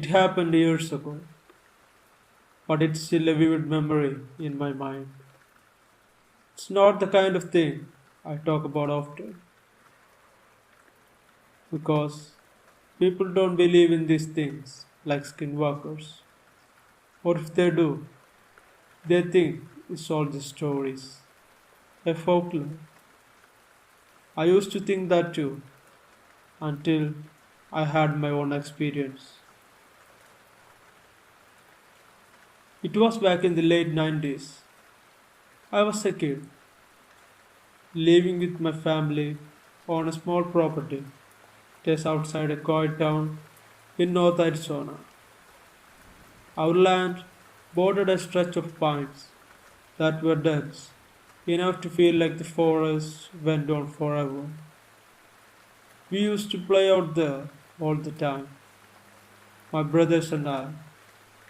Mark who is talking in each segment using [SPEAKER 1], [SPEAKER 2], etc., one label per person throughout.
[SPEAKER 1] It happened years ago, but it's still a vivid memory in my mind. It's not the kind of thing I talk about often because people don't believe in these things like skinwalkers. Or if they do, they think it's all just stories, a folklore. I used to think that too until I had my own experience. It was back in the late 90s. I was a kid, living with my family on a small property just outside a quiet town in North Arizona. Our land bordered a stretch of pines that were dense, enough to feel like the forest went on forever. We used to play out there all the time, my brothers and I,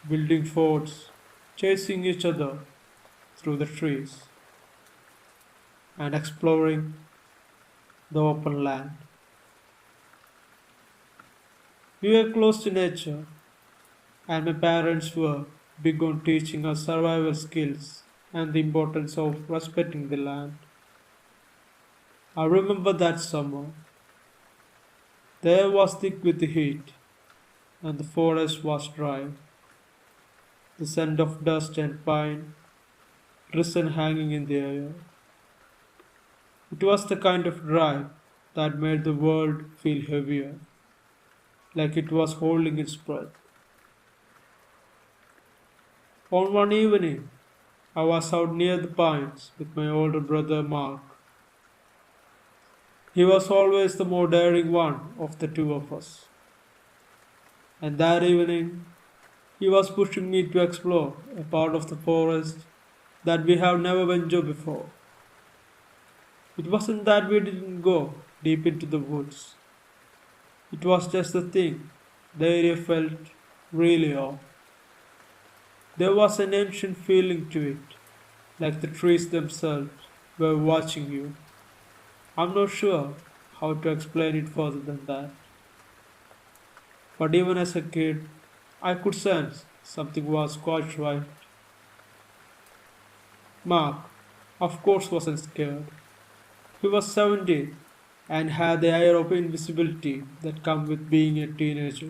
[SPEAKER 1] building forts, chasing each other through the trees, and exploring the open land. We were close to nature, and my parents were big on teaching us survival skills and the importance of respecting the land. I remember that summer. The air was thick with the heat, and the forest was dry. The scent of dust and pine resin hanging in the air. It was the kind of drive that made the world feel heavier, like it was holding its breath. On one evening, I was out near the pines with my older brother Mark. He was always the more daring one of the two of us. And that evening, he was pushing me to explore a part of the forest that we have never ventured before. It wasn't that we didn't go deep into the woods. It was just the thing. The area felt really off. There was an ancient feeling to it, like the trees themselves were watching you. I'm not sure how to explain it further than that. But even as a kid, I could sense something was quite right. Mark, of course, wasn't scared. He was 17 and had the air of invisibility that comes with being a teenager.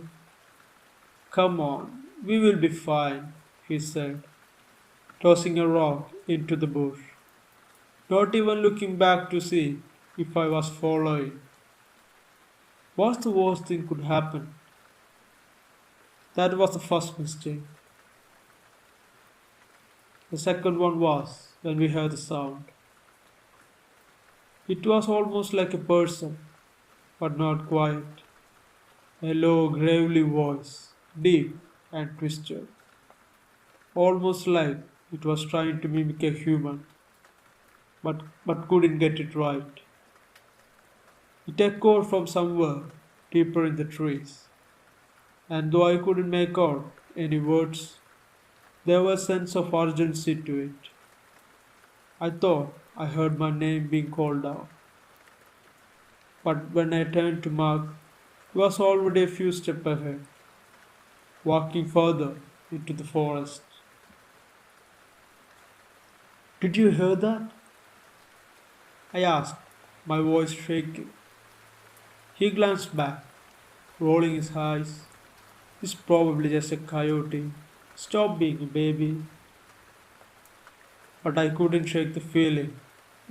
[SPEAKER 1] Come on, we will be fine, he said, tossing a rock into the bush, not even looking back to see if I was following. What's the worst thing could happen? That was the first mistake. The second one was when we heard the sound. It was almost like a person, but not quite. A low, gravely voice, deep and twisted, almost like it was trying to mimic a human, but couldn't get it right. It echoed from somewhere deeper in the trees, and though I couldn't make out any words, there was a sense of urgency to it. I thought I heard my name being called out, but when I turned to Mark, he was already a few steps ahead, walking further into the forest. Did you hear that? I asked, my voice shaking. He glanced back, rolling his eyes. It's probably just a coyote. Stop being a baby. But I couldn't shake the feeling.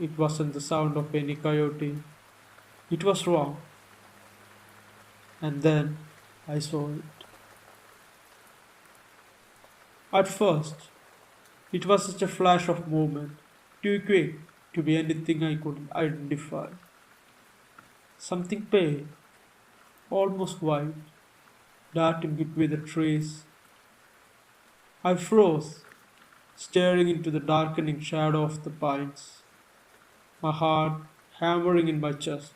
[SPEAKER 1] It wasn't the sound of any coyote. It was wrong. And then I saw it. At first, it was just a flash of movement, too quick to be anything I could identify. Something pale, almost white, darting between the trees. I froze, staring into the darkening shadow of the pines, my heart hammering in my chest.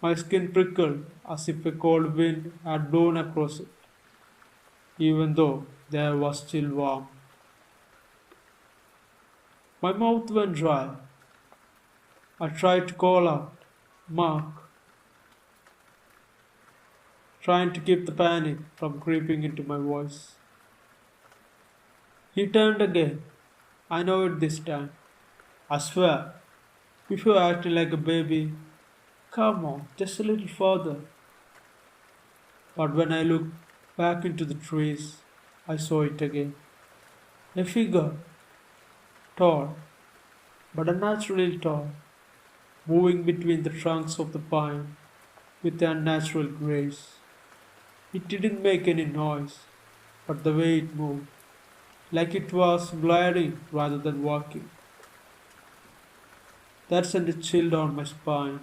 [SPEAKER 1] My skin prickled as if a cold wind had blown across it, even though the air was still warm. My mouth went dry. I tried to call out, Mark, trying to keep the panic from creeping into my voice. He turned again. I know it this time. I swear, if you're acting like a baby, come on, just a little further. But when I looked back into the trees, I saw it again. A figure, tall, but unnaturally tall, moving between the trunks of the pine with unnatural grace. It didn't make any noise, but the way it moved, like it was gliding rather than walking, that sent a chill down my spine.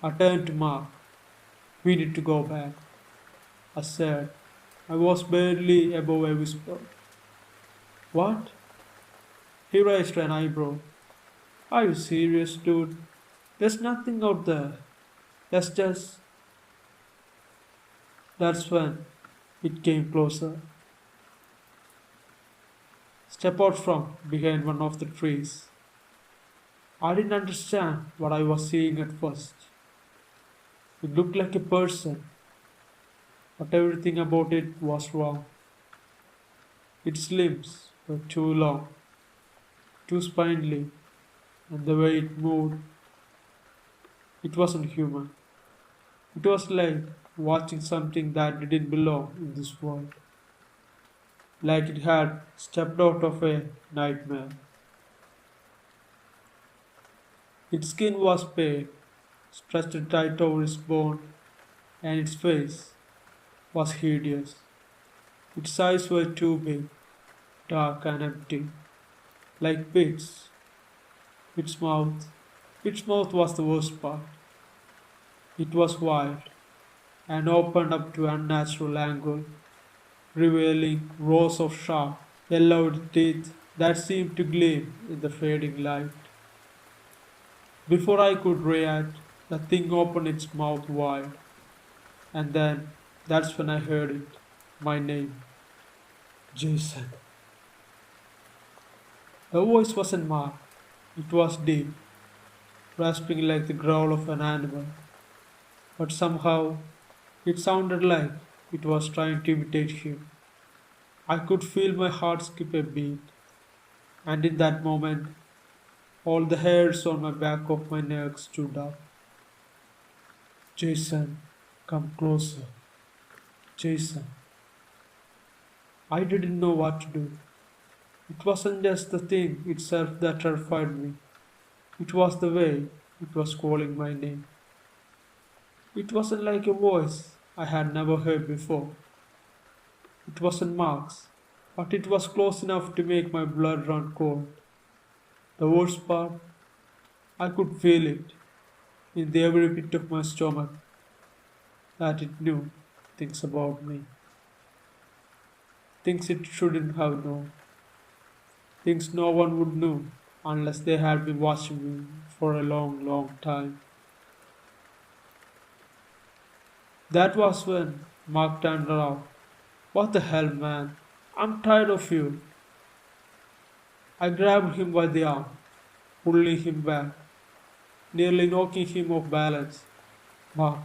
[SPEAKER 1] I turned to Mark. We need to go back, I said. I was barely above a whisper. What? He raised an eyebrow. Are you serious, dude? There's nothing out there. Let's just. That's when it came closer. Step out from behind one of the trees. I didn't understand what I was seeing at first. It looked like a person, but everything about it was wrong. Its limbs were too long, too spindly, and the way it moved, it wasn't human. It was like watching something that didn't belong in this world, like it had stepped out of a nightmare. Its skin was pale, stretched tight over its bone, and its face was hideous. Its eyes were too big, dark, and empty, like pits. Its mouth, its mouth was the worst part. It was wide and opened up to an unnatural angle, revealing rows of sharp, yellowed teeth that seemed to gleam in the fading light. Before I could react, the thing opened its mouth wide, and then that's when I heard it, my name, Jason. The voice wasn't marked, it was deep, rasping like the growl of an animal, but somehow it sounded like it was trying to imitate him. I could feel my heart skip a beat, and in that moment, all the hairs on my back of my neck stood up. Jason, come closer. Jason. I didn't know what to do. It wasn't just the thing itself that terrified me. It was the way it was calling my name. It wasn't like a voice I had never heard before. It wasn't Mark's, but it was close enough to make my blood run cold. The worst part, I could feel it in the every pit of my stomach that it knew things about me. Things it shouldn't have known. Things no one would know unless they had been watching me for a long, long time. That was when Mark turned around. What the hell, man? I'm tired of you. I grabbed him by the arm, pulling him back, nearly knocking him off balance. Mark,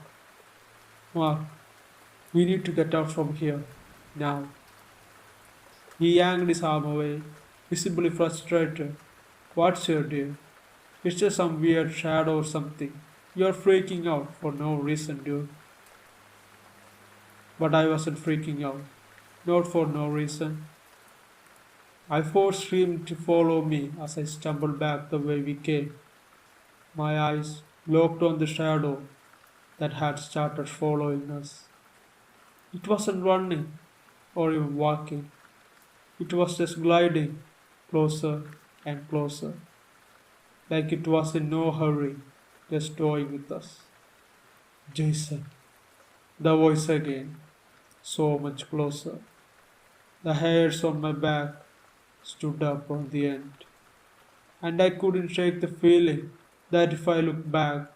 [SPEAKER 1] Mark, we need to get out from here, now. He yanked his arm away, visibly frustrated. What's your deal? It's just some weird shadow or something. You're freaking out for no reason, dude. But I wasn't freaking out. Not for no reason. I forced him to follow me as I stumbled back the way we came, my eyes locked on the shadow that had started following us. It wasn't running or even walking. It was just gliding closer and closer, like it was in no hurry, just toying with us. Jason, the voice again, so much closer. The hairs on my back stood up on the end, and I couldn't shake the feeling that if I looked back,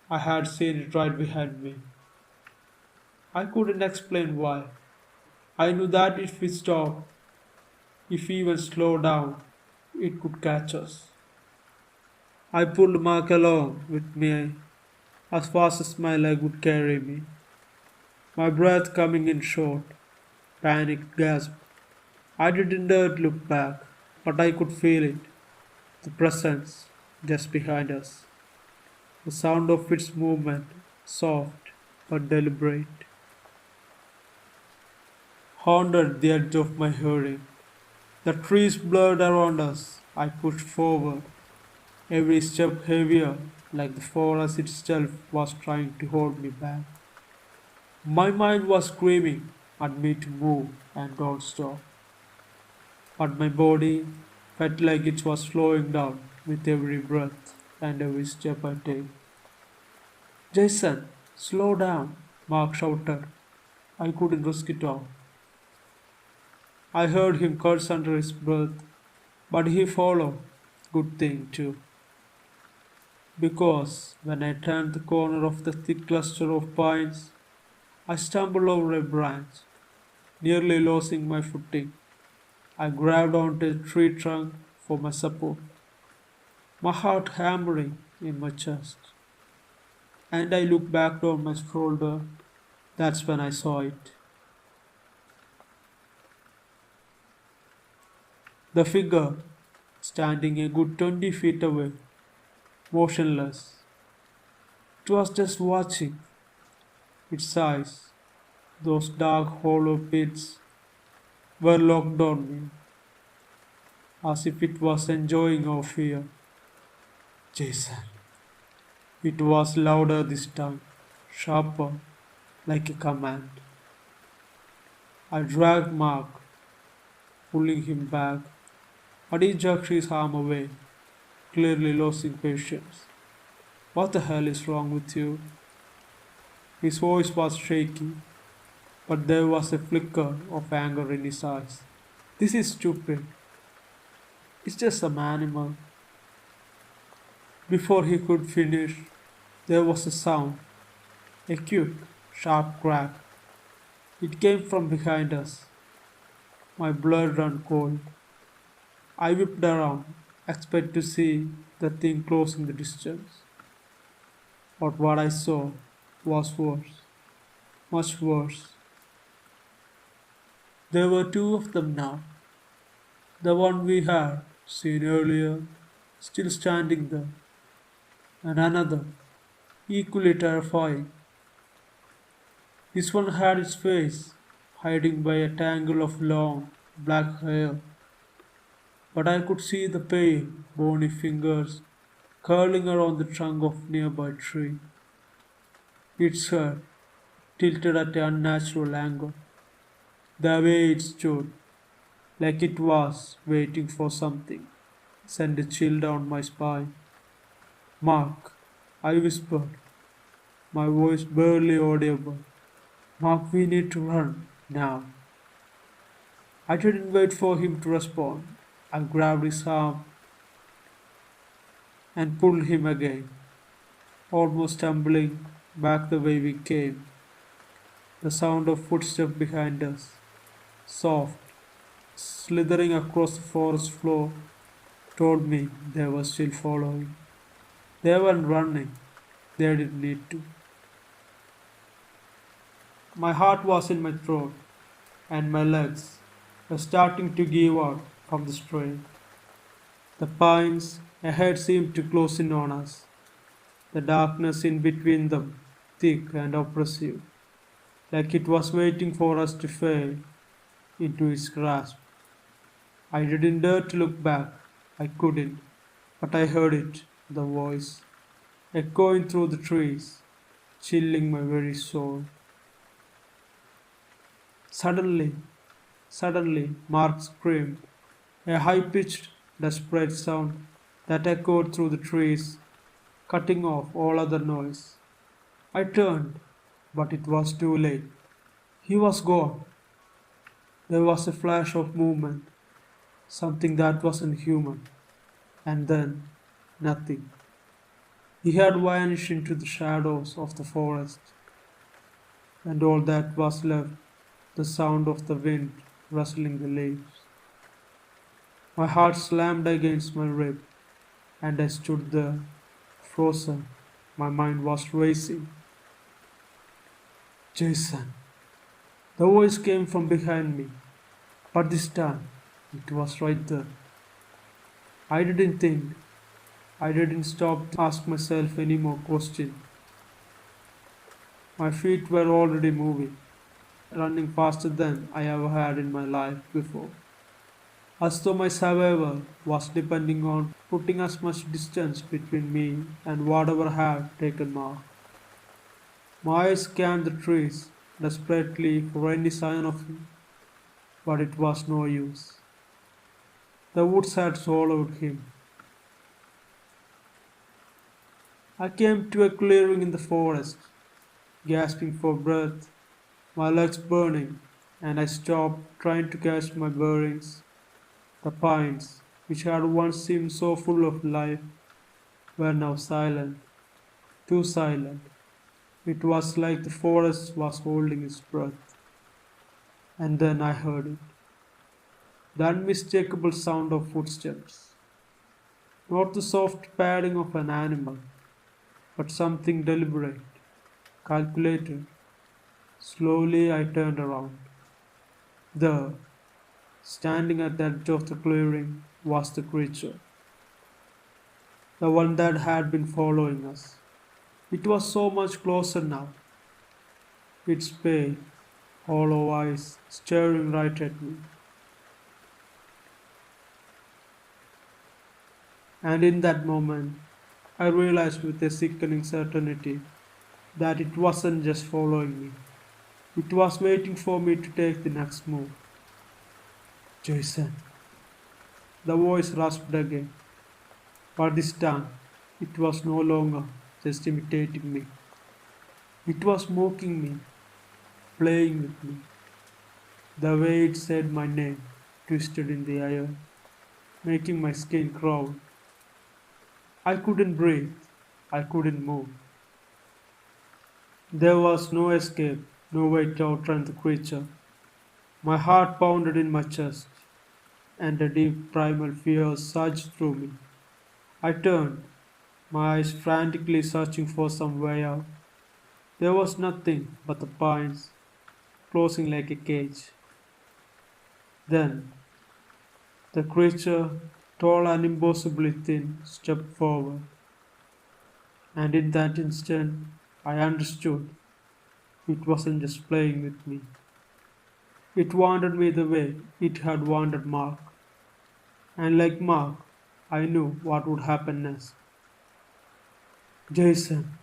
[SPEAKER 1] I had seen it right behind me. I couldn't explain why. I knew that if we stopped, if we even slowed down, it could catch us. I pulled Mark along with me as fast as my leg would carry me. my breath coming in short, panicked gasp. I didn't dare to look back, but I could feel it, the presence just behind us. The sound of its movement, soft but deliberate, haunted the edge of my hearing. The trees blurred around us. I pushed forward, every step heavier, like the forest itself was trying to hold me back. My mind was screaming at me to move and don't stop, but my body felt like it was slowing down with every breath and every step I take. Jason, slow down, Mark shouted. I couldn't risk it all. I heard him curse under his breath, but he followed. Good thing, too, because when I turned the corner of the thick cluster of pines, I stumbled over a branch, nearly losing my footing. I grabbed onto a tree trunk for my support, my heart hammering in my chest. And I looked back down my shoulder. That's when I saw it. The figure, standing a good 20 feet away, motionless. It was just watching. Its eyes, those dark hollow pits, were locked on me, as if it was enjoying our fear. Jason. It was louder this time, sharper, like a command. I dragged Mark, pulling him back, but he jerked his arm away, clearly losing patience. What the hell is wrong with you? His voice was shaky, but there was a flicker of anger in his eyes. This is stupid. It's just some animal. Before he could finish, there was a sound, a quick, sharp crack. It came from behind us. My blood ran cold. I whipped around, expect to see the thing close in the distance. But what I saw was worse, much worse. There were two of them now. The one we had seen earlier, still standing there, and another, equally terrifying. This one had its face hiding by a tangle of long, black hair, but I could see the pale, bony fingers curling around the trunk of nearby tree. Its head tilted at an unnatural angle, the way it stood, like it was waiting for something, sent a chill down my spine. Mark, I whispered, my voice barely audible. Mark, we need to run, now. I didn't wait for him to respond. I grabbed his arm and pulled him again, almost tumbling back the way we came. The sound of footsteps behind us, soft, slithering across the forest floor, told me they were still following. They weren't running, they didn't need to. My heart was in my throat, and my legs were starting to give out from the strain. The pines ahead seemed to close in on us, the darkness in between them thick and oppressive, like it was waiting for us to fail into its grasp. I didn't dare to look back. I couldn't, but I heard it, the voice, echoing through the trees, chilling my very soul. Suddenly, suddenly, Mark screamed, a high-pitched, desperate sound that echoed through the trees, cutting off all other noise. I turned, but it was too late. He was gone. There was a flash of movement, something that wasn't human, and then nothing. He had vanished into the shadows of the forest, and all that was left the sound of the wind rustling the leaves. My heart slammed against my rib, and I stood there, frozen. My mind was racing. Jason, The voice came from behind me, but this time it was right there. I didn't think. I didn't stop to ask myself any more questions. My feet were already moving, running faster than I ever had in my life before. As though my survival was depending on putting as much distance between me and whatever had taken Mark. My eyes scanned the trees desperately for any sign of him, but it was no use. The woods had swallowed him. I came to a clearing in the forest, gasping for breath, my legs burning, and I stopped, trying to catch my bearings. The pines, which had once seemed so full of life, were now silent, too silent. It was like the forest was holding its breath. And then I heard it, the unmistakable sound of footsteps. Not the soft padding of an animal, but something deliberate, calculated. Slowly I turned around. There, standing at the edge of the clearing, was the creature, the one that had been following us. It was so much closer now, its pale, hollow eyes staring right at me. And in that moment, I realized with a sickening certainty that it wasn't just following me. It was waiting for me to take the next move. Jason, the voice rasped again, but this time it was no longer just imitating me. It was mocking me, playing with me. The way it said my name twisted in the air, making my skin crawl. I couldn't breathe. I couldn't move. There was no escape, no way to outrun the creature. My heart pounded in my chest, and a deep primal fear surged through me. I turned, my eyes frantically searching for some way out. There was nothing but the pines, closing like a cage. Then, the creature, tall and impossibly thin, stepped forward, and in that instant, I understood it wasn't just playing with me. It wanted me the way it had wanted Mark. And like Mark, I knew what would happen next. Jason,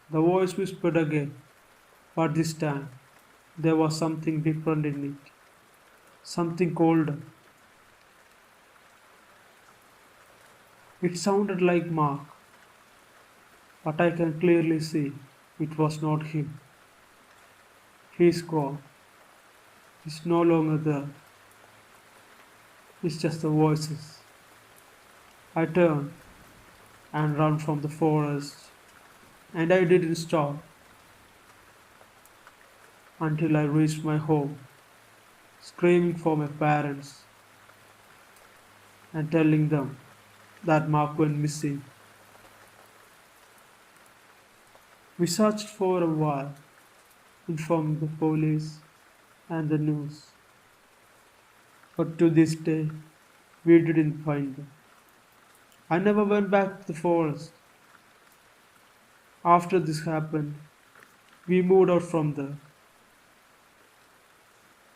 [SPEAKER 1] the voice whispered again, but this time there was something different in it, something colder. It sounded like Mark, but I can clearly see it was not him. He's gone. He's no longer there. It's just the voices. I turned and ran from the forest, and I didn't stop until I reached my home, screaming for my parents and telling them that Mark went missing. We searched for a while, informing the police and the news, but to this day, we didn't find them. I never went back to the forest. After this happened, we moved out from there,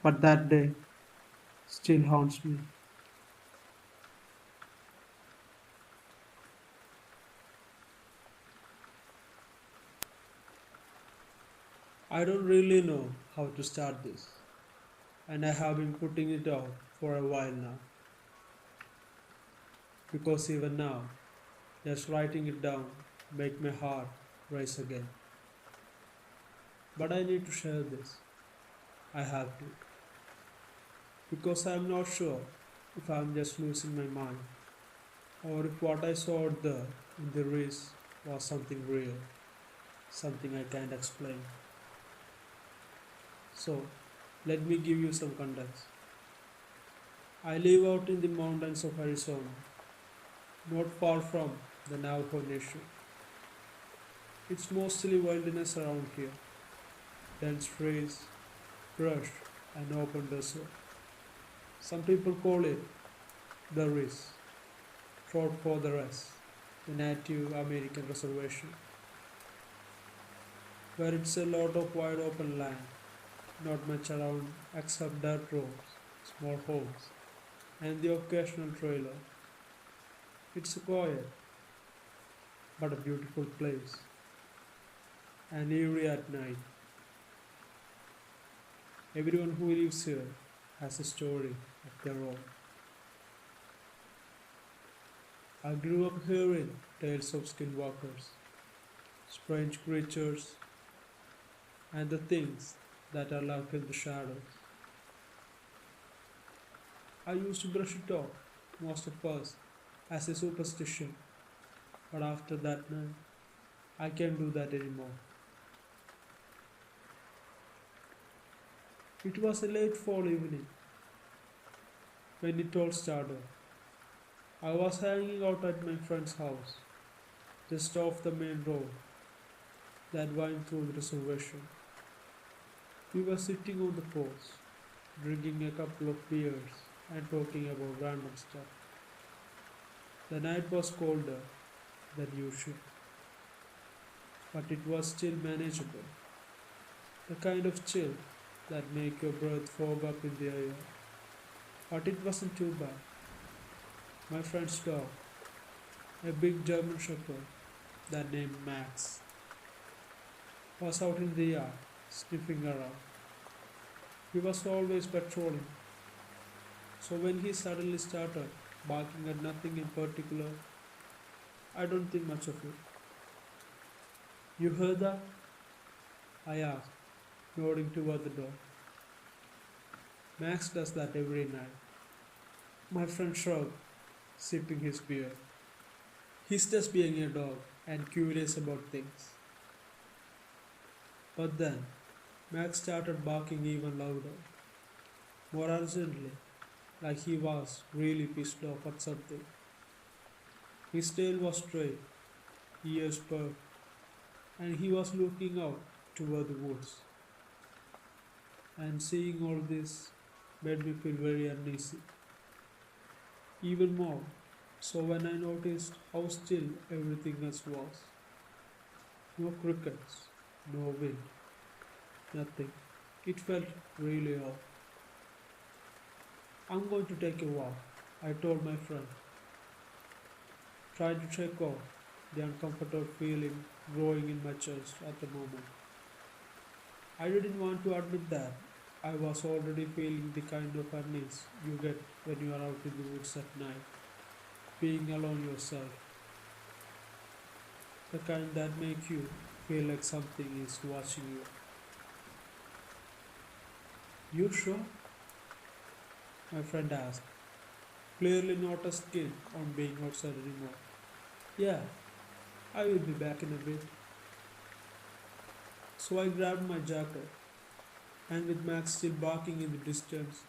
[SPEAKER 1] but that day still haunts me. I don't really know how to start this, and I have been putting it off for a while now, because even now, just writing it down make my heart race again. But I need to share this. I have to, because I am not sure if I am just losing my mind or if what I saw out there in the race was something real, something I can't explain. So, let me give you some context. I live out in the mountains of Arizona, not far from the Navajo Nation. It's mostly wilderness around here, dense trees, brush, and open desert. Some people call it the Riz, short for the rest, the Native American reservation, where it's a lot of wide open land, not much around except dirt roads, small homes, and the occasional trailer. It's a quiet but a beautiful place, and eerie at night. Everyone who lives here has a story of their own. I grew up hearing tales of skinwalkers, strange creatures, and the things that are lurk in the shadows. I used to brush it off, most of us, as a superstition, but after that night, I can't do that anymore. It was a late fall evening when it all started. I was hanging out at my friend's house, just off the main road that wound through the reservation. We were sitting on the porch, drinking a couple of beers and talking about random stuff. The night was colder than usual, but it was still manageable. The kind of chill that make your breath fog up in the air. But it wasn't too bad. My friend's dog, a big German shepherd that named Max, was out in the yard, sniffing around. He was always patrolling, so when he suddenly started barking at nothing in particular, I don't think much of it. You heard that? I asked, nodding toward the door. Max does that every night. My friend shrugged, sipping his beer. He's just being a dog and curious about things. But then, Max started barking even louder, more urgently, like he was really pissed off at something. His tail was straight, ears perked, and he was looking out toward the woods. And seeing all this made me feel very uneasy. Even more so when I noticed how still everything else was. No crickets, no wind, nothing. It felt really off. I'm going to take a walk, I told my friend, trying to shake off the uncomfortable feeling growing in my chest at the moment. I didn't want to admit that I was already feeling the kind of unease you get when you are out in the woods at night, being alone yourself, the kind that make you feel like something is watching you. You sure? My friend asked, clearly not as keen on being outside anymore. Yeah, I will be back in a bit. So I grabbed my jacket, and with Max still barking in the distance,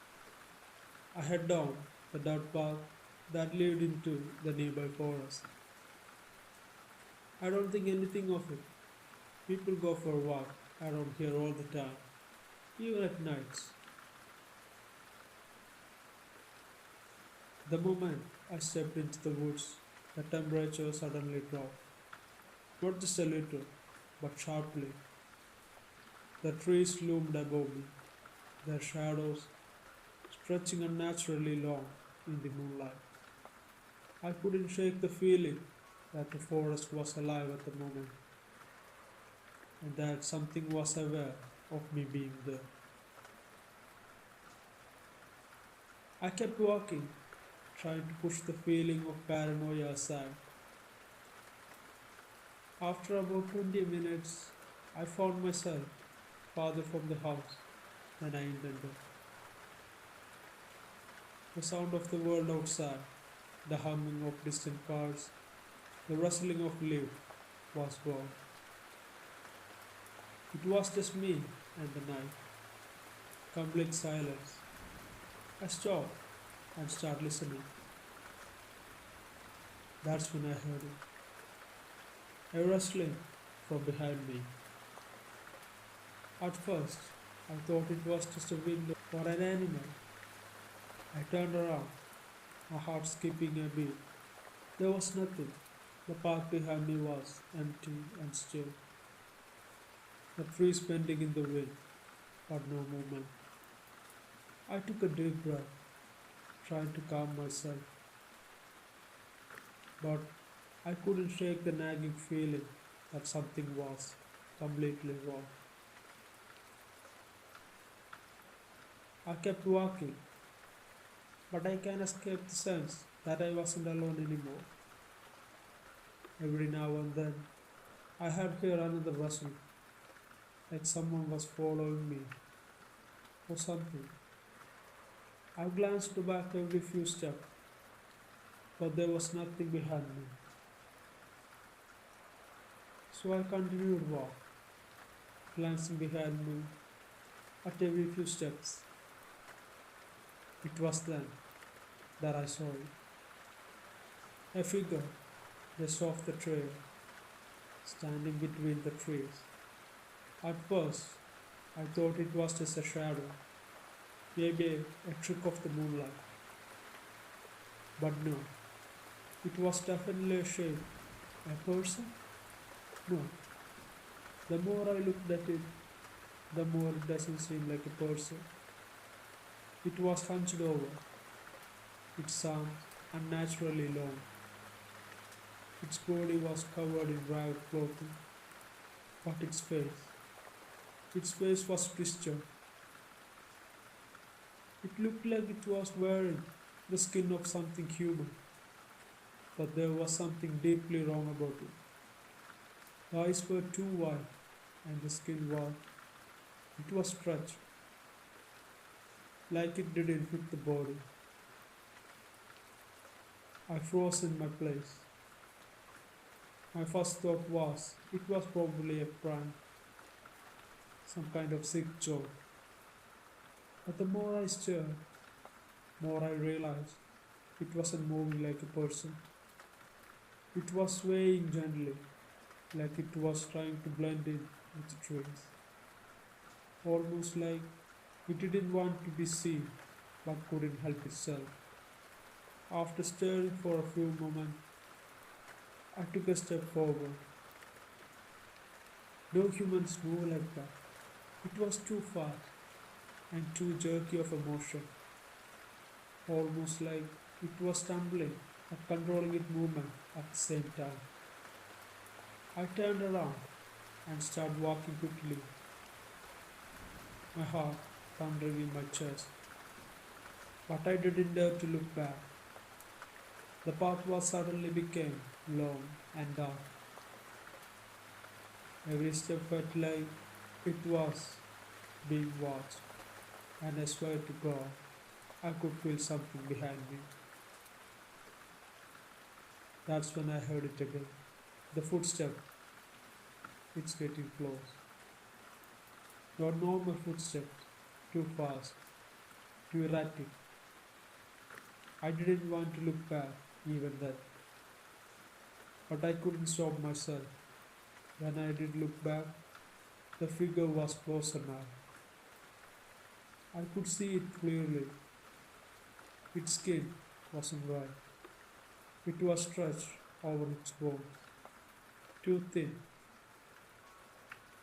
[SPEAKER 1] I head down the dirt path that led into the nearby forest. I don't think anything of it. People go for a walk around here all the time, even at nights. The moment I stepped into the woods, the temperature suddenly dropped. Not just a little, but sharply. The trees loomed above me, their shadows stretching unnaturally long in the moonlight. I couldn't shake the feeling that the forest was alive at the moment, and that something was aware of me being there. I kept walking, trying to push the feeling of paranoia aside. After about 20 minutes, I found myself farther from the house than I intended. The sound of the world outside, the humming of distant cars, the rustling of leaves was gone. It was just me and the night, complete silence. I stopped and started listening. That's when I heard it, a rustling from behind me. At first, I thought it was just a window or an animal. I turned around, my heart skipping a beat. There was nothing. The park behind me was empty and still, the trees bending in the wind, but no movement. I took a deep breath, trying to calm myself, but I couldn't shake the nagging feeling that something was completely wrong. I kept walking, but I can't escape the sense that I wasn't alone anymore. Every now and then, I had heard another rustle, like someone was following me or something. I glanced back every few steps, but there was nothing behind me. So I continued walk, glancing behind me at every few steps. It was then that I saw it. A figure just off the trail, standing between the trees. At first, I thought it was just a shadow, maybe a trick of the moonlight. But no, it was definitely a shape. A person? No. The more I looked at it, the more it doesn't seem like a person. It was hunched over, its arms unnaturally long. Its body was covered in ragged clothing, but its face was twisted. It looked like it was wearing the skin of something human, but there was something deeply wrong about it. The eyes were too wide, and the skin was stretched, like it didn't fit the body. I froze in my place. My first thought was it was probably a prank, some kind of sick joke. But the more I stared, more I realized it wasn't moving like a person. It was swaying gently, like it was trying to blend in with the trees. Almost like it didn't want to be seen, but couldn't help itself. After staring for a few moments, I took a step forward. No humans move like that. It was too fast and too jerky of a motion, almost like it was stumbling and controlling its movement at the same time. I turned around and started walking quickly, my heart thundering in my chest. But I didn't dare to look back. The path was suddenly became long and dark. Every step felt like it was being watched, and I swear to God, I could feel something behind me. That's when I heard it again. The footstep, it's getting close. Not normal footsteps, too fast, too erratic. I didn't want to look back even then, but I couldn't stop myself. When I did look back, the figure was closer now. I could see it clearly. Its skin wasn't white. It was stretched over its bones, too thin,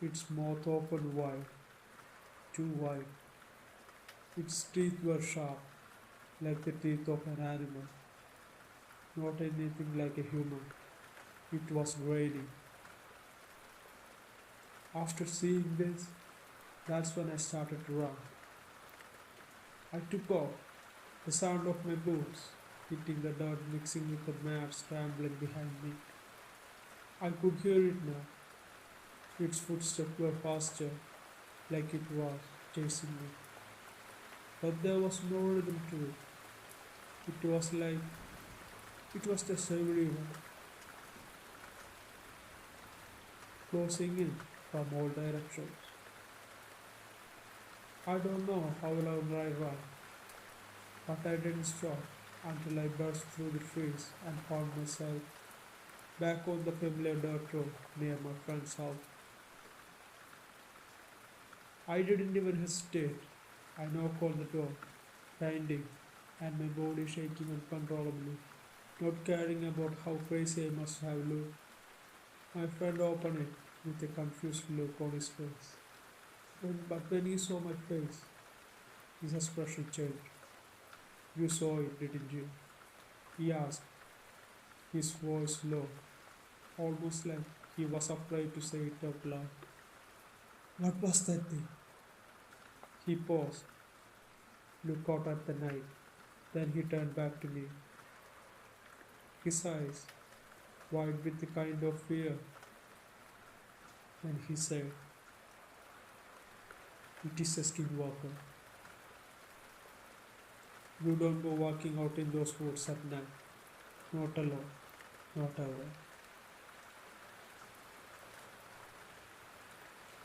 [SPEAKER 1] its mouth open wide, too wide. Its teeth were sharp, like the teeth of an animal, not anything like a human. It was grainy. After seeing this, that's when I started to run. I took off, the sound of my boots hitting the dirt mixing with the mad scrambling behind me. I could hear it now. Its footsteps were faster, like it was chasing me. But there was no rhythm to it. It was like it was just everywhere, closing in from all directions. I don't know how long I ran, but I didn't stop until I burst through the trees and found myself back on the familiar dirt road near my friend's house. I didn't even hesitate. I knocked on the door, grinding, and my body shaking uncontrollably, not caring about how crazy I must have looked. My friend opened it with a confused look on his face. But when he saw my face, his expression changed. You saw it, didn't you? He asked, his voice low, almost like he was afraid to say it out loud. What was that thing? He paused, looked out at the night, then he turned back to me, his eyes wide with a kind of fear. Then he said, it is a skinwalker. You don't go walking out in those woods at night. Not alone. Not ever.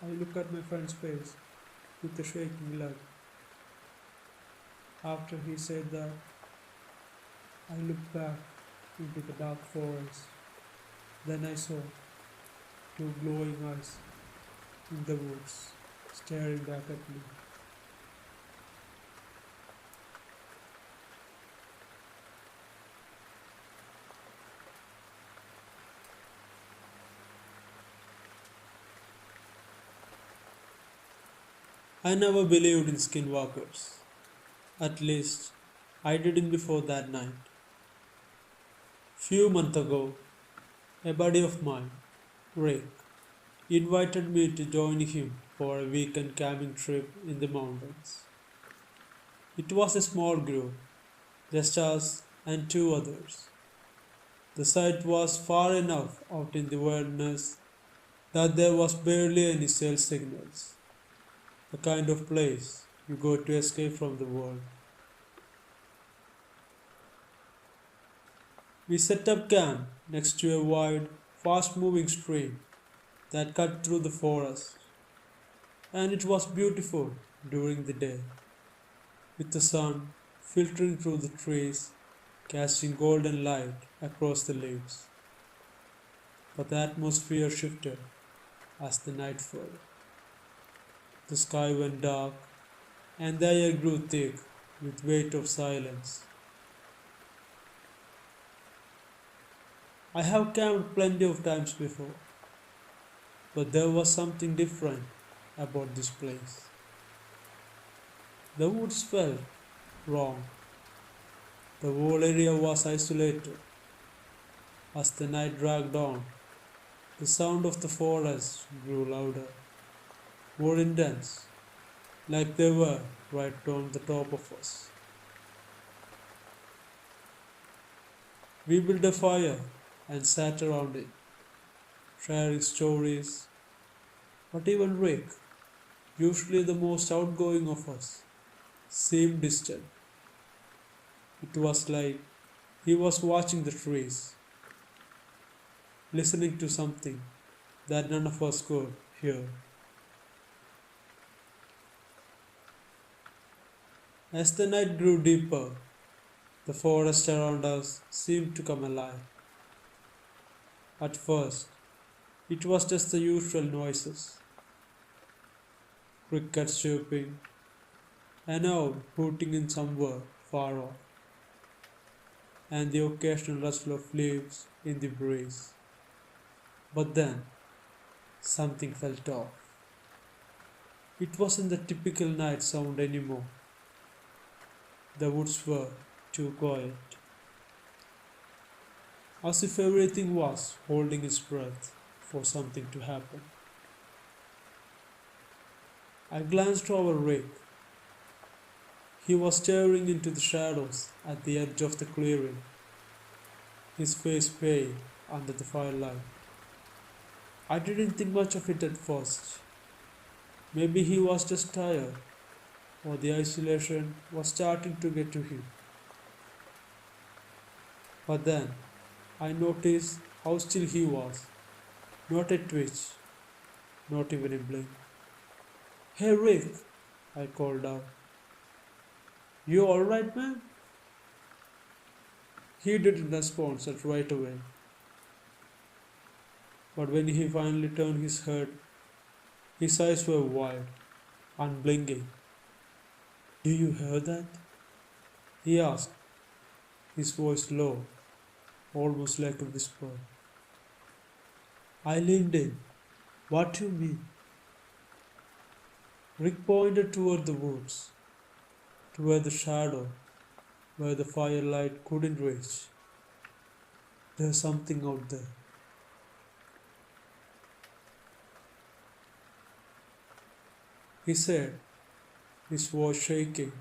[SPEAKER 1] I look at my friend's face with a shaking leg. After he said that, I looked back into the dark forest. Then I saw two glowing eyes in the woods, staring back at me. I never believed in skinwalkers. At least, I didn't before that night. Few months ago, a buddy of mine, Rick, invited me to join him for a weekend camping trip in the mountains. It was a small group, just us and two others. The site was far enough out in the wilderness that there was barely any cell signals, the kind of place you go to escape from the world. We set up camp next to a wide, fast moving stream that cut through the forest, and it was beautiful during the day, with the sun filtering through the trees, casting golden light across the leaves. But the atmosphere shifted as the night fell. The sky went dark, and the air grew thick with weight of silence. I have camped plenty of times before, but there was something different about this place. The woods felt wrong. The whole area was isolated. As the night dragged on, the sound of the forest grew louder, more intense, like they were right on the top of us. We built a fire and sat around it, sharing stories. But even Rick, usually the most outgoing of us, seemed distant. It was like he was watching the trees, listening to something that none of us could hear. As the night grew deeper, the forest around us seemed to come alive. At first, it was just the usual noises, crickets chirping, an owl hooting in somewhere far off, and the occasional rustle of leaves in the breeze. But then, something felt off. It wasn't the typical night sound anymore. The woods were too quiet, as if everything was holding its breath for something to happen. I glanced over Rick. He was staring into the shadows at the edge of the clearing, his face pale under the firelight. I didn't think much of it at first. Maybe he was just tired, or the isolation was starting to get to him. But then I noticed how still he was. Not a twitch, not even a blink. Hey Rick, I called out. You alright, man? He didn't respond right away. But when he finally turned his head, his eyes were wide, unblinking. Do you hear that? He asked, his voice low, almost like a whisper. I leaned in. What do you mean? Rick pointed toward the woods, toward the shadow, where the firelight couldn't reach. There's something out there. He said, his voice shaking.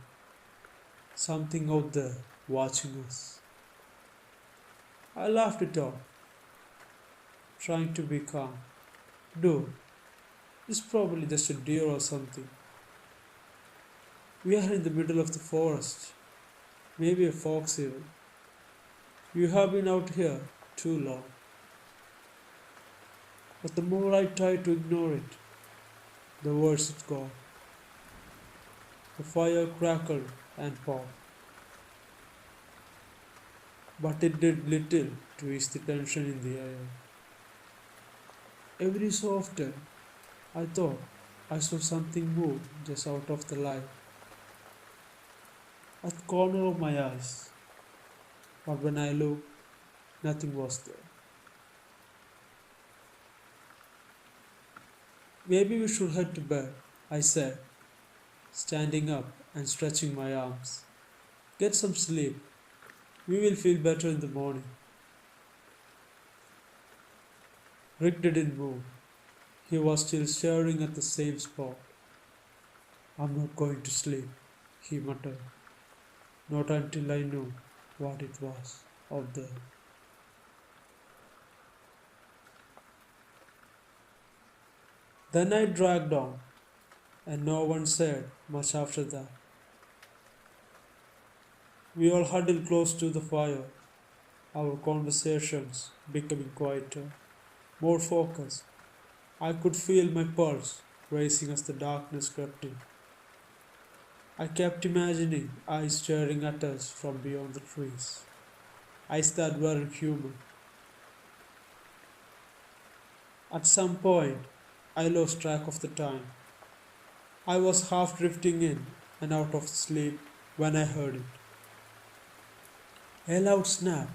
[SPEAKER 1] Something out there watching us. I laughed it off, trying to be calm. Dude, it's probably just a deer or something. We are in the middle of the forest. Maybe a fox even. You have been out here too long. But the more I tried to ignore it, the worse it got. The fire crackled and popped, but it did little to ease the tension in the air. Every so often, I thought I saw something move just out of the light, at the corner of my eyes, but when I looked, nothing was there. Maybe we should head to bed, I said, standing up and stretching my arms. Get some sleep. We will feel better in the morning. Rick didn't move. He was still staring at the same spot. I'm not going to sleep, he muttered. Not until I know what it was out there. The night dragged on, and no one said much after that. We all huddled close to the fire, our conversations becoming quieter, more focused. I could feel my pulse racing as the darkness crept in. I kept imagining eyes staring at us from beyond the trees, eyes that weren't human. At some point, I lost track of the time. I was half drifting in and out of sleep when I heard it. A loud snap,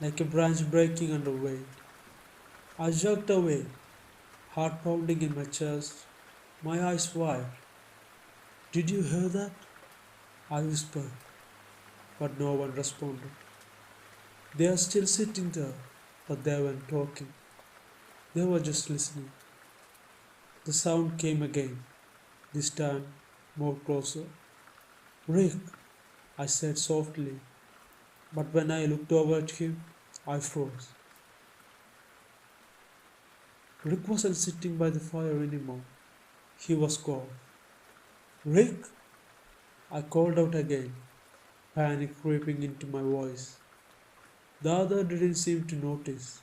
[SPEAKER 1] like a branch breaking under weight. I jerked away, heart pounding in my chest, my eyes wide. Did you hear that? I whispered, but no one responded. They are still sitting there, but they weren't talking. They were just listening. The sound came again, this time more closer. Rick, I said softly, but when I looked over at him, I froze. Rick wasn't sitting by the fire anymore. He was gone. Rick! I called out again, panic creeping into my voice. The other didn't seem to notice.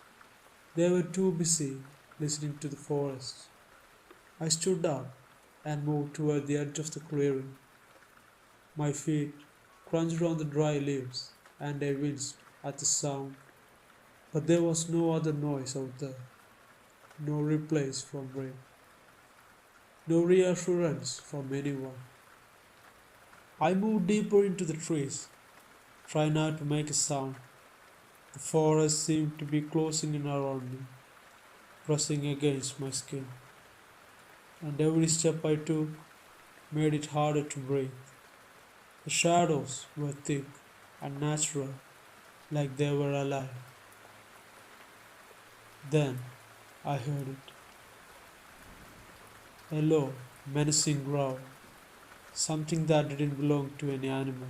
[SPEAKER 1] They were too busy listening to the forest. I stood up and moved toward the edge of the clearing. My feet crunched on the dry leaves and I winced at the sound. But there was no other noise out there. No replies from Ray. No reassurance from anyone. I moved deeper into the trees, trying not to make a sound. The forest seemed to be closing in around me, pressing against my skin, and every step I took made it harder to breathe. The shadows were thick and natural, like they were alive. Then I heard it. A low, menacing growl, something that didn't belong to any animal.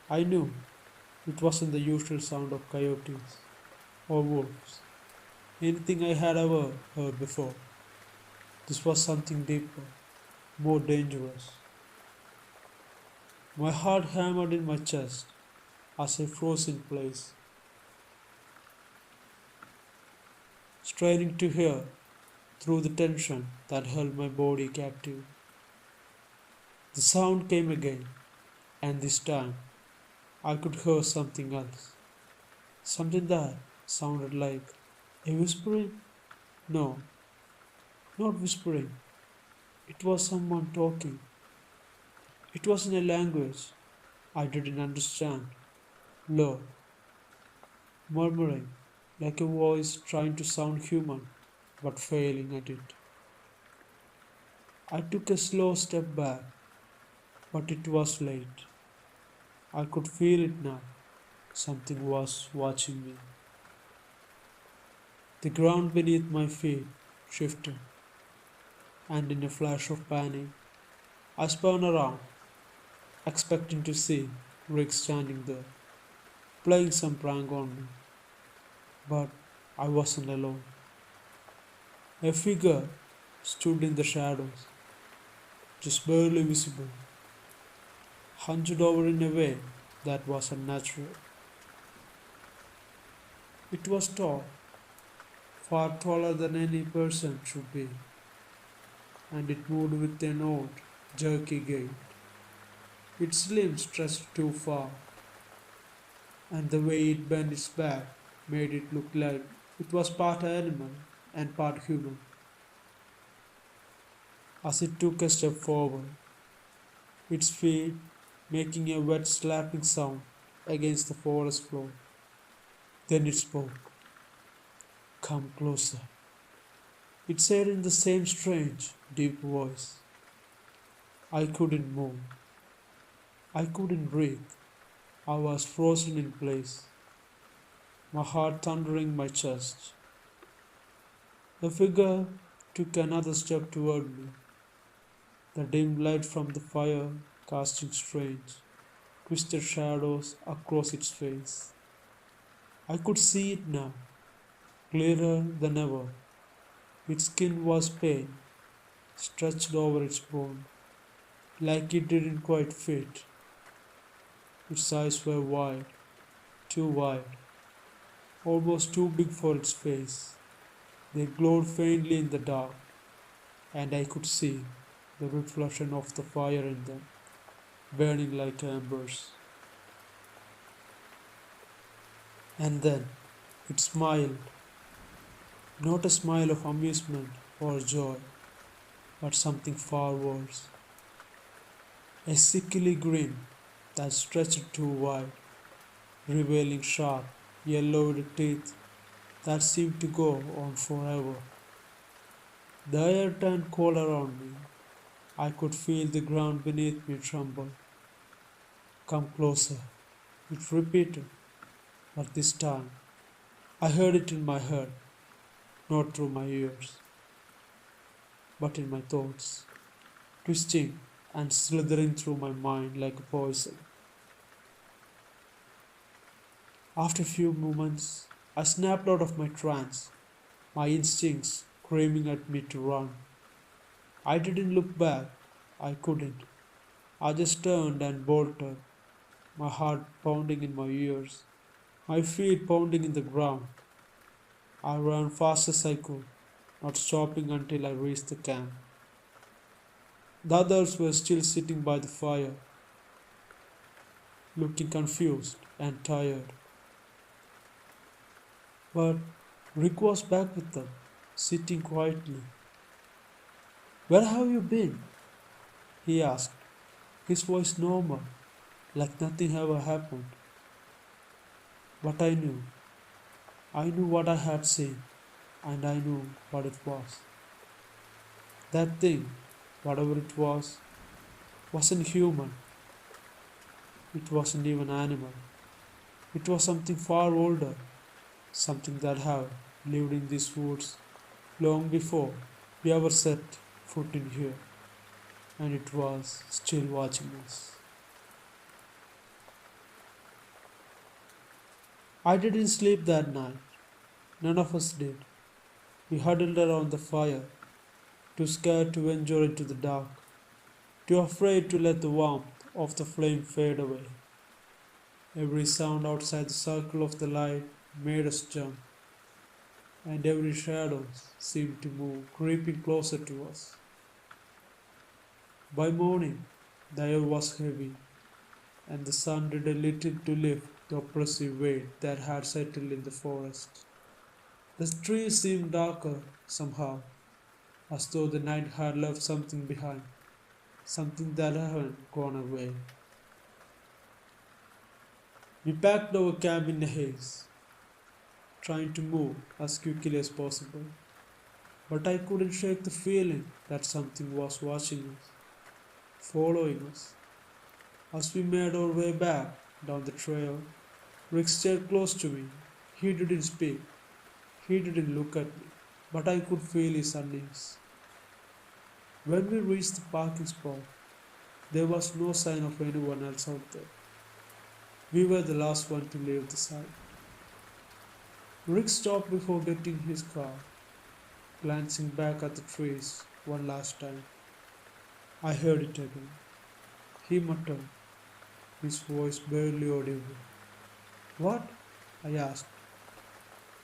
[SPEAKER 1] I knew it wasn't the usual sound of coyotes or wolves, anything I had ever heard before. This was something deeper, more dangerous. My heart hammered in my chest as I froze in place, straining to hear through the tension that held my body captive. The sound came again, and this time I could hear something else. Something that sounded like a whispering? No, not whispering. It was someone talking. It was in a language I didn't understand. Low, murmuring, like a voice trying to sound human, but failing at it. I took a slow step back, but it was late. I could feel it now. Something was watching me. The ground beneath my feet shifted, and in a flash of panic, I spun around, expecting to see Rick standing there, playing some prank on me. But I wasn't alone. A figure stood in the shadows, just barely visible, hunched over in a way that was unnatural. It was tall, far taller than any person should be, and it moved with an odd, jerky gait. Its limbs stretched too far, and the way it bent its back made it look like it was part animal and part human. As it took a step forward, its feet making a wet slapping sound against the forest floor. Then it spoke. Come closer. It said in the same strange, deep voice. I couldn't move. I couldn't breathe. I was frozen in place, my heart thundering in my chest. The figure took another step toward me, the dim light from the fire casting strange, twisted shadows across its face. I could see it now, clearer than ever. Its skin was pale, stretched over its bone, like it didn't quite fit. Its eyes were wide, too wide, almost too big for its face. They glowed faintly in the dark, and I could see the reflection of the fire in them, burning like embers. And then it smiled, not a smile of amusement or joy, but something far worse. A sickly grin that stretched too wide, revealing sharp, yellowed teeth that seemed to go on forever. The air turned cold around me. I could feel the ground beneath me tremble. Come closer, it repeated, but this time I heard it in my head, not through my ears, but in my thoughts, twisting and slithering through my mind like a poison. After a few moments, I snapped out of my trance, my instincts screaming at me to run. I didn't look back. I couldn't. I just turned and bolted, my heart pounding in my ears, my feet pounding in the ground. I ran fast as I could, not stopping until I reached the camp. The others were still sitting by the fire, looking confused and tired. But Rick was back with them, sitting quietly. Where have you been? He asked, his voice normal, like nothing ever happened. But I knew. I knew what I had seen, and I knew what it was. That thing, whatever it was, wasn't human. It wasn't even animal. It was something far older, something that had lived in these woods long before we ever set foot in here, and it was still watching us. I didn't sleep that night. None of us did. We huddled around the fire, too scared to venture into the dark, too afraid to let the warmth of the flame fade away. Every sound outside the circle of the light made us jump, and every shadow seemed to move, creeping closer to us. By morning, the air was heavy, and the sun did a little to lift the oppressive weight that had settled in the forest. The trees seemed darker somehow, as though the night had left something behind, something that hadn't gone away. We packed our camp in a haze, trying to move as quickly as possible, but I couldn't shake the feeling that something was watching us, following us. As we made our way back down the trail, Rick stayed close to me. He didn't speak, he didn't look at me, but I could feel his unease. When we reached the parking spot, there was no sign of anyone else out there. We were the last one to leave the site. Rick stopped before getting his car, glancing back at the trees one last time. I heard it again. He muttered, his voice barely audible. What? I asked,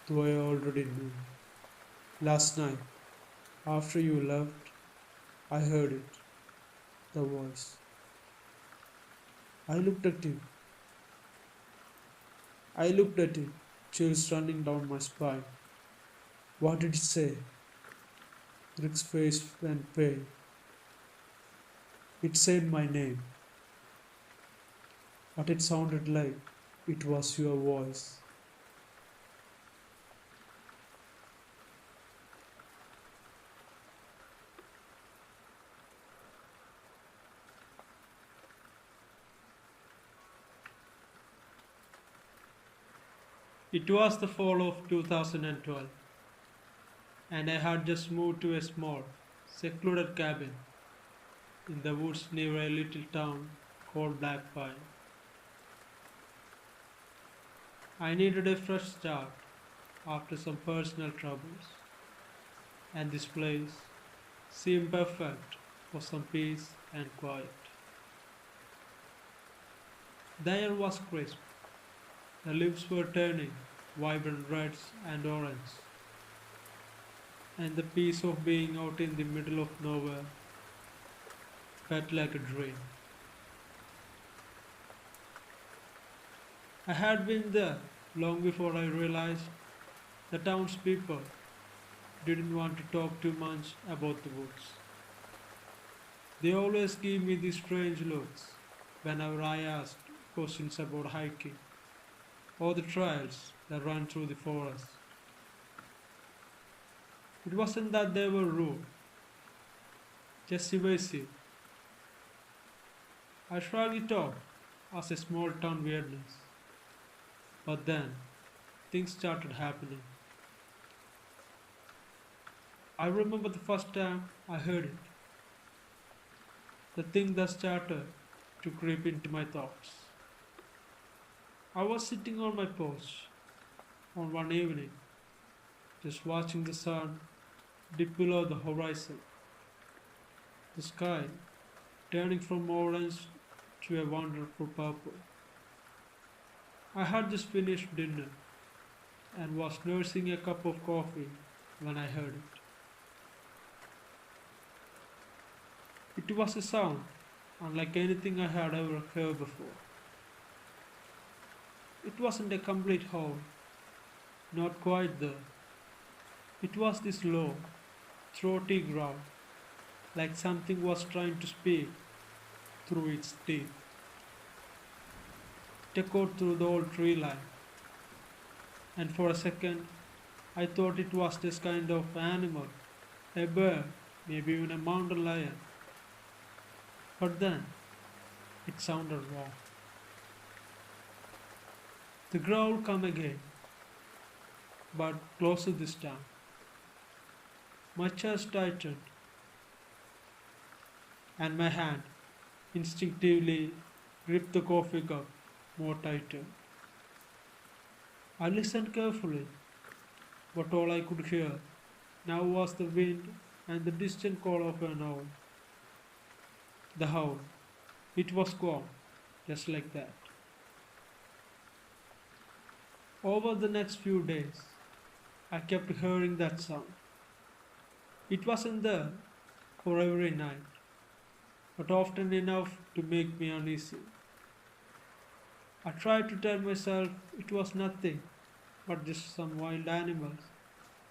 [SPEAKER 1] though I already knew. Last night, after you left, I heard it, the voice. I looked at him. I looked at it, chills running down my spine. What did it say? Rick's face went pale. It said my name, but it sounded like it was your voice. It was the fall of 2012, and I had just moved to a small, secluded cabin in the woods near a little town called Black Pine. I needed a fresh start after some personal troubles, and this place seemed perfect for some peace and quiet. The air was crisp, the leaves were turning vibrant reds and orange, and the peace of being out in the middle of nowhere felt like a dream. I had been there long before I realized the townspeople didn't want to talk too much about the woods. They always give me these strange looks whenever I asked questions about hiking or the trails that run through the forest. It wasn't that they were rude, just evasive. I shrugged it off as a small town weirdness. But then things started happening. I remember the first time I heard it, the thing that started to creep into my thoughts. I was sitting on my porch on one evening, just watching the sun dip below the horizon, the sky turning from orange to a wonderful purple. I had just finished dinner and was nursing a cup of coffee when I heard it. It was a sound unlike anything I had ever heard before. It wasn't a complete howl, not quite there. It was this low, throaty growl, like something was trying to speak through its teeth. It echoed through the old tree line, and for a second I thought it was this kind of animal, a bear, maybe even a mountain lion. But then it sounded wrong. The growl came again, but closer this time. My chest tightened, and my hand instinctively gripped the coffee cup more tighter. I listened carefully, but all I could hear now was the wind and the distant call of an owl. The howl. It was gone, just like that. Over the next few days, I kept hearing that sound. It wasn't there for every night, but often enough to make me uneasy. I tried to tell myself it was nothing but just some wild animals,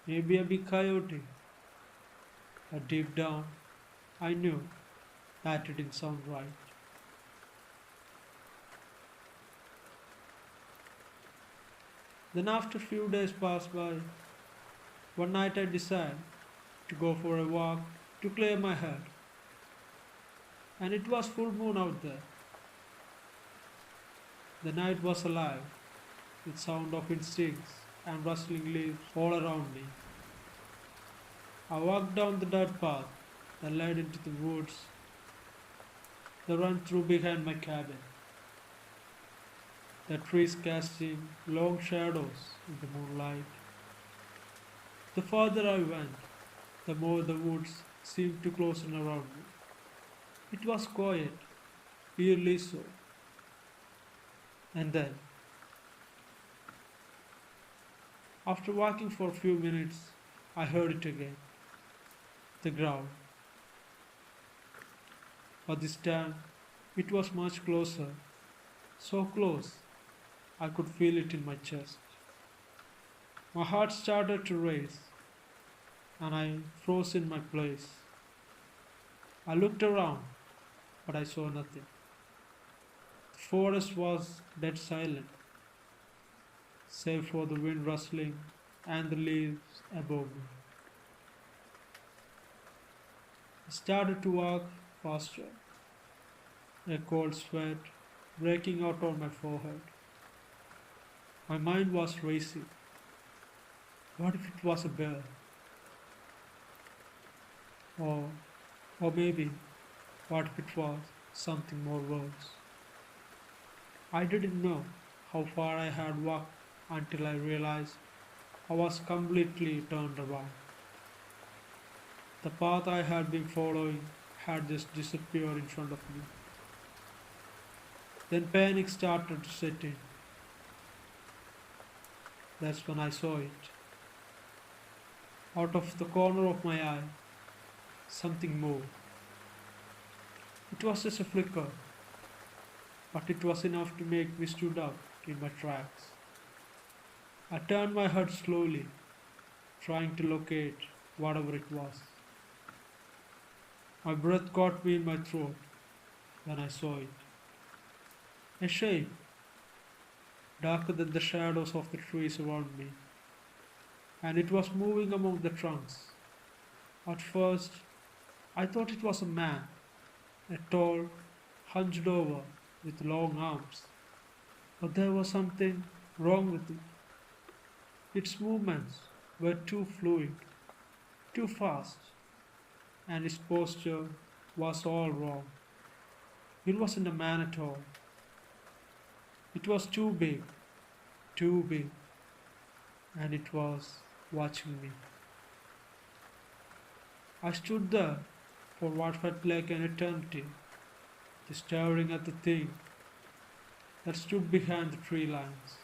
[SPEAKER 1] maybe a big coyote. but deep down I knew that it didn't sound right. Then after a few days passed by, one night I decided to go for a walk to clear my head, and it was full moon out there. The night was alive with sound of insects and rustling leaves all around me. I walked down the dirt path that led into the woods that ran through behind my cabin, the trees casting long shadows in the moonlight. The farther I went, the more the woods seemed to close in around me. It was quiet, eerily so. And then, after walking for a few minutes, I heard it again, the growl. But this time, it was much closer, so close I could feel it in my chest. My heart started to race, and I froze in my place. I looked around, but I saw nothing. The forest was dead silent, save for the wind rustling and the leaves above me. I started to walk faster, a cold sweat breaking out on my forehead. My mind was racing. What if it was a bear? Or, or maybe, what if it was something more worse? I didn't know how far I had walked until I realized I was completely turned around. The path I had been following had just disappeared in front of me. Then panic started to set in. That's when I saw it. Out of the corner of my eye, something moved. It was just a flicker, but it was enough to make me stood up in my tracks. I turned my head slowly, trying to locate whatever it was. My breath caught me in my throat when I saw it. A shape, darker than the shadows of the trees around me, and it was moving among the trunks. At first, I thought it was a man, a tall, hunched over, with long arms. But there was something wrong with it. Its movements were too fluid, too fast, and its posture was all wrong. It wasn't a man at all. It was too big, and it was watching me. I stood there for what felt like an eternity, just staring at the thing that stood behind the tree lines.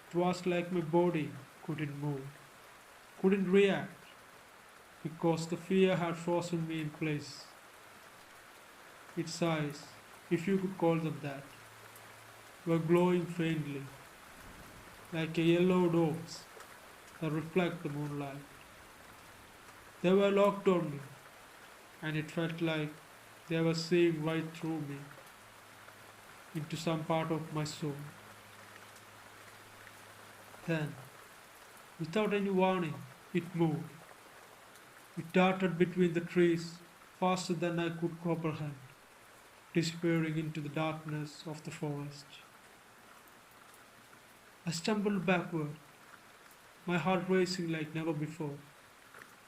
[SPEAKER 1] It was like my body couldn't move, couldn't react, because the fear had frozen me in place. Its eyes, if you could call them that, were glowing faintly, like a yellowed orbs that reflect the moonlight. They were locked on me, and it felt like they were seeing right through me into some part of my soul. Then, without any warning, it moved. It darted between the trees faster than I could comprehend, disappearing into the darkness of the forest. I stumbled backward, my heart racing like never before.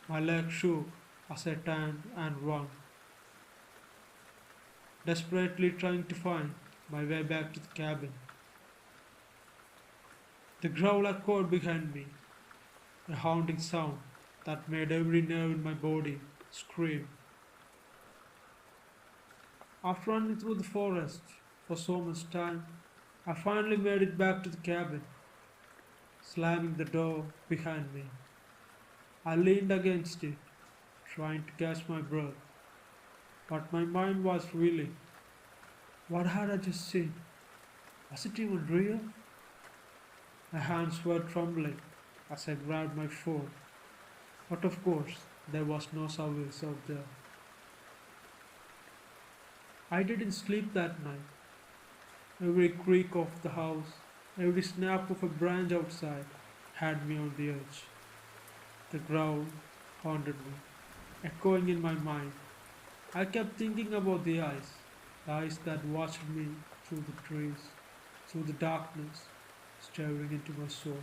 [SPEAKER 1] My legs shook as I turned and ran, desperately trying to find my way back to the cabin. The growl echoed behind me, a haunting sound that made every nerve in my body scream. After running through the forest for so much time, I finally made it back to the cabin, slamming the door behind me. I leaned against it, trying to catch my breath, but my mind was reeling. What had I just seen? Was it even real? My hands were trembling as I grabbed my phone, but of course, There was no service out there. I didn't sleep that night. Every creak of the house, every snap of a branch outside had me on the edge. The ground haunted me, echoing in my mind. I kept thinking about the eyes that watched me through the trees, through the darkness, staring into my soul.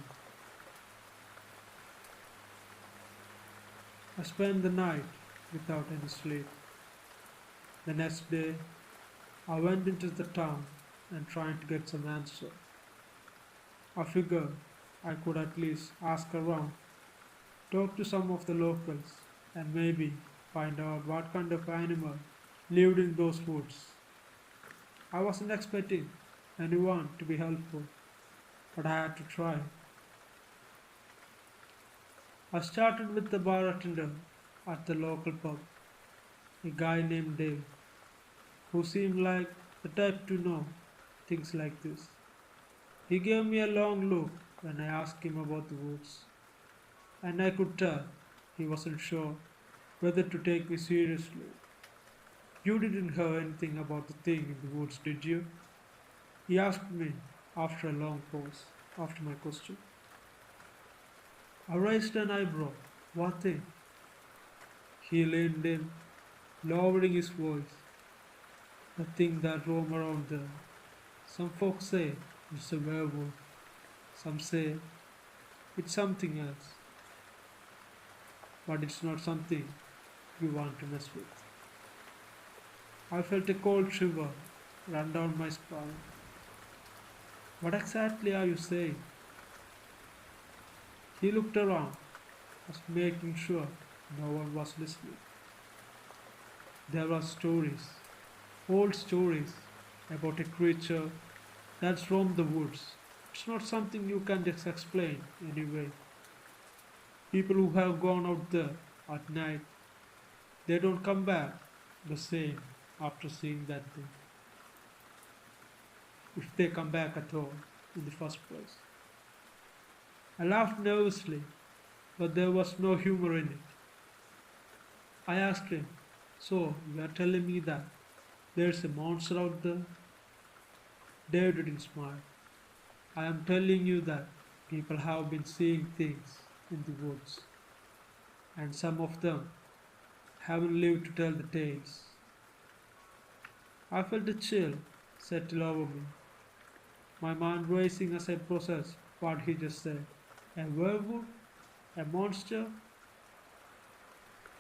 [SPEAKER 1] I spent the night without any sleep. The next day, I went into the town and tried to get some answer. I figured I could at least ask around, talk to some of the locals, and maybe find out what kind of animal lived in those woods. I wasn't expecting anyone to be helpful, but I had to try. I started with the bar attendant at the local pub, a guy named Dave, who seemed like the type to know things like this. He gave me a long look when I asked him about the woods, and I could tell he wasn't sure whether to take me seriously. You didn't hear anything about the thing in the woods, did you? He asked me after a long pause after my question. I raised an eyebrow. What thing? He leaned in, lowering his voice. The thing that roam around there. Some folks say it's a werewolf. Some say it's something else. But it's not something you want to mess with. I felt a cold shiver run down my spine. What exactly are you saying? He looked around, was making sure no one was listening. There were stories, old stories, about a creature that's roamed the woods. It's not something you can just explain anyway. People who have gone out there at night, they don't come back the same after seeing that thing, if they come back at all in the first place. I laughed nervously, but there was no humor in it. I asked him, so you are telling me that there's a monster out there? Dave didn't smile. I am telling you that people have been seeing things in the woods, and some of them haven't lived to tell the tales. I felt a chill settle over me, my mind racing as I processed what he just said. A werewolf? A monster?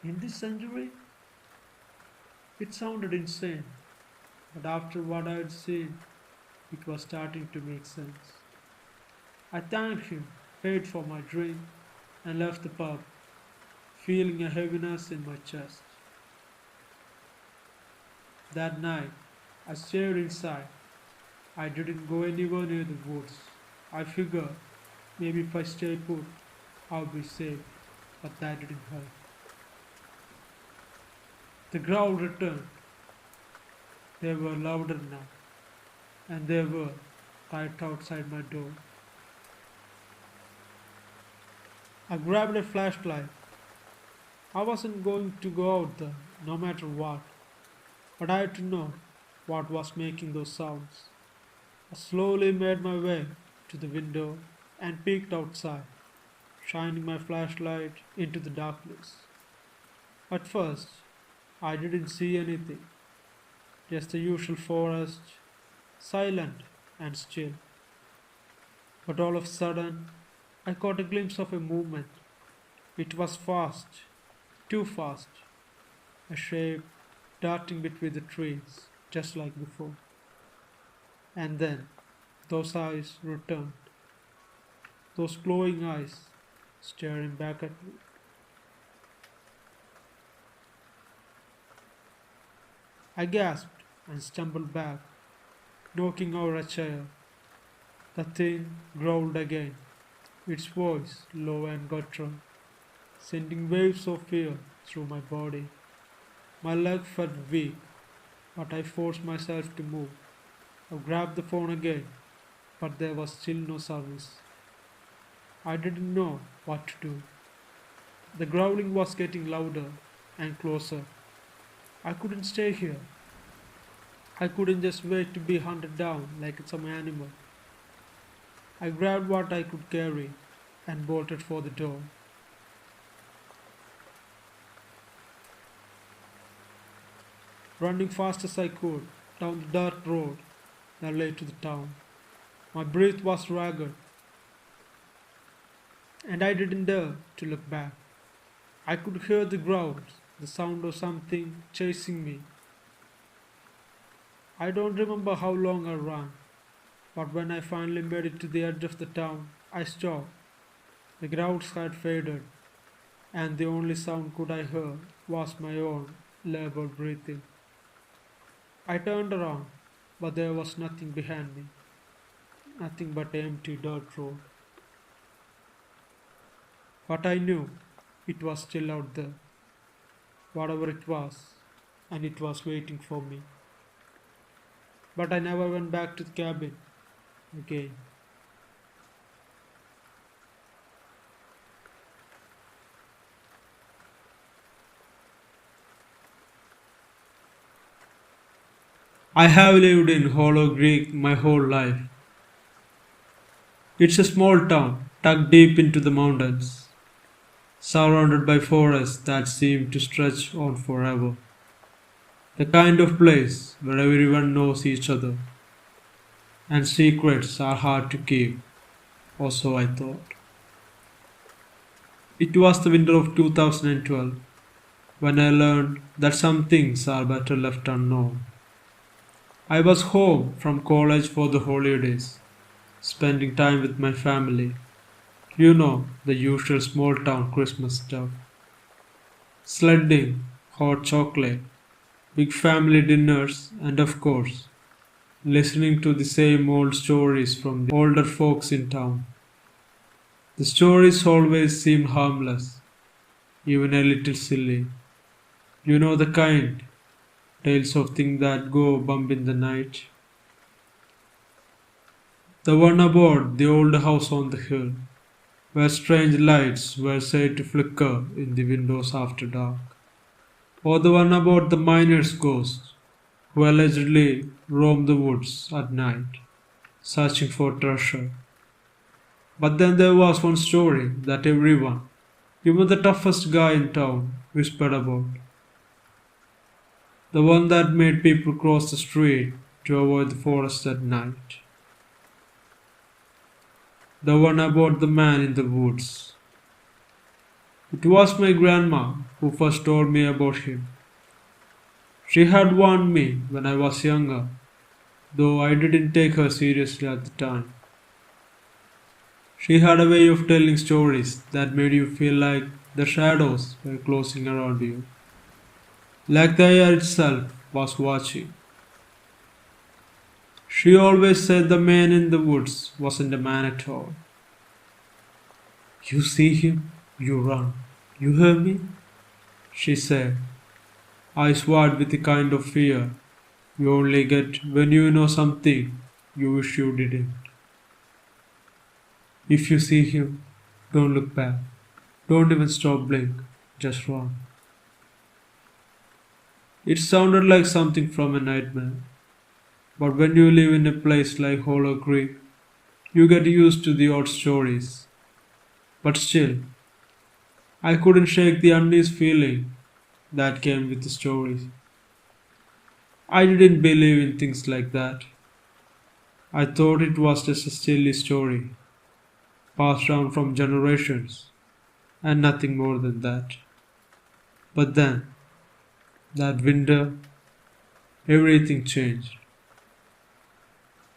[SPEAKER 1] In this century? It sounded insane, but after what I had seen, it was starting to make sense. I thanked him, paid for my drink, and left the pub, feeling a heaviness in my chest. That night, I stayed inside. I didn't go anywhere near the woods. I figured maybe if I stay put, I'll be safe, but that didn't help. The growl returned. They were louder now, and they were right outside my door. I grabbed a flashlight. I wasn't going to go out there, no matter what, but I had to know what was making those sounds. I slowly made my way to the window and peeked outside, shining my flashlight into the darkness. At first, I didn't see anything, just the usual forest, silent and still. But all of a sudden, I caught a glimpse of a movement. It was fast, too fast, a shape darting between the trees, just like before. And then those eyes returned, those glowing eyes staring back at me. I gasped and stumbled back, knocking over a chair. The thing growled again, its voice low and guttural, sending waves of fear through my body. My leg felt weak, but I forced myself to move. I grabbed the phone again, but there was still no service. I didn't know what to do. The growling was getting louder and closer. I couldn't stay here. I couldn't just wait to be hunted down like some animal. I grabbed what I could carry and bolted for the door. Running fast as I could down the dirt road that led to the town. My breath was ragged, and I didn't dare to look back. I could hear the growls, the sound of something chasing me. I don't remember how long I ran, but when I finally made it to the edge of the town, I stopped. The growls had faded, and the only sound could I hear was my own labored breathing. I turned around, but there was nothing behind me, nothing but an empty dirt road. But I knew it was still out there, whatever it was, and it was waiting for me. But I never went back to the cabin again. I have lived in Hollow Creek my whole life. It's a small town tucked deep into the mountains, surrounded by forests that seem to stretch on forever. The kind of place where everyone knows each other and secrets are hard to keep, or so I thought. It was the winter of 2012 when I learned that some things are better left unknown. I was home from college for the holidays, spending time with my family. You know, the usual small town Christmas stuff. Sledding, hot chocolate, big family dinners, and of course, listening to the same old stories from the older folks in town. The stories always seemed harmless, even a little silly. You know the kind, tales of things that go bump in the night. The one about the old house on the hill, where strange lights were said to flicker in the windows after dark. Or the one about the miner's ghost, who allegedly roamed the woods at night, searching for treasure. But then there was one story that everyone, even the toughest guy in town, whispered about. The one that made people cross the street to avoid the forest at night. The one about the man in the woods. It was my grandma who first told me about him. She had warned me when I was younger, though I didn't take her seriously at the time. She had a way of telling stories that made you feel like the shadows were closing around you, like the air itself was watching. She always said the man in the woods wasn't a man at all. You see him, you run. You hear me? She said, eyes wide with the kind of fear you only get when you know something you wish you didn't. If you see him, don't look back. Don't even stop blink. Just run. It sounded like something from a nightmare. But when you live in a place like Hollow Creek, you get used to the odd stories. But still, I couldn't shake the unease feeling that came with the stories. I didn't believe in things like that. I thought it was just a silly story, passed down from generations, and nothing more than that. But then, that winter, everything changed.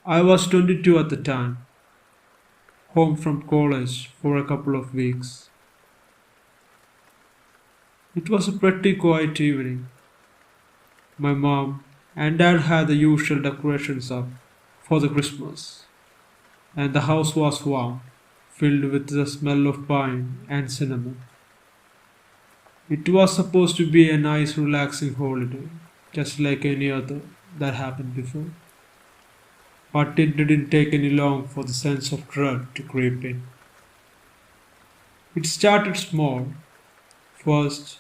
[SPEAKER 1] I was 22 at the time, home from college for a couple of weeks. It was a pretty quiet evening. My mom and dad had the usual decorations up for the Christmas, and the house was warm, filled with the smell of pine and cinnamon. It was supposed to be a nice, relaxing holiday, just like any other that happened before. But it didn't take any long for the sense of dread to creep in. It started small, First,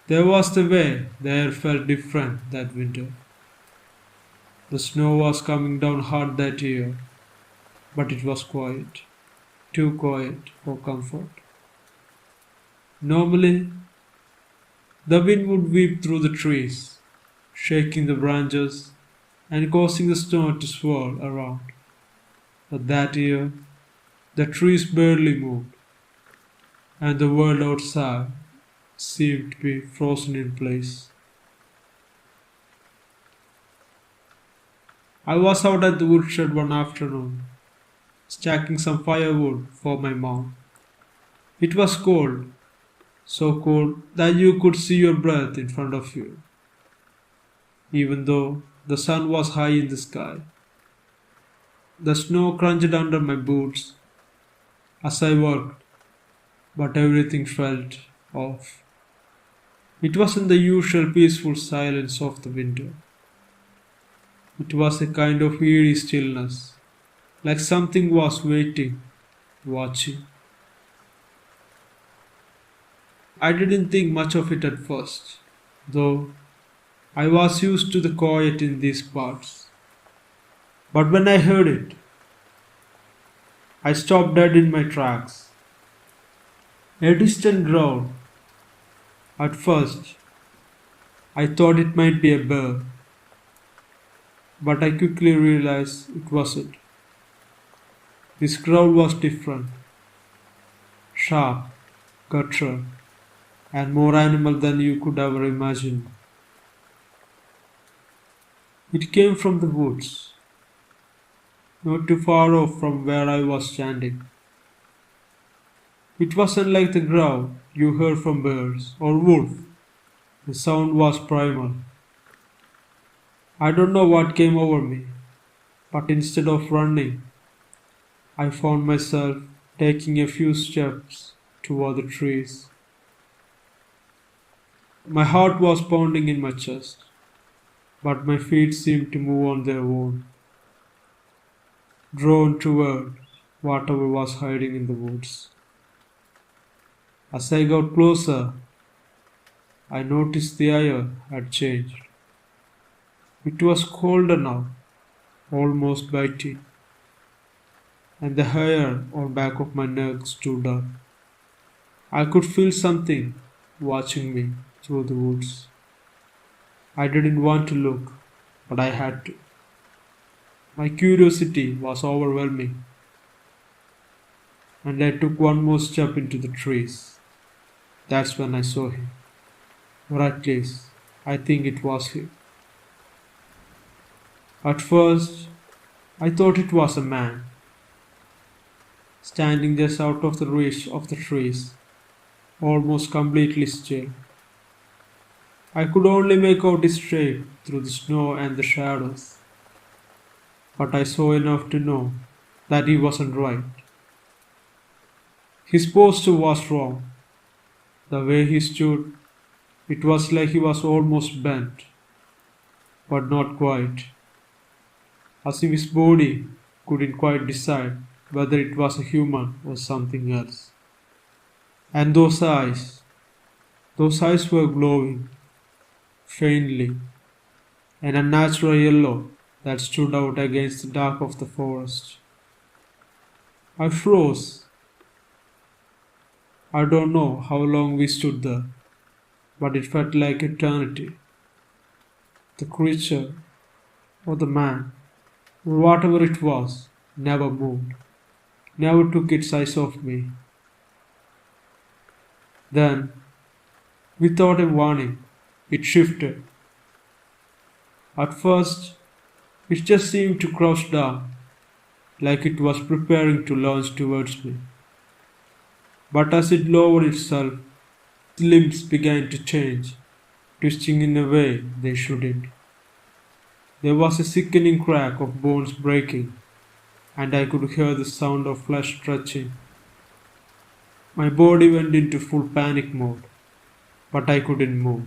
[SPEAKER 1] there was the way the air felt different that winter. The snow was coming down hard that year, but it was quiet, too quiet for comfort. Normally, the wind would whip through the trees, shaking the branches and causing the snow to swirl around. But that year, the trees barely moved, and the world outside seemed to be frozen in place. I was out at the woodshed one afternoon, stacking some firewood for my mom. It was cold, so cold that you could see your breath in front of you, even though the sun was high in the sky. The snow crunched under my boots as I worked, but everything felt off. It wasn't the usual peaceful silence of the winter. It was a kind of eerie stillness, like something was waiting, watching. I didn't think much of it at first, though I was used to the quiet in these parts. But when I heard it, I stopped dead in my tracks. A distant growl. At first, I thought it might be a bear, but I quickly realized it wasn't. This growl was different, sharp, guttural, and more animal than you could ever imagine. It came from the woods, not too far off from where I was standing. It wasn't like the growl you heard from bears or wolf. The sound was primal. I don't know what came over me, but instead of running, I found myself taking a few steps toward the trees. My heart was pounding in my chest, but my feet seemed to move on their own, drawn toward whatever was hiding in the woods. As I got closer, I noticed the air had changed. It was colder now, almost biting, and the hair on back of my neck stood up. I could feel something watching me through the woods. I didn't want to look, but I had to. My curiosity was overwhelming, and I took one more step into the trees. That's when I saw him. Or at least, I think it was him. At first, I thought it was a man, standing just out of the reach of the trees, almost completely still. I could only make out his shape through the snow and the shadows, but I saw enough to know that he wasn't right. His posture was wrong. The way he stood, it was like he was almost bent, but not quite, as if his body couldn't quite decide whether it was a human or something else. And those eyes were glowing, faintly, an unnatural yellow that stood out against the dark of the forest. I froze. I don't know how long we stood there, but it felt like eternity. The creature, or the man, or whatever it was, never moved, never took its eyes off me. Then, without a warning, it shifted. At first, it just seemed to crouch down, like it was preparing to launch towards me. But as it lowered itself, its limbs began to change, twisting in a way they shouldn't. There was a sickening crack of bones breaking, and I could hear the sound of flesh stretching. My body went into full panic mode, but I couldn't move.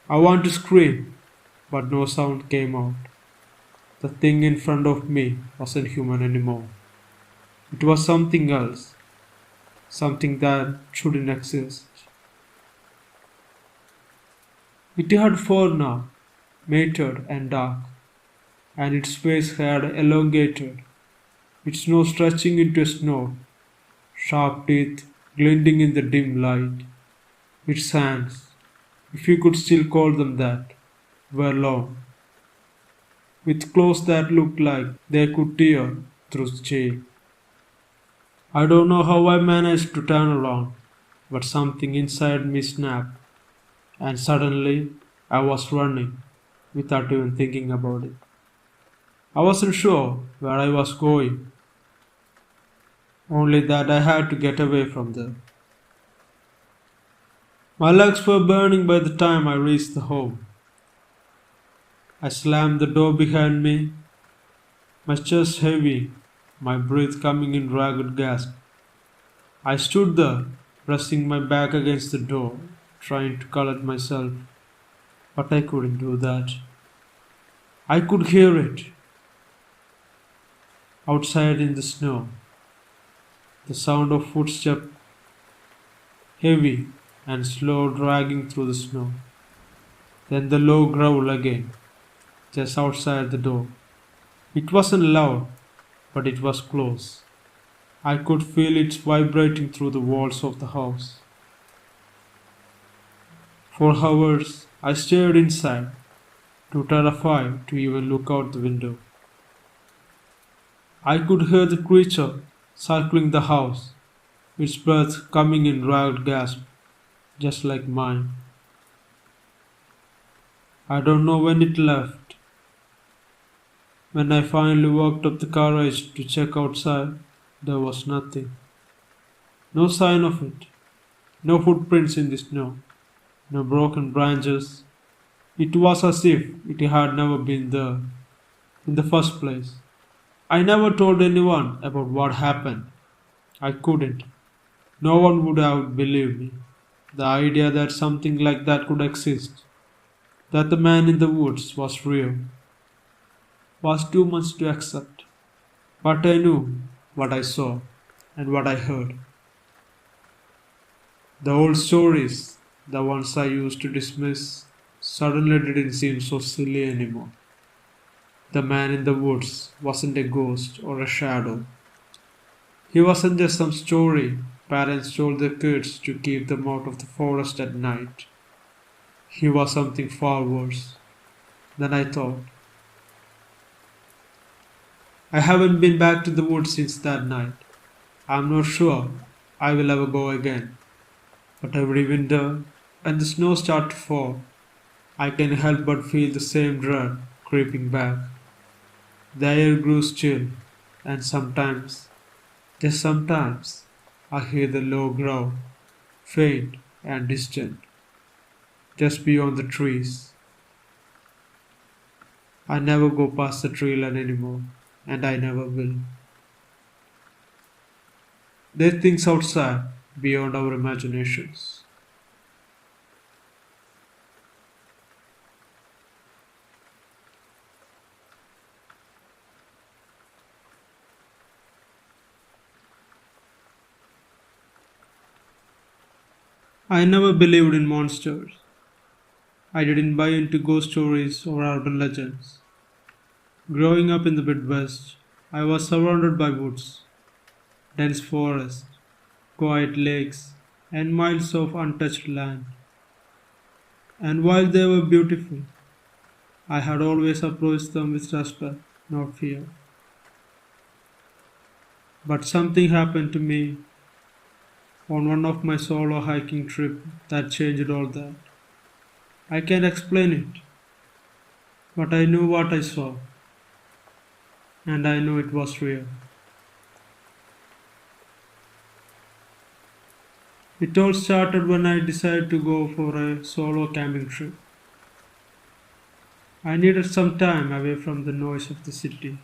[SPEAKER 1] I wanted to scream, but no sound came out. The thing in front of me wasn't human anymore. It was something else, something that shouldn't exist. It had fur now, matted and dark, and its face had elongated, its nose stretching into a snout, sharp teeth glinting in the dim light. Its hands, if you could still call them that, were long, with claws that looked like they could tear through chain. I don't know how I managed to turn around, but something inside me snapped, and suddenly I was running without even thinking about it. I wasn't sure where I was going, only that I had to get away from there. My legs were burning by the time I reached the home. I slammed the door behind me, my chest heavy, my breath coming in ragged gasps. I stood there, pressing my back against the door, trying to collect myself, but I couldn't do that. I could hear it outside in the snow, the sound of footsteps, heavy and slow dragging through the snow. Then the low growl again, just outside the door. It wasn't loud, but it was close. I could feel it vibrating through the walls of the house. For hours I stared inside, too terrified to even look out the window. I could hear the creature circling the house, its breath coming in ragged gasps, just like mine. I don't know when it left. When I finally worked up the courage to check outside, there was nothing. No sign of it. No footprints in the snow. No broken branches. It was as if it had never been there in the first place. I never told anyone about what happened. I couldn't. No one would have believed me. The idea that something like that could exist, that the man in the woods was real, was too much to accept. But I knew what I saw and what I heard. The old stories, the ones I used to dismiss, suddenly didn't seem so silly anymore. The man in the woods wasn't a ghost or a shadow. He wasn't just some story parents told their kids to keep them out of the forest at night. He was something far worse than I thought. I haven't been back to the woods since that night. I'm not sure I will ever go again. But every winter, when the snow starts to fall, I can help but feel the same dread creeping back. The air grows chill, and sometimes, just sometimes, I hear the low growl, faint and distant, just beyond the trees. I never go past the tree line anymore, and I never will. There are things outside, beyond our imaginations. I never believed in monsters. I didn't buy into ghost stories or urban legends. Growing up in the Midwest, I was surrounded by woods, dense forests, quiet lakes, and miles of untouched land. And while they were beautiful, I had always approached them with respect, not fear. But something happened to me on one of my solo hiking trips that changed all that. I can't explain it, but I knew what I saw, and I knew it was real. It all started when I decided to go for a solo camping trip. I needed some time away from the noise of the city,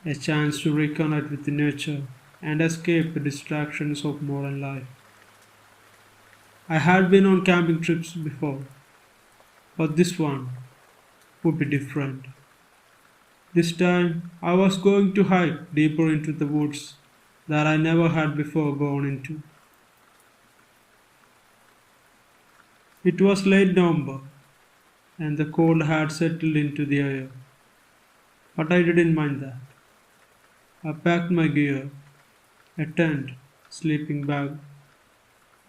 [SPEAKER 1] a chance to reconnect with the nature and escape the distractions of modern life. I had been on camping trips before, but this one would be different. This time, I was going to hike deeper into the woods that I never had before gone into. It was late November, and the cold had settled into the air, but I didn't mind that. I packed my gear, a tent, sleeping bag,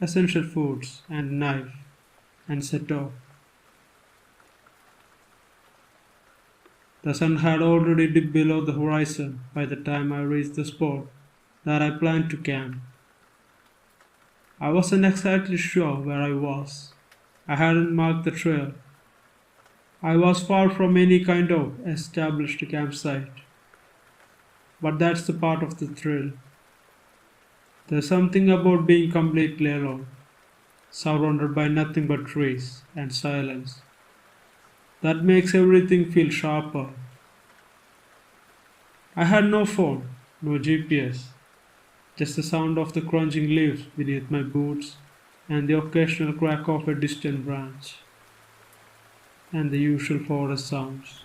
[SPEAKER 1] essential foods, and a knife, and set off. The sun had already dipped below the horizon by the time I reached the spot that I planned to camp. I wasn't exactly sure where I was. I hadn't marked the trail. I was far from any kind of established campsite. But that's the part of the thrill. There's something about being completely alone, surrounded by nothing but trees and silence, that makes everything feel sharper. I had no phone, no GPS, just the sound of the crunching leaves beneath my boots and the occasional crack of a distant branch, and the usual forest sounds.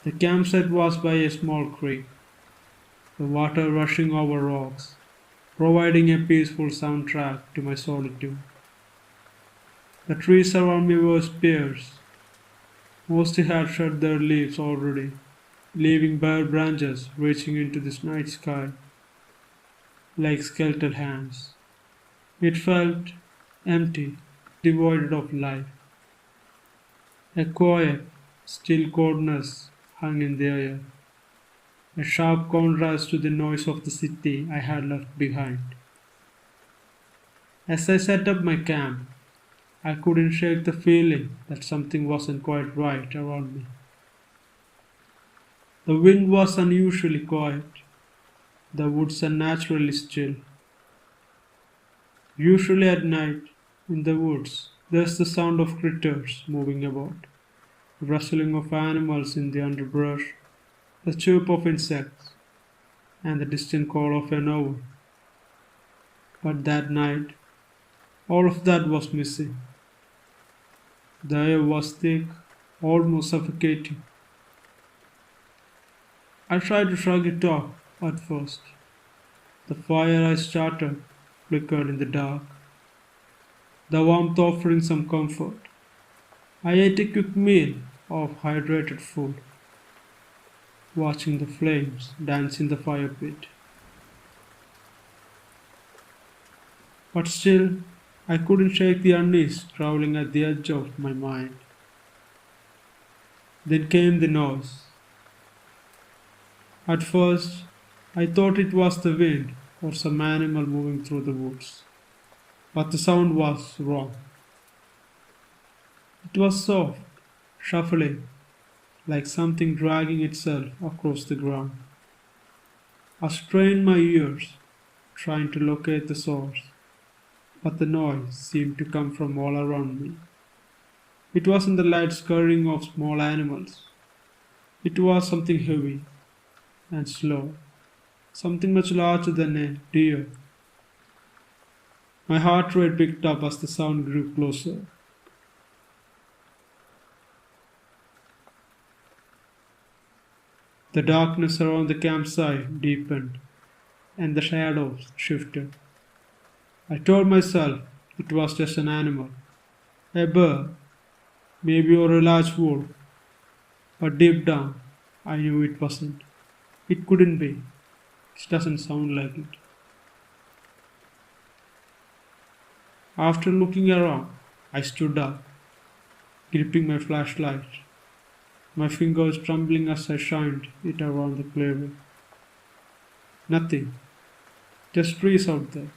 [SPEAKER 1] The campsite was by a small creek, the water rushing over rocks, providing a peaceful soundtrack to my solitude. The trees around me were sparse. Most had shed their leaves already, leaving bare branches reaching into the night sky like skeletal hands. It felt empty, devoid of life. A quiet, still coldness hung in the air, a sharp contrast to the noise of the city I had left behind. As I set up my camp, I couldn't shake the feeling that something wasn't quite right around me. The wind was unusually quiet, the woods unnaturally still. Usually at night, in the woods, there's the sound of critters moving about, the rustling of animals in the underbrush, the chirp of insects, and the distant call of an owl. But that night, all of that was missing. The air was thick, almost suffocating. I tried to shrug it off at first. The fire I started flickered in the dark, the warmth offering some comfort. I ate a quick meal of hydrated food, watching the flames dance in the fire pit. But still, I couldn't shake the unease crawling at the edge of my mind. Then came the noise. At first, I thought it was the wind or some animal moving through the woods, but the sound was wrong. It was soft, shuffling, like something dragging itself across the ground. I strained my ears, trying to locate the source, but the noise seemed to come from all around me. It wasn't the light scurrying of small animals. It was something heavy and slow, something much larger than a deer. My heart rate picked up as the sound grew closer. The darkness around the campsite deepened, and the shadows shifted. I told myself it was just an animal, a bird, maybe or a large wolf, but deep down I knew it wasn't. It couldn't be. It doesn't sound like it. After looking around, I stood up, gripping my flashlight, my fingers trembling as I shined it around the clearing. Nothing, just trees out there.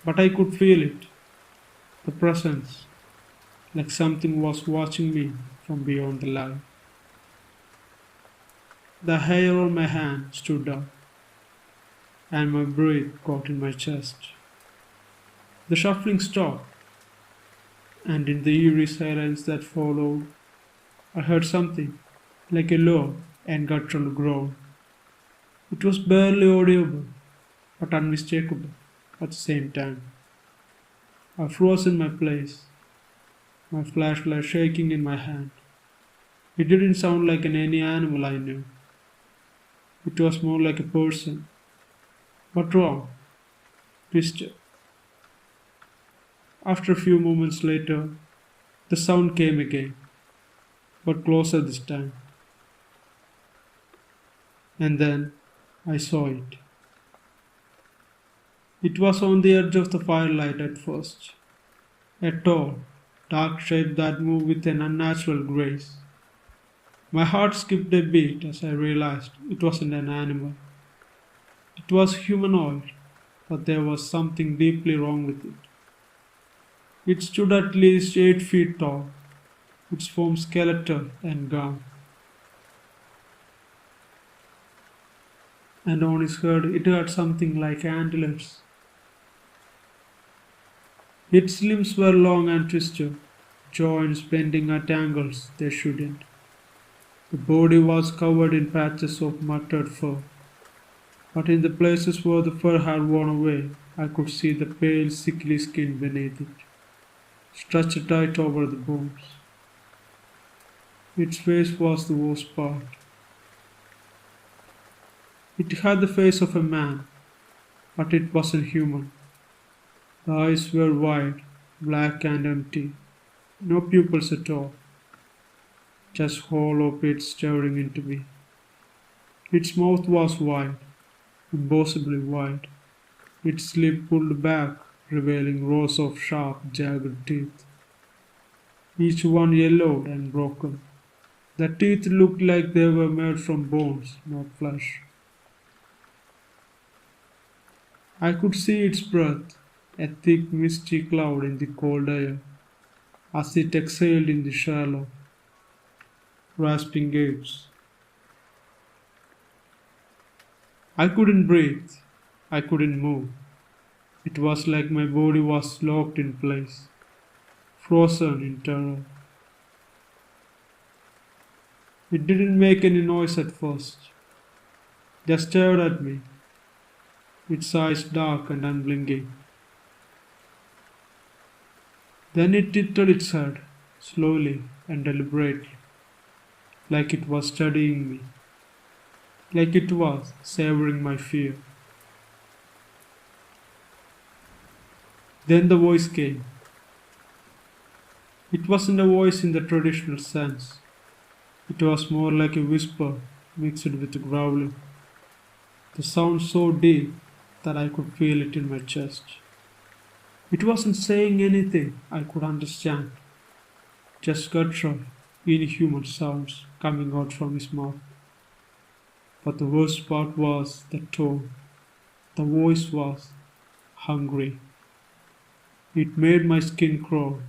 [SPEAKER 1] But I could feel it, the presence, like something was watching me from beyond the light. The hair on my hand stood up, and my breath caught in my chest. The shuffling stopped, and in the eerie silence that followed, I heard something like a low and guttural groan. It was barely audible, but unmistakable at the same time. I froze in my place, my flashlight shaking in my hand. It didn't sound like any animal I knew. It was more like a person, but wrong, twisted. After a few moments later, the sound came again, but closer this time. And then I saw it. It was on the edge of the firelight at first. A tall, dark shape that moved with an unnatural grace. My heart skipped a beat as I realized it wasn't an animal. It was humanoid, but there was something deeply wrong with it. It stood at least 8 feet tall, its form skeletal and gaunt, and on its head it had something like antlers. Its limbs were long and twisted, joints bending at angles they shouldn't. The body was covered in patches of matted fur, but in the places where the fur had worn away, I could see the pale, sickly skin beneath it, stretched tight over the bones. Its face was the worst part. It had the face of a man, but it wasn't human. The eyes were wide, black and empty, no pupils at all, just hollow pits staring into me. Its mouth was wide, impossibly wide, its lip pulled back, revealing rows of sharp, jagged teeth, each one yellowed and broken. The teeth looked like they were made from bones, not flesh. I could see its breath, a thick, misty cloud in the cold air, as it exhaled in the shallow, rasping gates. I couldn't breathe. I couldn't move. It was like my body was locked in place, frozen in terror. It didn't make any noise at first, just stared at me, its eyes dark and unblinking. Then it tilted its head, slowly and deliberately, like it was studying me, like it was savoring my fear. Then the voice came. It wasn't a voice in the traditional sense. It was more like a whisper mixed with growling. The sound so deep that I could feel it in my chest. It wasn't saying anything I could understand, just guttural, inhuman sounds coming out from his mouth. But the worst part was the tone. The voice was hungry. It made my skin crawl.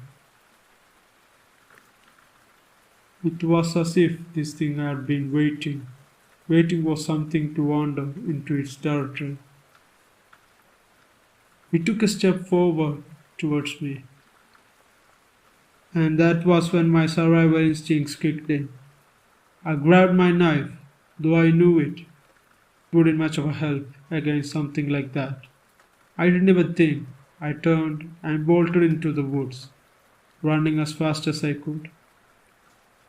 [SPEAKER 1] It was as if this thing had been waiting for something to wander into its territory. It took a step forward towards me, and that was when my survival instincts kicked in. I grabbed my knife, though I knew it wouldn't much of a help against something like that. I didn't even think. I turned and bolted into the woods, running as fast as I could.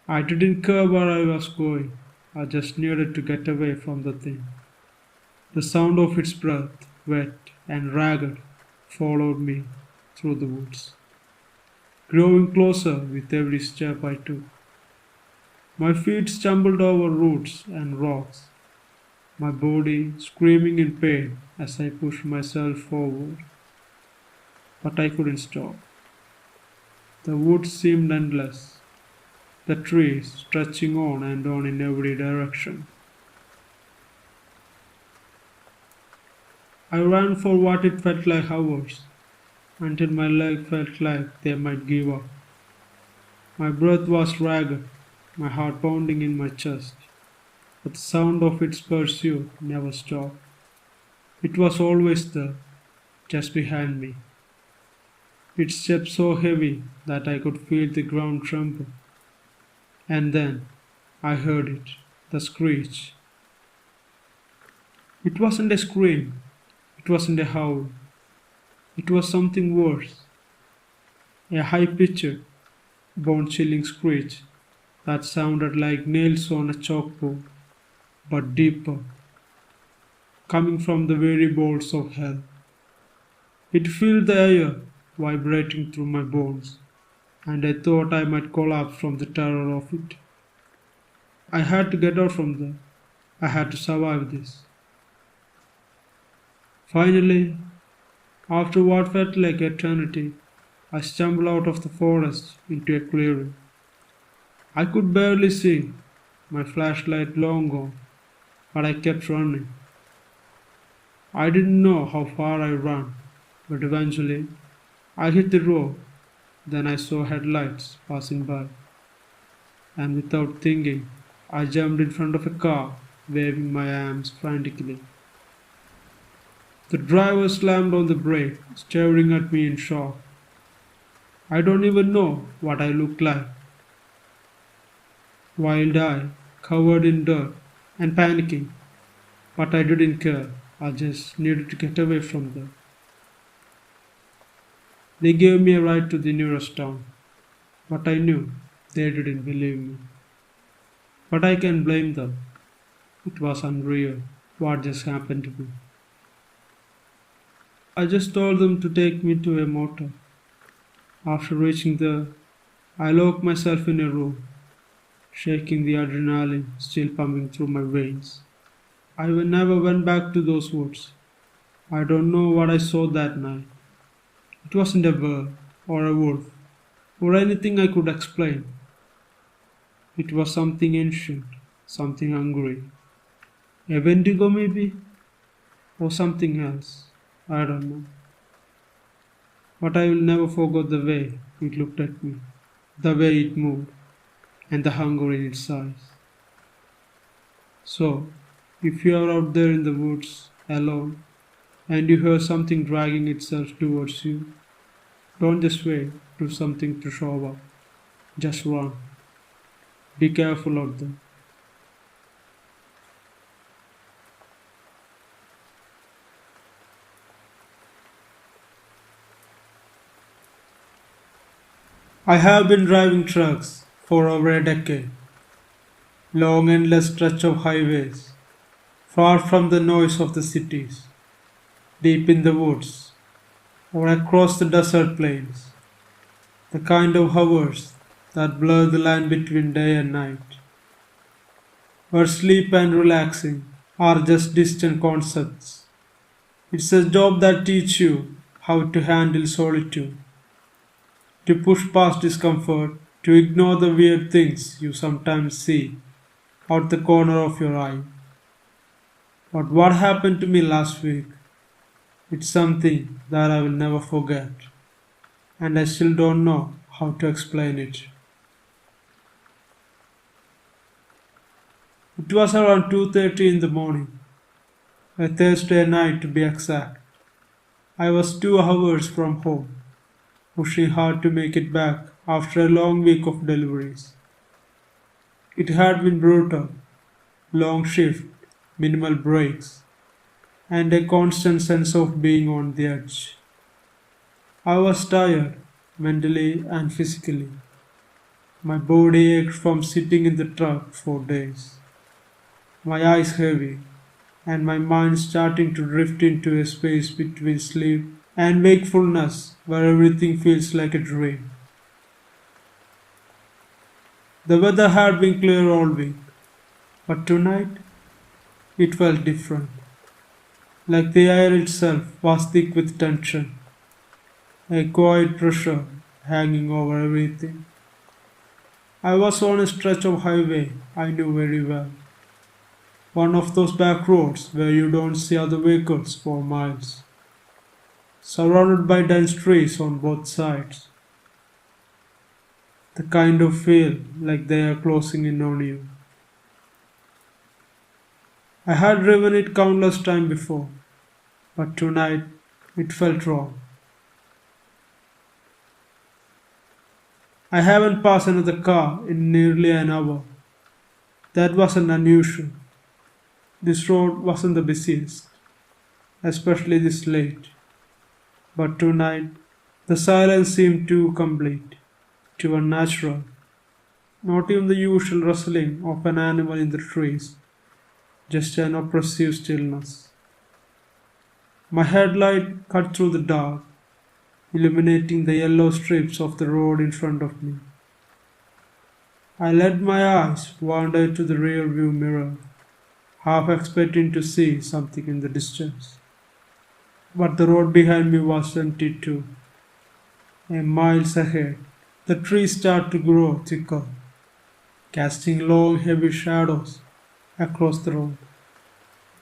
[SPEAKER 1] I didn't care where I was going. I just needed to get away from the thing. The sound of its breath, wet and ragged, followed me through the woods, growing closer with every step I took. My feet stumbled over roots and rocks, my body screaming in pain as I pushed myself forward. But I couldn't stop. The woods seemed endless, the trees stretching on and on in every direction. I ran for what it felt like hours, until my legs felt like they might give up. My breath was ragged, my heart pounding in my chest, but the sound of its pursuit never stopped. It was always there, just behind me. Its steps so heavy that I could feel the ground tremble. And then I heard it, the screech. It wasn't a scream, it wasn't a howl. It was something worse, a high-pitched, bone-chilling screech that sounded like nails on a chalkboard, but deeper, coming from the very bolts of hell. It filled the air vibrating through my bones, and I thought I might collapse from the terror of it. I had to get out from there. I had to survive this. Finally, after what felt like eternity, I stumbled out of the forest into a clearing. I could barely see, my flashlight long gone, but I kept running. I didn't know how far I ran, but eventually I hit the road. Then I saw headlights passing by, and without thinking, I jumped in front of a car, waving my arms frantically. The driver slammed on the brake, staring at me in shock. I don't even know what I looked like. Wild-eyed, covered in dirt, and panicking. But I didn't care. I just needed to get away from there. They gave me a ride to the nearest town, but I knew they didn't believe me. But I can blame them. It was unreal what just happened to me. I just told them to take me to a motel. After reaching there, I locked myself in a room, shaking the adrenaline still pumping through my veins. I never went back to those woods. I don't know what I saw that night. It wasn't a bear or a wolf or anything I could explain. It was something ancient, something hungry. A Wendigo maybe? Or something else. I don't know. But I will never forget the way it looked at me, the way it moved, and the hunger in its eyes. So, if you are out there in the woods, alone, and you hear something dragging itself towards you, don't just wait for something to show up. Just run. Be careful out there. I have been driving trucks for over a decade. Long endless stretch of highways, far from the noise of the cities, deep in the woods, or across the desert plains. The kind of hours that blur the line between day and night, where sleep and relaxing are just distant concepts. It's a job that teaches you how to handle solitude, to push past discomfort, to ignore the weird things you sometimes see out the corner of your eye. But what happened to me last week? It's something that I will never forget, and I still don't know how to explain it. It was around 2:30 in the morning, a Thursday night to be exact. I was 2 hours from home, pushing hard to make it back after a long week of deliveries. It had been brutal, long shift, minimal breaks, and a constant sense of being on the edge. I was tired, mentally and physically. My body ached from sitting in the truck for days, my eyes heavy, and my mind starting to drift into a space between sleep and wakefulness where everything feels like a dream. The weather had been clear all week, but tonight it felt different, like the air itself was thick with tension, a quiet pressure hanging over everything. I was on a stretch of highway I knew very well, one of those back roads where you don't see other vehicles for miles, surrounded by dense trees on both sides. The kind of feel like they are closing in on you. I had driven it countless times before, but tonight it felt wrong. I haven't passed another car in nearly an hour. That wasn't unusual. This road wasn't the busiest, especially this late. But tonight, the silence seemed too complete, too unnatural. Not even the usual rustling of an animal in the trees, just an oppressive stillness. My headlight cut through the dark, illuminating the yellow strips of the road in front of me. I let my eyes wander to the rear view mirror, half expecting to see something in the distance. But the road behind me was empty too. And miles ahead, the trees started to grow thicker, casting long, heavy shadows across the road.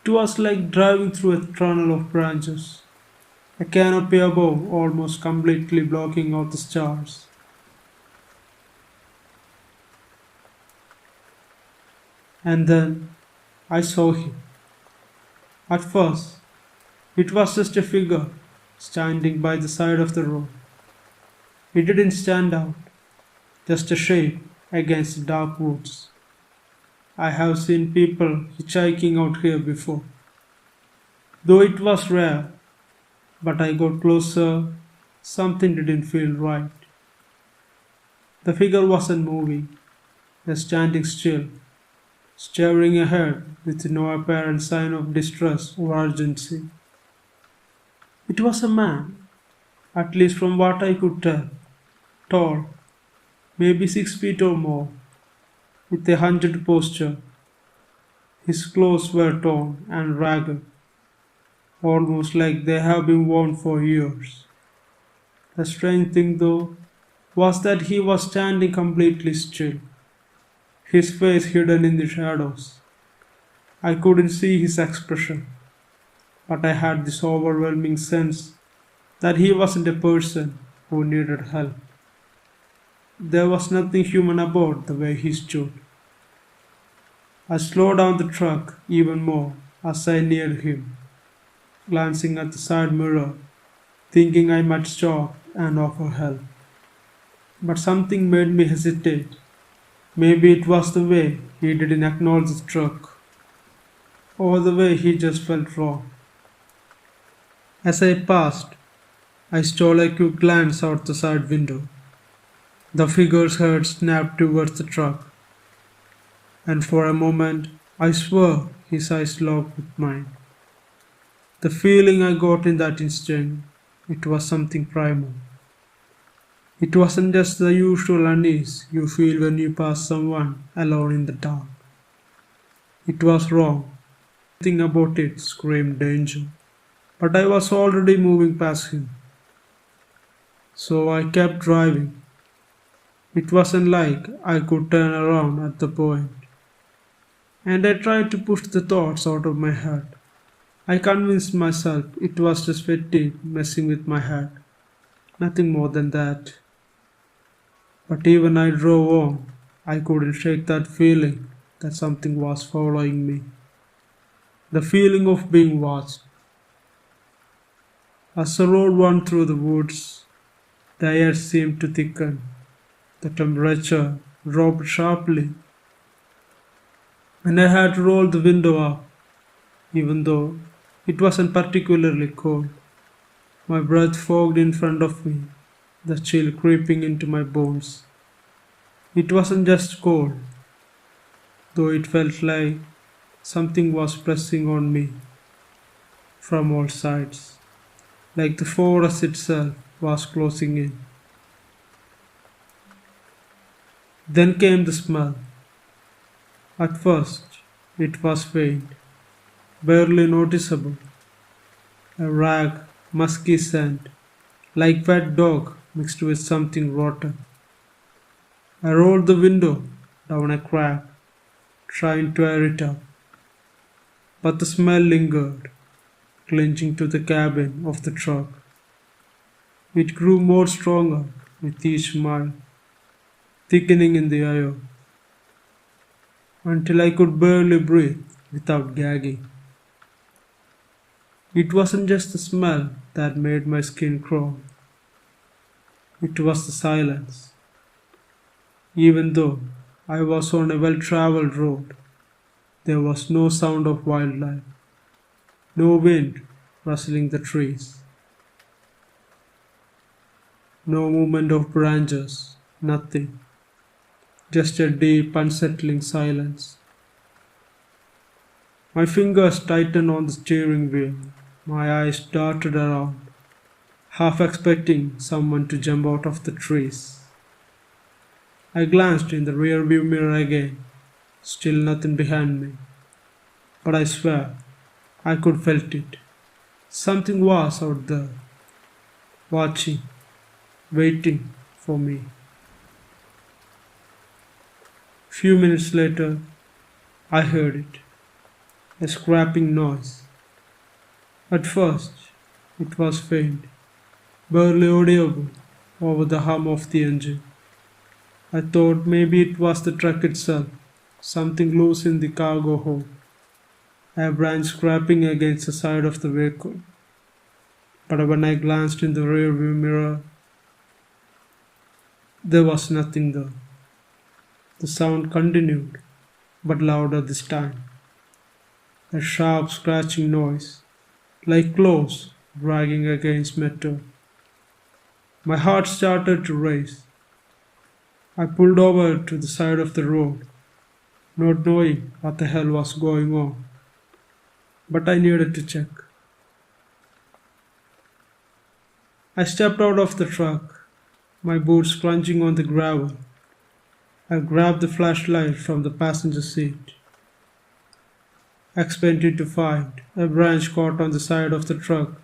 [SPEAKER 1] It was like driving through a tunnel of branches, a canopy above almost completely blocking out the stars. And then I saw him. At first, it was just a figure standing by the side of the road. It didn't stand out, just a shape against the dark woods. I have seen people hitchhiking out here before, though it was rare, but I got closer, something didn't feel right. The figure wasn't moving, just standing still, staring ahead with no apparent sign of distress or urgency. It was a man, at least from what I could tell, tall, maybe 6 feet or more, with a hunched posture. His clothes were torn and ragged, almost like they have been worn for years. The strange thing, though, was that he was standing completely still, his face hidden in the shadows. I couldn't see his expression, but I had this overwhelming sense that he wasn't a person who needed help. There was nothing human about the way he stood. I slowed down the truck even more as I neared him, glancing at the side mirror, thinking I might stop and offer help. But something made me hesitate. Maybe it was the way he didn't acknowledge the truck, or the way he just felt wrong. As I passed, I stole a quick glance out the side window. The figure's head snapped towards the truck, and for a moment I swore his eyes locked with mine. The feeling I got in that instant, it was something primal. It wasn't just the usual unease you feel when you pass someone alone in the dark. It was wrong. Everything about it screamed danger. But I was already moving past him. So I kept driving. It wasn't like I could turn around at the point. And I tried to push the thoughts out of my head. I convinced myself it was just fatigue messing with my head. Nothing more than that. But even I drove on, I couldn't shake that feeling that something was following me. The feeling of being watched. As the road wound through the woods, the air seemed to thicken. The temperature dropped sharply, and I had to roll the window up, even though it wasn't particularly cold. My breath fogged in front of me, the chill creeping into my bones. It wasn't just cold, though it felt like something was pressing on me from all sides, like the forest itself was closing in. Then came the smell. At first, it was faint, barely noticeable, a rag, musky scent, like wet dog mixed with something rotten. I rolled the window down a crack, trying to air it up, but the smell lingered, clinging to the cabin of the truck. It grew more stronger with each mile, thickening in the air, until I could barely breathe without gagging. It wasn't just the smell that made my skin crawl, it was the silence. Even though I was on a well-traveled road, there was no sound of wildlife, no wind rustling the trees, no movement of branches, nothing. Just a deep, unsettling silence. My fingers tightened on the steering wheel. My eyes darted around, half expecting someone to jump out of the trees. I glanced in the rearview mirror again, still nothing behind me, but I swear I could felt it. Something was out there, watching, waiting for me. Few minutes later, I heard it, a scraping noise. At first, it was faint, barely audible over the hum of the engine. I thought maybe it was the truck itself, something loose in the cargo hold, a branch scraping against the side of the vehicle. But when I glanced in the rearview mirror, there was nothing there. The sound continued, but louder this time. A sharp scratching noise, like claws dragging against metal. My heart started to race. I pulled over to the side of the road, not knowing what the hell was going on. But I needed to check. I stepped out of the truck, my boots crunching on the gravel. I grabbed the flashlight from the passenger seat, expecting to find a branch caught on the side of the truck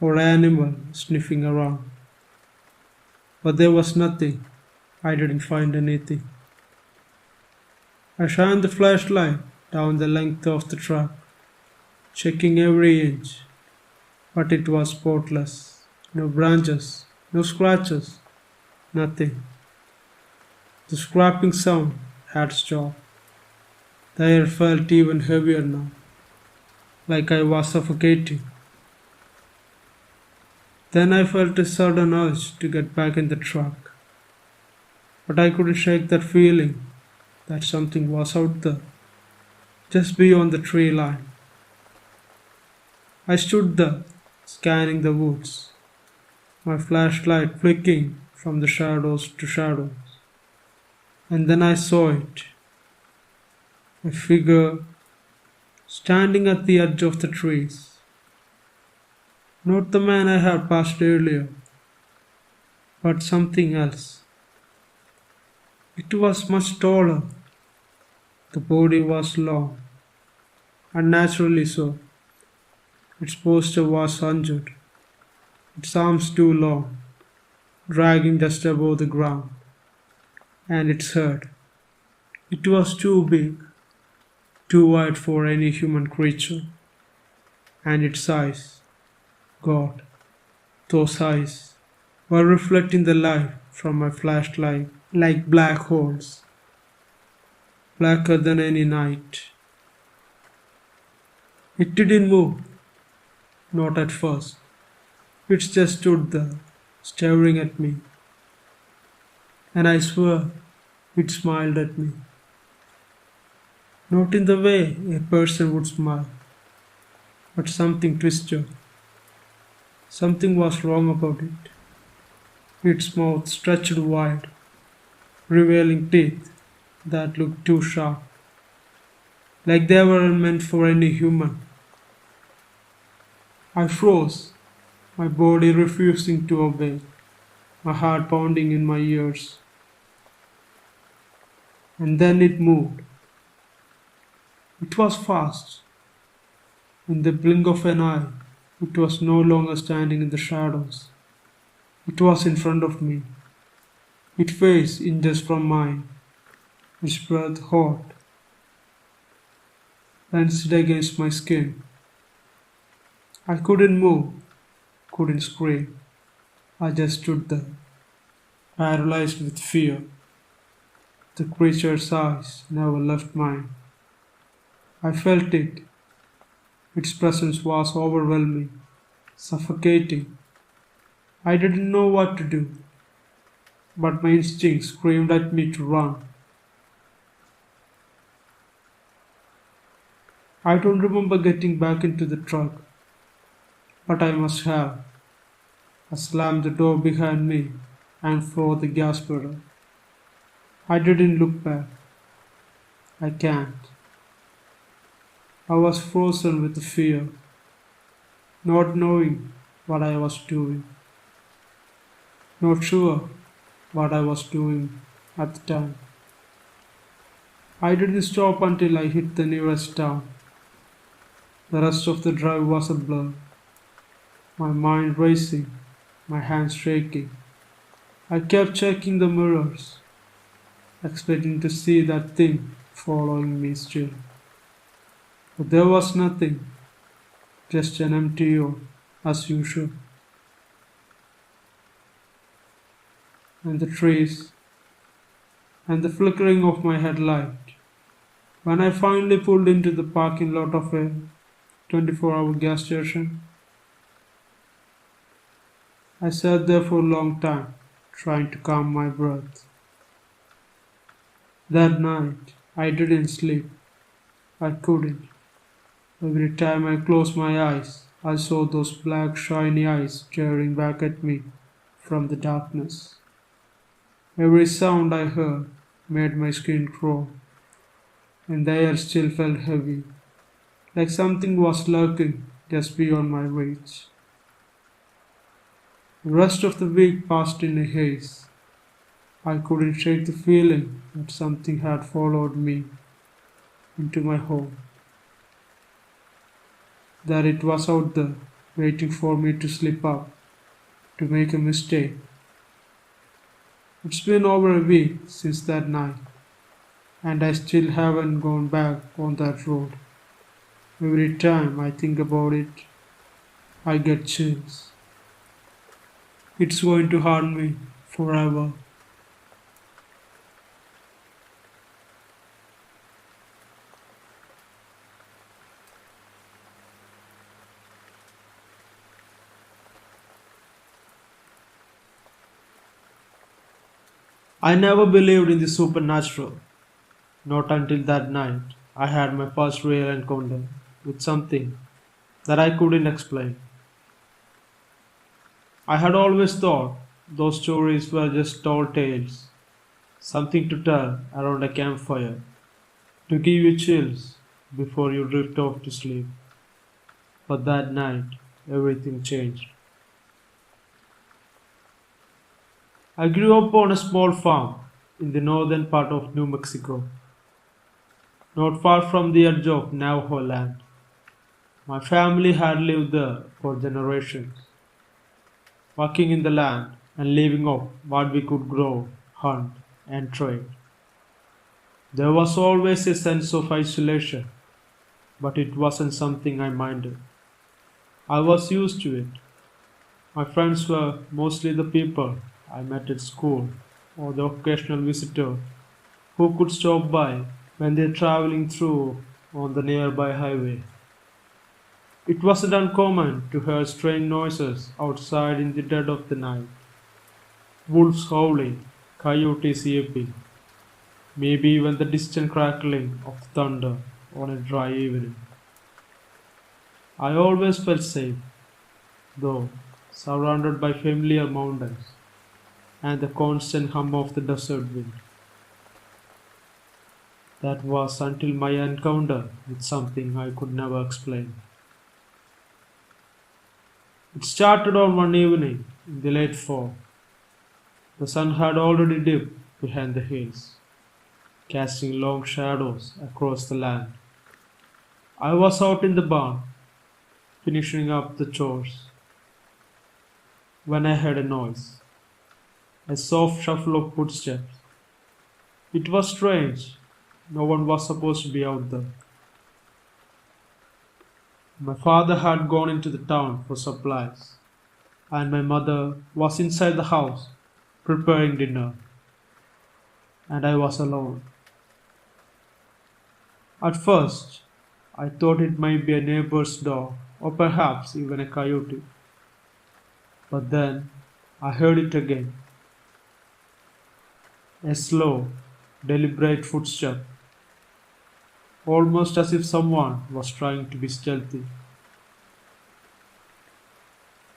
[SPEAKER 1] or an animal sniffing around. But there was nothing. I didn't find anything. I shined the flashlight down the length of the truck, checking every inch, but it was spotless. No branches, no scratches, nothing. The scraping sound had stopped. The air felt even heavier now, like I was suffocating. Then I felt a sudden urge to get back in the truck, but I couldn't shake that feeling that something was out there, just beyond the tree line. I stood there, scanning the woods, my flashlight flicking from the shadows to shadows. And then I saw it, a figure standing at the edge of the trees. Not the man I had passed earlier, but something else. It was much taller. The body was long, unnaturally so. Its posture was hunched, its arms too long, dragging just above the ground, and its head. It was too big, too wide for any human creature, and its eyes, God, those eyes were reflecting the light from my flashlight like black holes, blacker than any night. It didn't move, not at first. It just stood there, staring at me. And I swear, it smiled at me. Not in the way a person would smile, but something twisted. Something was wrong about it. Its mouth stretched wide, revealing teeth that looked too sharp, like they weren't meant for any human. I froze, my body refusing to obey, my heart pounding in my ears. And then it moved. It was fast. In the blink of an eye, it was no longer standing in the shadows. It was in front of me. Its face inches from mine, its breath hot, clenched against my skin. I couldn't move, couldn't scream. I just stood there, paralyzed with fear. The creature's eyes never left mine. I felt it. Its presence was overwhelming, suffocating. I didn't know what to do, but my instinct screamed at me to run. I don't remember getting back into the truck, but I must have. I slammed the door behind me and floored the gas pedal. I didn't look back. I can't. I was frozen with fear, not knowing what I was doing. not sure what I was doing at the time. I didn't stop until I hit the nearest town. The rest of the drive was a blur, my mind racing, my hands shaking. I kept checking the mirrors, expecting to see that thing following me still. But there was nothing, just an empty road, as usual, and the trees, and the flickering of my headlight. When I finally pulled into the parking lot of a 24-hour gas station, I sat there for a long time, trying to calm my breath. That night, I didn't sleep. I couldn't. Every time I closed my eyes, I saw those black, shiny eyes staring back at me from the darkness. Every sound I heard made my skin crawl, and the air still felt heavy, like something was lurking just beyond my reach. The rest of the week passed in a haze. I couldn't shake the feeling that something had followed me into my home, that it was out there waiting for me to slip up, to make a mistake. It's been over a week since that night, and I still haven't gone back on that road. Every time I think about it, I get chills. It's going to haunt me forever. I never believed in the supernatural, not until that night I had my first real encounter with something that I couldn't explain. I had always thought those stories were just tall tales, something to tell around a campfire, to give you chills before you drift off to sleep. But that night, everything changed. I grew up on a small farm in the northern part of New Mexico, not far from the edge of Navajo land. My family had lived there for generations, working in the land and living off what we could grow, hunt, and trade. There was always a sense of isolation, but it wasn't something I minded. I was used to it. My friends were mostly the people I met at school or the occasional visitor who could stop by when they're traveling through on the nearby highway. It wasn't uncommon to hear strange noises outside in the dead of the night, wolves howling, coyotes yelping, maybe even the distant crackling of thunder on a dry evening. I always felt safe, though, surrounded by familiar mountains and the constant hum of the desert wind. That was until my encounter with something I could never explain. It started on one evening in the late fall. The sun had already dipped behind the hills, casting long shadows across the land. I was out in the barn, finishing up the chores, when I heard a noise, a soft shuffle of footsteps. It was strange. No one was supposed to be out there. My father had gone into the town for supplies, and my mother was inside the house preparing dinner, and I was alone. At first, I thought it might be a neighbor's dog or perhaps even a coyote, but then I heard it again, a slow, deliberate footstep, almost as if someone was trying to be stealthy.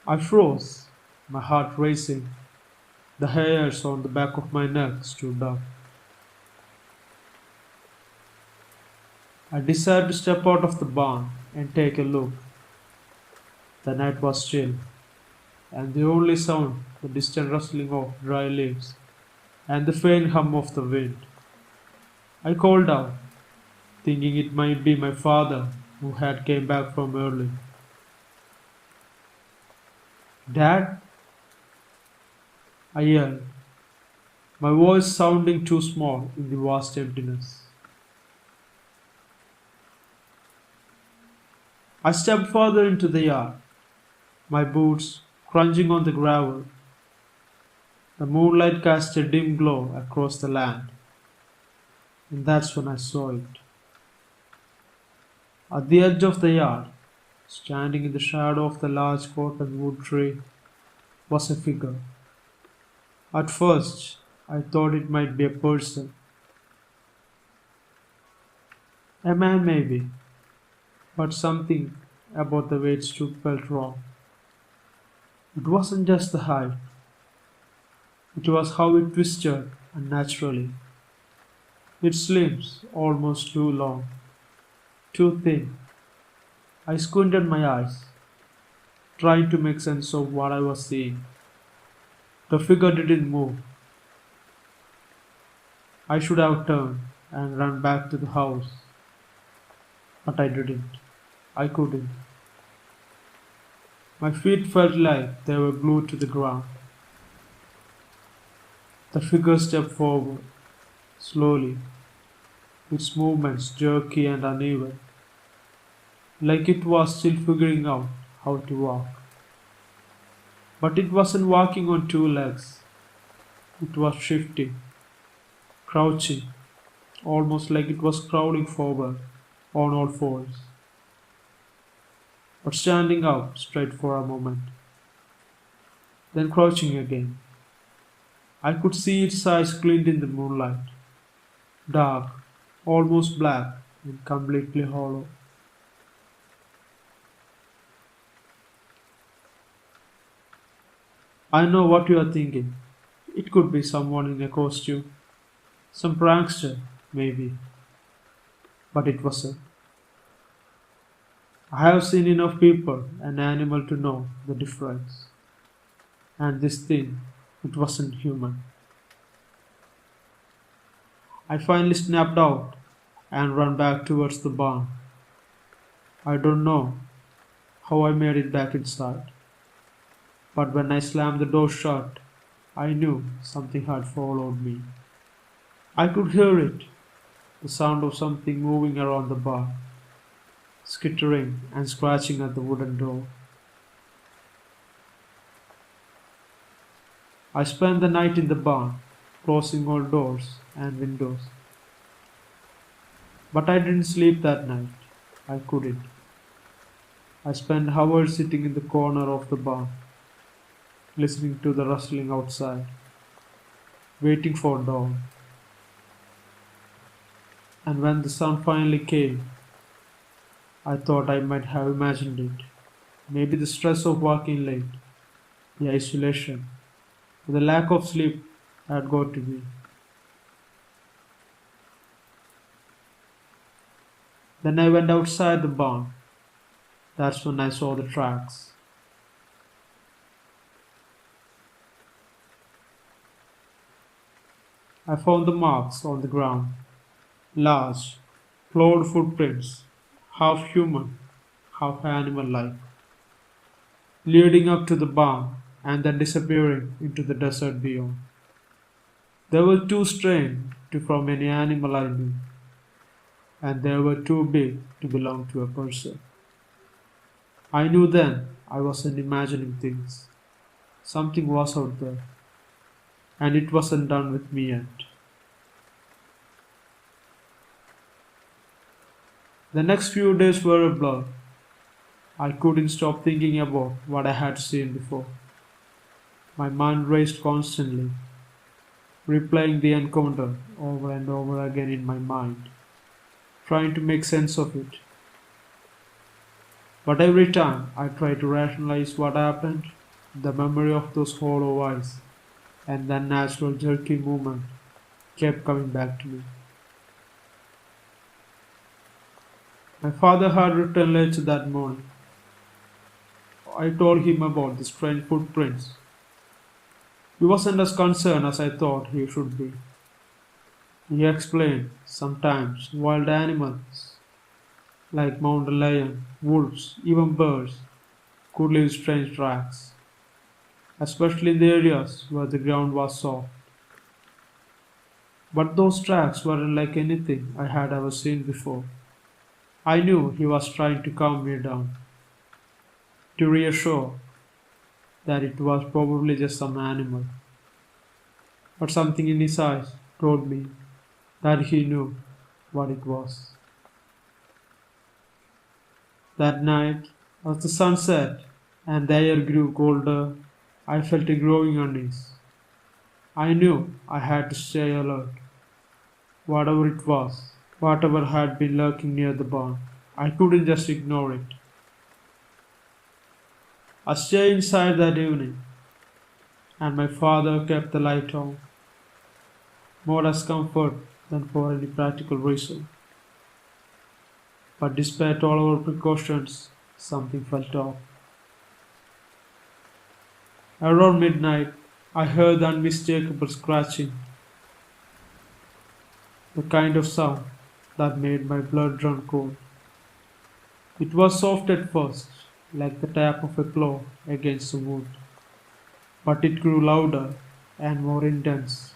[SPEAKER 1] I froze, my heart racing, the hairs on the back of my neck stood up. I decided to step out of the barn and take a look. The night was still, and the only sound the distant rustling of dry leaves and the faint hum of the wind. I called out, thinking it might be my father who had came back from early. Dad, I yelled, my voice sounding too small in the vast emptiness. I stepped further into the yard, my boots crunching on the gravel. The moonlight cast a dim glow across the land, and that's when I saw it. At the edge of the yard, standing in the shadow of the large cottonwood tree, was a figure. At first, I thought it might be a person, a man maybe, but something about the way it stood felt wrong. It wasn't just the height, it was how it twisted unnaturally. Its limbs almost too long, too thin. I squinted my eyes, trying to make sense of what I was seeing. The figure didn't move. I should have turned and run back to the house, but I didn't. I couldn't. My feet felt like they were glued to the ground. The figure stepped forward, slowly, its movements jerky and uneven, like it was still figuring out how to walk. But it wasn't walking on two legs, it was shifting, crouching, almost like it was crawling forward on all fours, but standing up straight for a moment, then crouching again. I could see its eyes glint in the moonlight, dark, almost black, and completely hollow. I know what you are thinking. It could be someone in a costume, some prankster, maybe, but it wasn't. I have seen enough people and animal to know the difference. And this thing, it wasn't human. I finally snapped out and ran back towards the barn. I don't know how I made it back inside, but when I slammed the door shut, I knew something had followed me. I could hear it, the sound of something moving around the barn, skittering and scratching at the wooden door. I spent the night in the barn, closing all doors and windows. But I didn't sleep that night. I couldn't. I spent hours sitting in the corner of the barn, listening to the rustling outside, waiting for dawn. And when the sun finally came, I thought I might have imagined it. Maybe the stress of working late, the isolation, the lack of sleep had got to me. Then I went outside the barn. That's when I saw the tracks. I found the marks on the ground, large, clawed footprints, half human, half animal like, leading up to the barn and then disappearing into the desert beyond. They were too strange from any animal I knew, and they were too big to belong to a person. I knew then I wasn't imagining things. Something was out there, and it wasn't done with me yet. The next few days were a blur. I couldn't stop thinking about what I had seen before. My mind raced constantly, replaying the encounter over and over again in my mind, trying to make sense of it. But every time I tried to rationalize what happened, the memory of those hollow eyes and that natural jerky movement kept coming back to me. My father had returned late that morning. I told him about the strange footprints. He wasn't as concerned as I thought he should be. He explained sometimes wild animals like mountain lion, wolves, even birds could leave strange tracks, especially in the areas where the ground was soft. But those tracks weren't like anything I had ever seen before. I knew he was trying to calm me down, to reassure that it was probably just some animal. But something in his eyes told me that he knew what it was. That night, as the sun set and the air grew colder, I felt a growing unease. I knew I had to stay alert, whatever it was, whatever had been lurking near the barn. I couldn't just ignore it. I stayed inside that evening, and my father kept the light on, more as comfort than for any practical reason. But despite all our precautions, something felt off. Around midnight, I heard the unmistakable scratching, the kind of sound that made my blood run cold. It was soft at first, like the tap of a claw against the wood, but it grew louder and more intense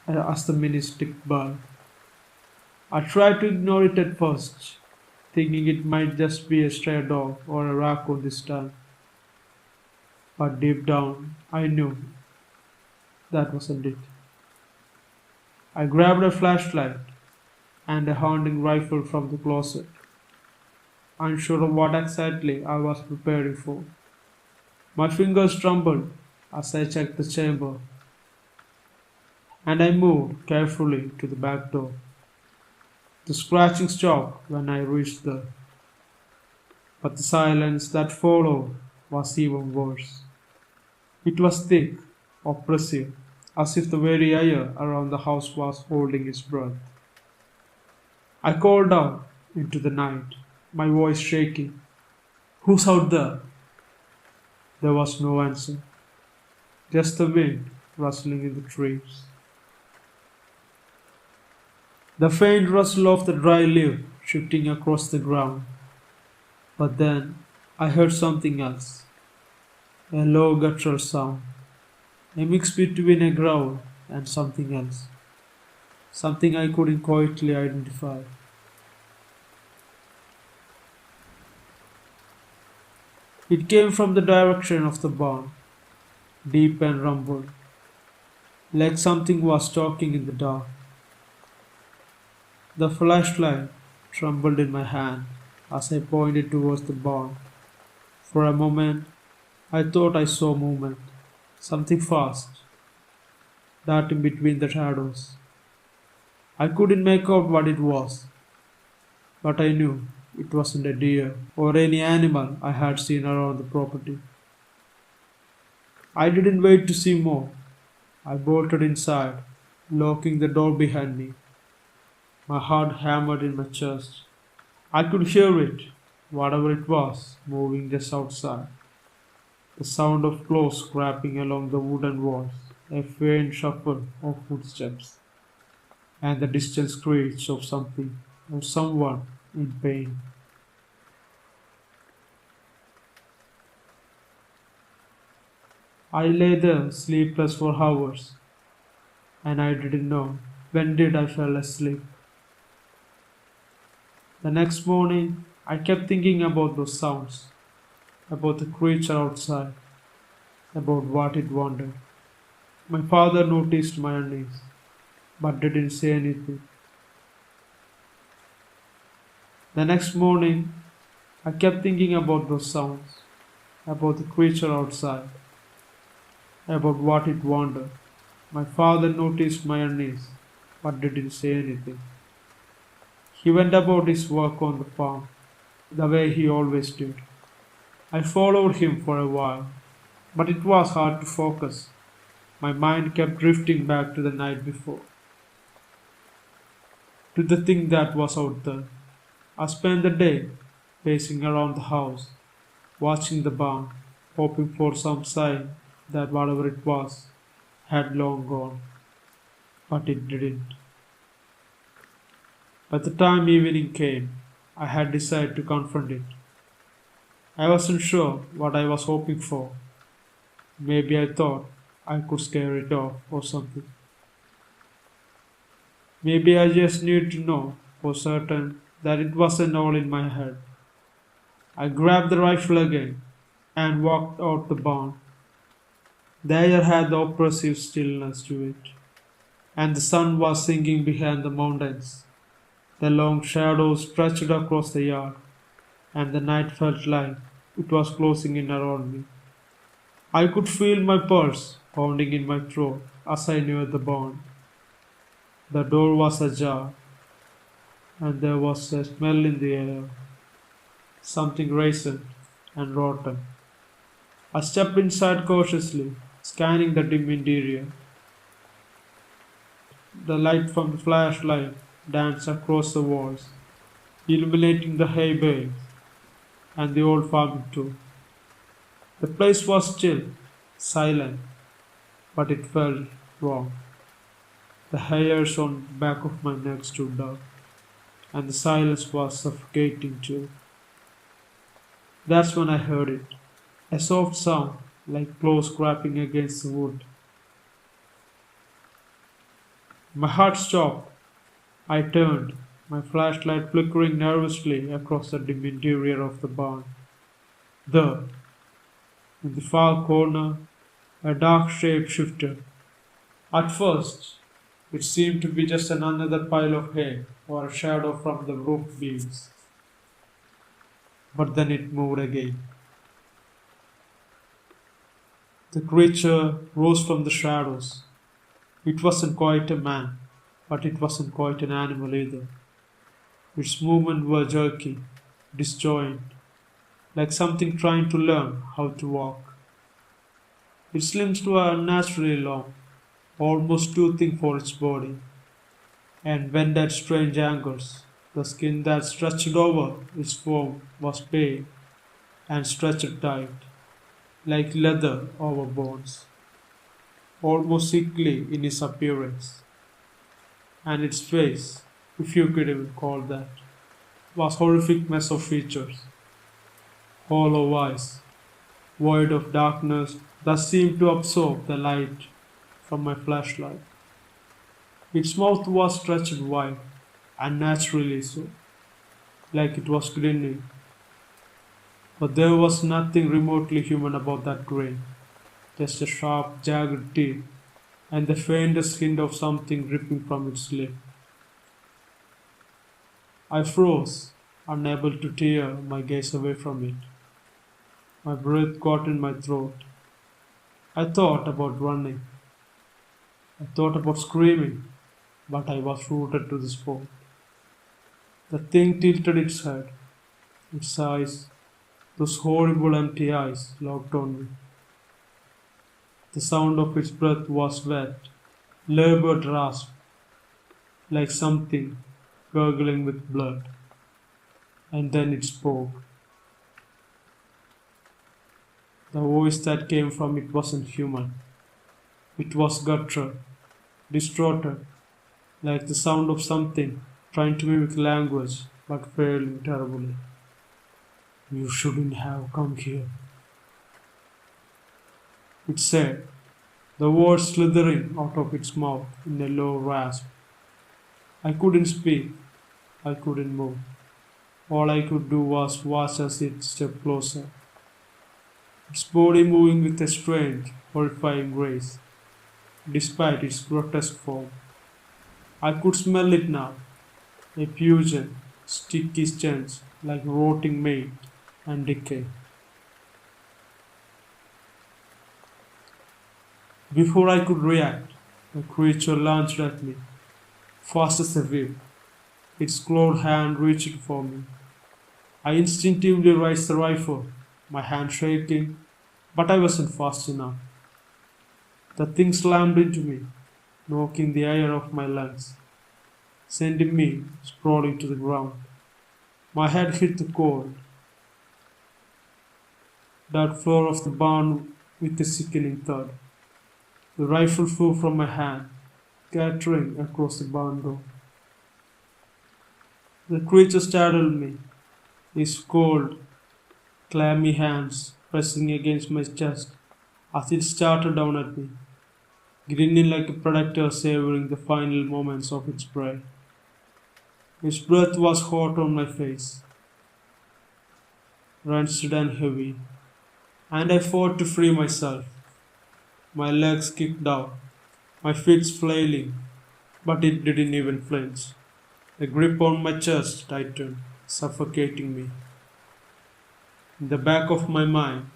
[SPEAKER 1] as the minutes ticked by. I tried to ignore it at first, thinking it might just be a stray dog or a raccoon this time, but deep down I knew that wasn't it. I grabbed a flashlight and a hunting rifle from the closet, unsure of what exactly I was preparing for. My fingers trembled as I checked the chamber, and I moved carefully to the back door. The scratching stopped when I reached there, but the silence that followed was even worse. It was thick, oppressive, as if the very air around the house was holding its breath. I called out into the night, my voice shaking. "Who's out there?" There was no answer, just the wind rustling in the trees. The faint rustle of the dry leaf shifting across the ground. But then I heard something else, a low guttural sound, a mix between a growl and something else, something I couldn't quietly identify. It came from the direction of the barn, deep and rumbled, like something was talking in the dark. The flashlight trembled in my hand as I pointed towards the barn. For a moment, I thought I saw movement, something fast, darting between the shadows. I couldn't make out what it was, but I knew it wasn't a deer or any animal I had seen around the property. I didn't wait to see more. I bolted inside, locking the door behind me. My heart hammered in my chest. I could hear it, whatever it was, moving just outside. The sound of claws scraping along the wooden walls, a faint shuffle of footsteps, and the distant screech of something or someone in pain. I lay there sleepless for hours, and I didn't know when did I fall asleep. The next morning, I kept thinking about those sounds, about the creature outside, about what it wanted. My father noticed my unease, but didn't say anything. The next morning, I kept thinking about those sounds, about the creature outside, about what it wanted. My father noticed my unease, but didn't say anything. He went about his work on the farm, the way he always did. I followed him for a while, but it was hard to focus. My mind kept drifting back to the night before, to the thing that was out there. I spent the day pacing around the house, watching the barn, hoping for some sign that whatever it was had long gone, but it didn't. By the time evening came, I had decided to confront it. I wasn't sure what I was hoping for. Maybe I thought I could scare it off or something. Maybe I just needed to know for certain that it wasn't all in my head. I grabbed the rifle again and walked out the barn. The air had the oppressive stillness to it, and the sun was sinking behind the mountains. The long shadows stretched across the yard, and the night felt like it was closing in around me. I could feel my pulse pounding in my throat as I neared the barn. The door was ajar, and there was a smell in the air, something recent and rotten. I stepped inside cautiously, scanning the dim interior. The light from the flashlight danced across the walls, illuminating the hay bales and the old farming tool. The place was still, silent, but it felt wrong. The hairs on the back of my neck stood up, and the silence was suffocating too. That's when I heard it. A soft sound, like claws scraping against the wood. My heart stopped. I turned, my flashlight flickering nervously across the dim interior of the barn. There, in the far corner, a dark shape shifted. At first, it seemed to be just another pile of hay or a shadow from the roof beams. But then it moved again. The creature rose from the shadows. It wasn't quite a man, but it wasn't quite an animal either. Its movements were jerky, disjointed, like something trying to learn how to walk. Its limbs were unnaturally long, almost too thin for its body, and bent at strange angles. The skin that stretched over its form was pale and stretched tight, like leather over bones, almost sickly in its appearance. And its face, if you could even call that, was horrific mess of features, hollow eyes, void of darkness that seemed to absorb the light from my flashlight. Its mouth was stretched wide, unnaturally so, like it was grinning. But there was nothing remotely human about that grin, just a sharp, jagged teeth and the faintest hint of something dripping from its lip. I froze, unable to tear my gaze away from it. My breath caught in my throat. I thought about running. I thought about screaming, but I was rooted to the spot. The thing tilted its head, its eyes, those horrible empty eyes, locked on me. The sound of its breath was wet, labored rasp, like something gurgling with blood. And then it spoke. The voice that came from it wasn't human. It was guttural, distorted, like the sound of something trying to mimic language but failing terribly. You shouldn't have come here, it said, the words slithering out of its mouth in a low rasp. I couldn't speak, I couldn't move. All I could do was watch as it stepped closer, its body moving with a strange, horrifying grace, despite its grotesque form. I could smell it now, a pungent, sticky stench like rotting meat and decay. Before I could react, the creature lunged at me, fast as a whip. Its clawed hand reached for me. I instinctively raised the rifle, my hand shaking, but I wasn't fast enough. The thing slammed into me, knocking the air off my lungs, sending me sprawling to the ground. My head hit the cold. that floor of the barn with a sickening thud. The rifle flew from my hand, scattering across the barn door. The creature startled me, his cold, clammy hands pressing against my chest as it started down at me, grinning like a predator savoring the final moments of its prey. Its breath was hot on my face, rancid and heavy, and I fought to free myself. My legs kicked out, my feet flailing, but it didn't even flinch. The grip on my chest tightened, suffocating me. In the back of my mind,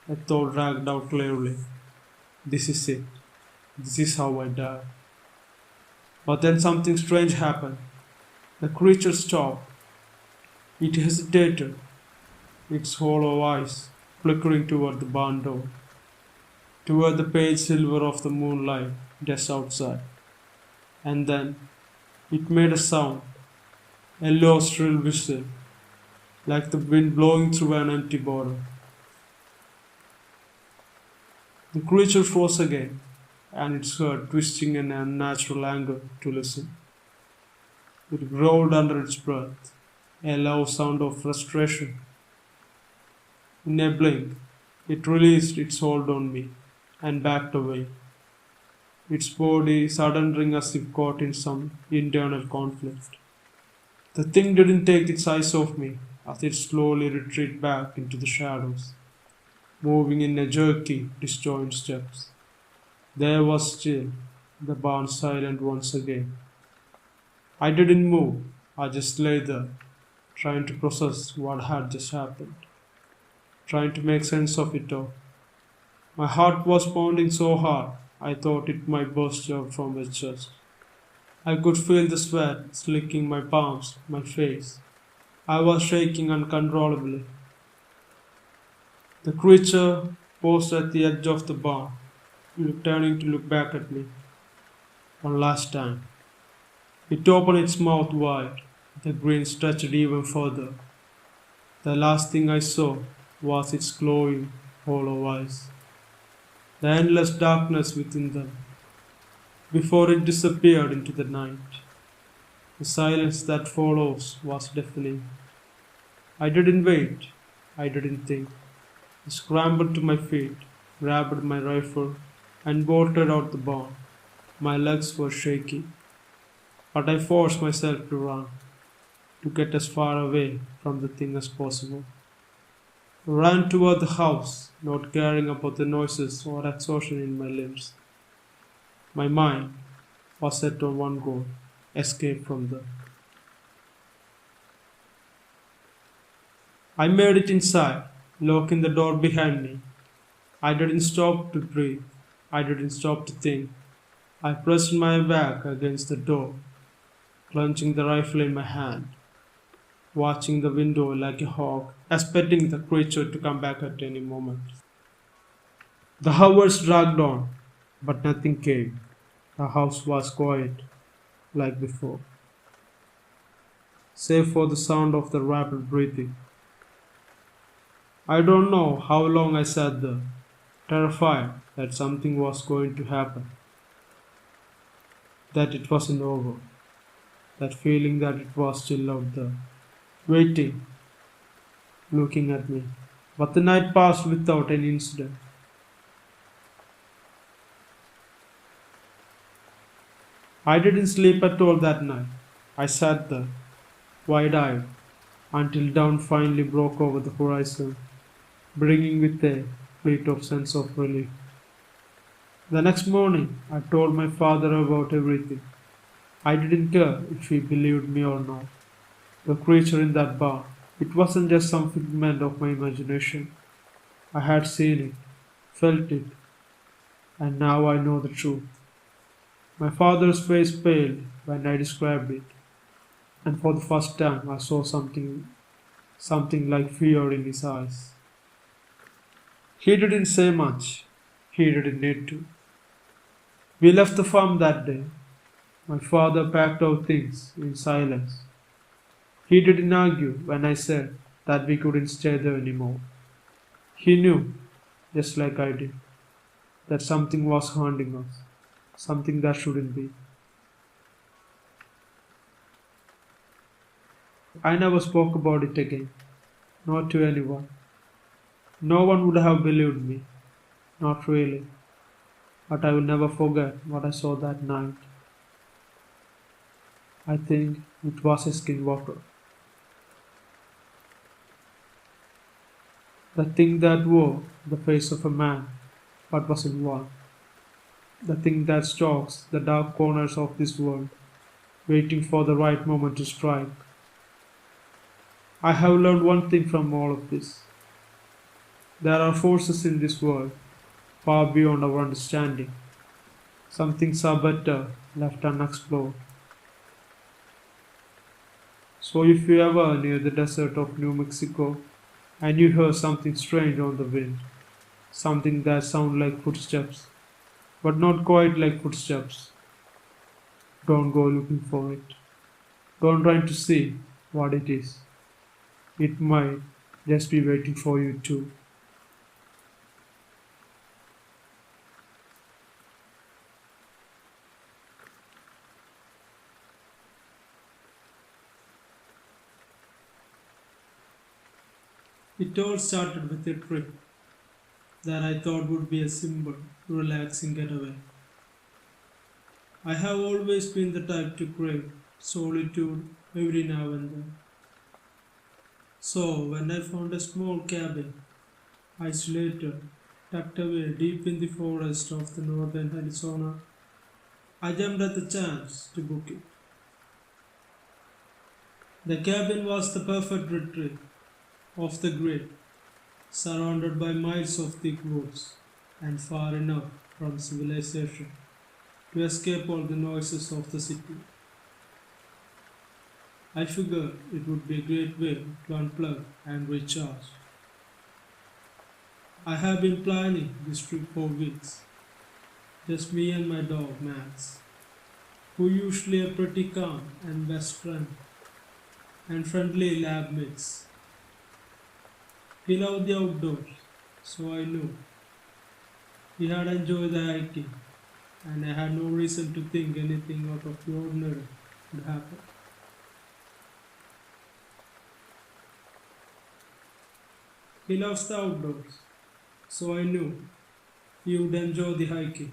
[SPEAKER 1] a thought dragged out clearly. This is it. This is how I die. But then something strange happened. The creature stopped. It hesitated, its hollow eyes flickering toward the barn door, toward the pale silver of the moonlight just outside. And then it made a sound, a low shrill whistle, like the wind blowing through an empty bottle. The creature froze again, and its head twisting in unnatural anger to listen. It growled under its breath, a low sound of frustration. In a blink, it released its hold on me and backed away, its body surrendering as if caught in some internal conflict. The thing didn't take its eyes off me as it slowly retreated back into the shadows, moving in a jerky, disjointed steps. There was still the barn silent once again. I didn't move, I just lay there, trying to process what had just happened, trying to make sense of it all. My heart was pounding so hard I thought it might burst out from my chest. I could feel the sweat slicking my palms, my face. I was shaking uncontrollably. The creature paused at the edge of the barn, turning to look back at me. One last time. It opened its mouth wide, the grin stretched even further. The last thing I saw was its glowing, hollow eyes, the endless darkness within them, before it disappeared into the night. The silence that follows was deafening. I didn't wait, I didn't think. I scrambled to my feet, grabbed my rifle, and bolted out the barn. My legs were shaky, but I forced myself to run, to get as far away from the thing as possible. I ran toward the house, not caring about the noises or exhaustion in my limbs. My mind was set on one goal: escape from there. I made it inside, locking the door behind me. I didn't stop to breathe. I didn't stop to think. I pressed my back against the door, clenching the rifle in my hand, watching the window like a hawk, expecting the creature to come back at any moment. The hours dragged on, but nothing came. The house was quiet, like before, save for the sound of the rapid breathing. I don't know how long I sat there, terrified that something was going to happen, that it wasn't over, that feeling that it was still out there, waiting, looking at me. But the night passed without any incident. I didn't sleep at all that night. I sat there, wide-eyed, until dawn finally broke over the horizon, bringing with it a fleet of sense of relief. The next morning, I told my father about everything. I didn't care if he believed me or not. The creature in that bar, it wasn't just some figment of my imagination. I had seen it, felt it, and now I know the truth. My father's face paled when I described it, and for the first time I saw something like fear in his eyes. He didn't say much. He didn't need to. We left the farm that day. My father packed our things in silence. He didn't argue when I said that we couldn't stay there anymore. He knew, just like I did, that something was haunting us, something that shouldn't be. I never spoke about it again, not to anyone. No one would have believed me, not really, but I will never forget what I saw that night. I think it was a skinwalker. The thing that wore the face of a man, but wasn't one. The thing that stalks the dark corners of this world, waiting for the right moment to strike. I have learned one thing from all of this. There are forces in this world far beyond our understanding. Some things are better left unexplored. So if you ever near the desert of New Mexico and you hear something strange on the wind, something that sounds like footsteps, but not quite like footsteps, don't go looking for it. Don't try to see what it is. It might just be waiting for you too. It all started with a trip that I thought would be a simple, relaxing getaway. I have always been the type to crave solitude every now and then. So, when I found a small cabin, isolated, tucked away deep in the forest of the northern Arizona, I jumped at the chance to book it. The cabin was the perfect retreat off the grid, surrounded by miles of thick woods and far enough from civilization to escape all the noises of the city. I figured it would be a great way to unplug and recharge. I have been planning this trip for weeks, just me and my dog Max, who usually a pretty calm and best friend and friendly lab mix. He loved the outdoors, so I knew he had enjoyed the hiking, and I had no reason to think anything out of the ordinary would happen. He loves the outdoors, so I knew he would enjoy the hiking,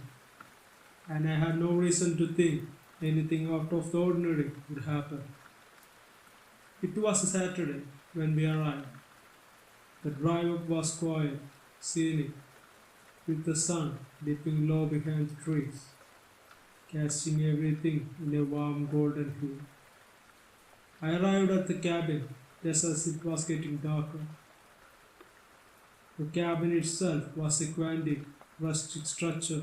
[SPEAKER 1] and I had no reason to think anything out of the ordinary would happen. It was a Saturday when we arrived. The drive up was quiet, scenic, with the sun dipping low behind the trees, casting everything in a warm golden hue. I arrived at the cabin just as it was getting darker. The cabin itself was a quaint, rustic structure,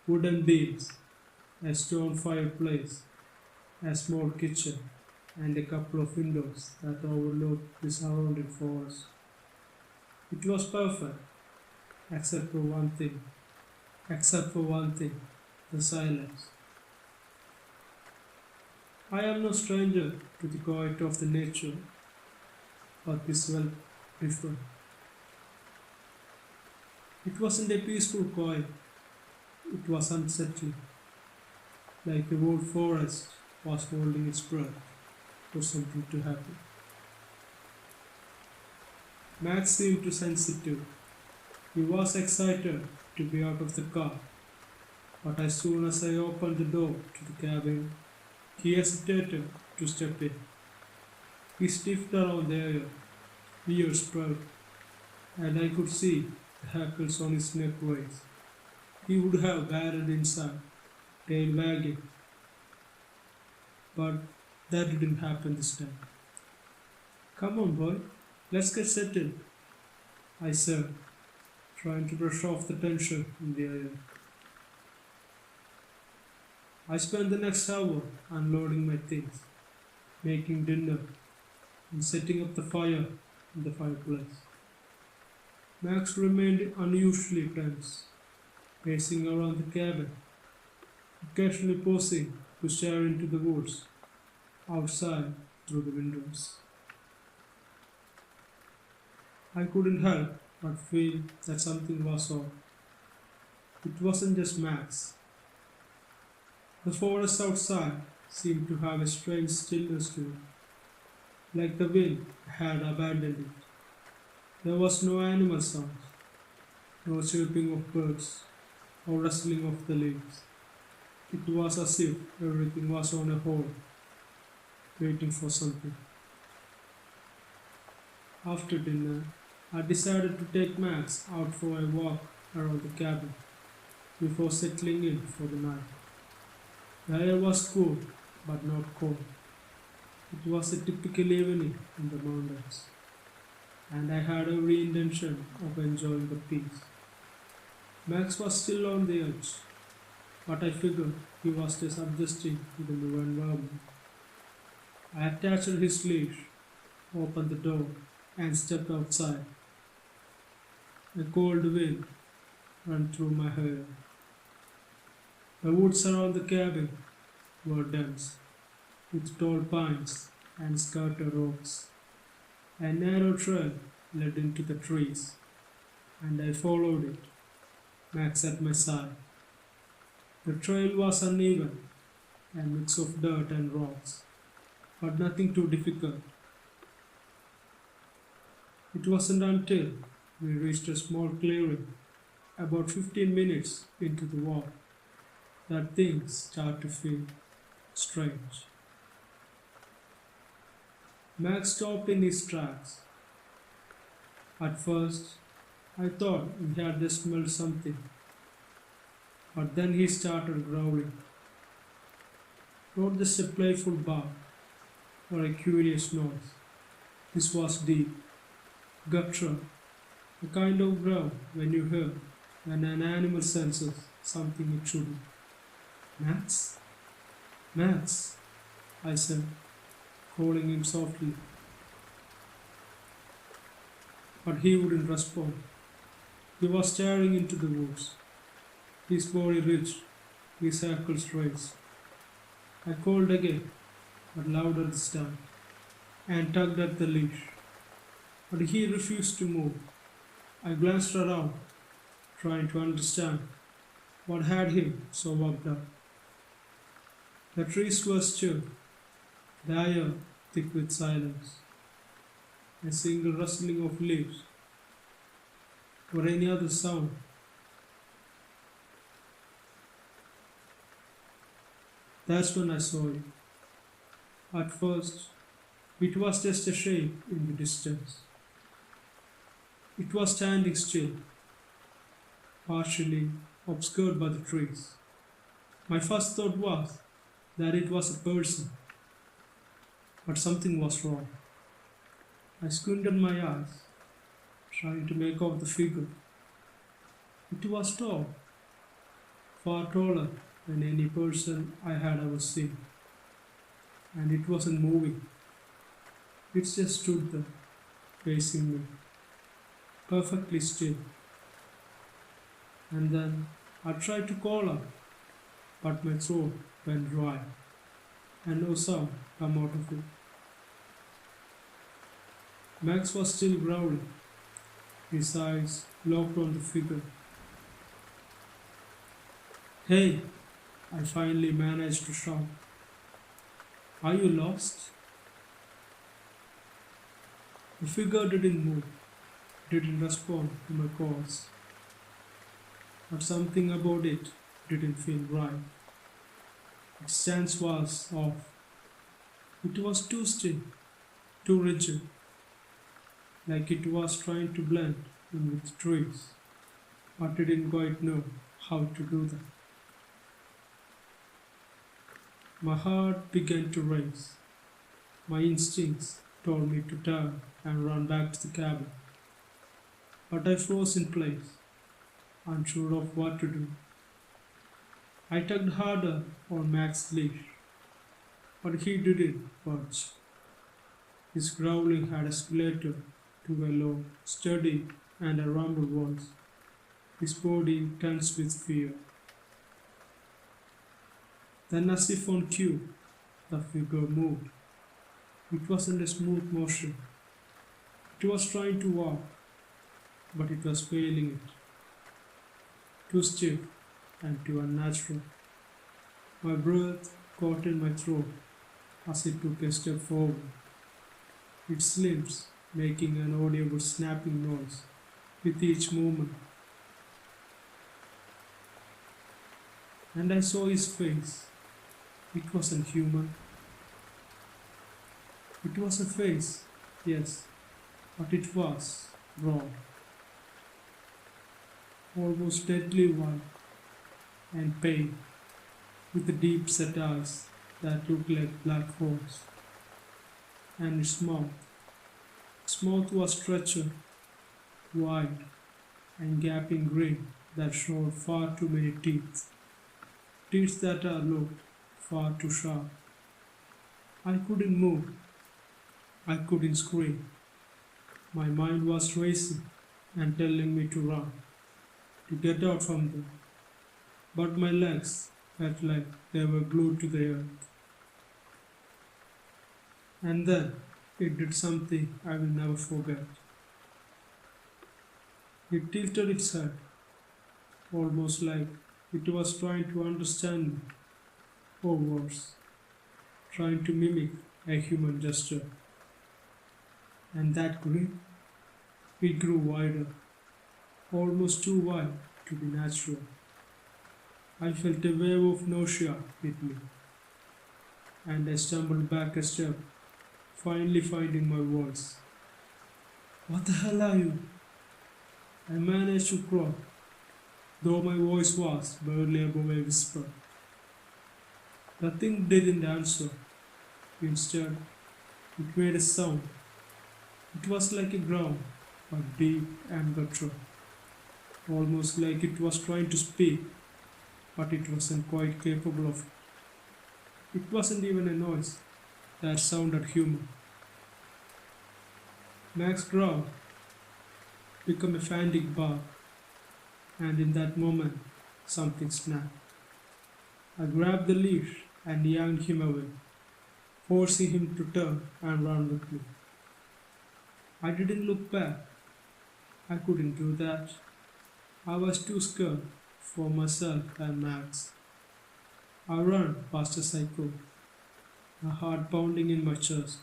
[SPEAKER 1] wooden beams, a stone fireplace, a small kitchen, and a couple of windows that overlooked the surrounding forest. It was perfect, except for one thing. Except for one thing, the silence. I am no stranger to the quiet of the nature, but this felt different. It wasn't a peaceful quiet, it was unsettling, like the whole forest was holding its breath for something to happen. Max seemed to sense it too. He was excited to be out of the car, but as soon as I opened the door to the cabin, he hesitated to step in. He sniffed around the air, ears spread, and I could see the hackles on his neck raised. He would have barreled inside, tail wagging, but that didn't happen this time. Come on, boy, let's get settled, I said, trying to brush off the tension in the air. I spent the next hour unloading my things, making dinner, and setting up the fire in the fireplace. Max remained unusually tense, pacing around the cabin, occasionally pausing to stare into the woods outside through the windows. I couldn't help but feel that something was off. It wasn't just Max. The forest outside seemed to have a strange stillness to it, like the wind had abandoned it. There was no animal sounds, no chirping of birds, or rustling of the leaves. It was as if everything was on a hold, waiting for something. After dinner, I decided to take Max out for a walk around the cabin before settling in for the night. The air was cool, but not cold. It was a typical evening in the mountains, and I had every intention of enjoying the peace. Max was still on the edge, but I figured he was just adjusting to the new environment. I attached his leash, opened the door, and stepped outside. A cold wind ran through my hair. The woods around the cabin were dense, with tall pines and scattered oaks. A narrow trail led into the trees, and I followed it, Max at my side. The trail was uneven, a mix of dirt and rocks, but nothing too difficult. It wasn't until we reached a small clearing, about 15 minutes into the walk, that things started to feel strange. Max stopped in his tracks. At first, I thought he had just smelled something, but then he started growling. Not just a playful bark or a curious noise. This was deep, guttural, the kind of growl when you hear when an animal senses something it shouldn't. Max? Max, I said, calling him softly, but he wouldn't respond. He was staring into the woods, his body rigid, his ankles raised. I called again, but louder this time, and tugged at the leash, but he refused to move. I glanced around, trying to understand what had him so worked up. The trees were still, the air thick with silence, a single rustling of leaves, or any other sound. That's when I saw it. At first, it was just a shape in the distance. It was standing still, partially obscured by the trees. My first thought was that it was a person, but something was wrong. I squinted my eyes, trying to make out the figure. It was tall, far taller than any person I had ever seen, and it wasn't moving. It just stood there, facing me, perfectly still. And then I tried to call out, but my throat went dry, and no sound came out of it. Max was still growling, his eyes locked on the figure. Hey, I finally managed to shout. Are you lost? The figure didn't move, didn't respond to my calls, but something about it didn't feel right. Its stance was off. It was too still, too rigid, like it was trying to blend in with trees, but didn't quite know how to do that. My heart began to race. My instincts told me to turn and run back to the cabin, but I froze in place, unsure of what to do. I tugged harder on Max's leash, but he didn't budge. His growling had escalated to a low, steady, and a rumble voice, his body tense with fear. Then, as if on cue, the figure moved. It wasn't a smooth motion. It was trying to walk, but it was failing it. Too stiff and too unnatural. My breath caught in my throat as it took a step forward, its limbs making an audible snapping noise with each movement. And I saw his face. It wasn't human. It was a face, yes, but it was raw, almost deadly white and pale, with deep set eyes that looked like black holes. And its mouth was stretched, wide, and gaping grin that showed far too many teeth. Teeth that are looked far too sharp. I couldn't move. I couldn't scream. My mind was racing and telling me to run, to get out from there. But my legs felt like they were glued to the earth. And then it did something I will never forget. It tilted its head, almost like it was trying to understand me, or worse, trying to mimic a human gesture. And that grin, it grew wider, almost too wide to be natural. I felt a wave of nausea hit me, and I stumbled back a step, finally finding my voice. What the hell are you? I managed to crawl, though my voice was barely above a whisper. The thing didn't answer. Instead, it made a sound. It was like a growl, but deep and guttural, almost like it was trying to speak, but it wasn't quite capable of it. It wasn't even a noise that sounded human. Max growl became a frantic bark, and in that moment, something snapped. I grabbed the leash and yanked him away, forcing him to turn and run with me. I didn't look back. I couldn't do that. I was too scared for myself and Max. I ran fast as I could, my heart pounding in my chest,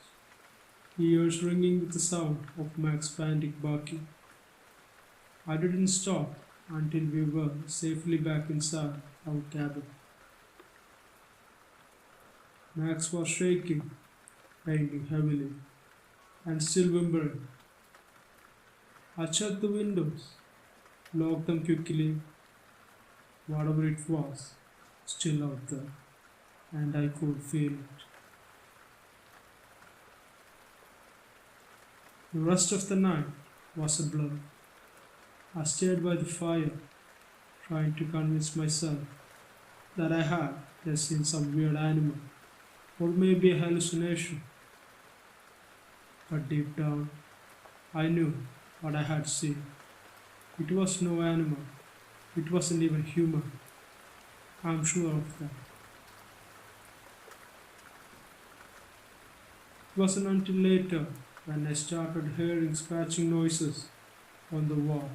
[SPEAKER 1] ears ringing with the sound of Max's frantic barking. I didn't stop until we were safely back inside our cabin. Max was shaking, breathing heavily, and still whimpering. I checked the windows, locked them quickly. Whatever it was, still out there, and I could feel it. The rest of the night was a blur. I stayed by the fire, trying to convince myself that I had just seen some weird animal, or maybe a hallucination. But deep down, I knew what I had seen. It was no animal. It wasn't even human. I'm sure of that. It wasn't until later when I started hearing scratching noises on the wall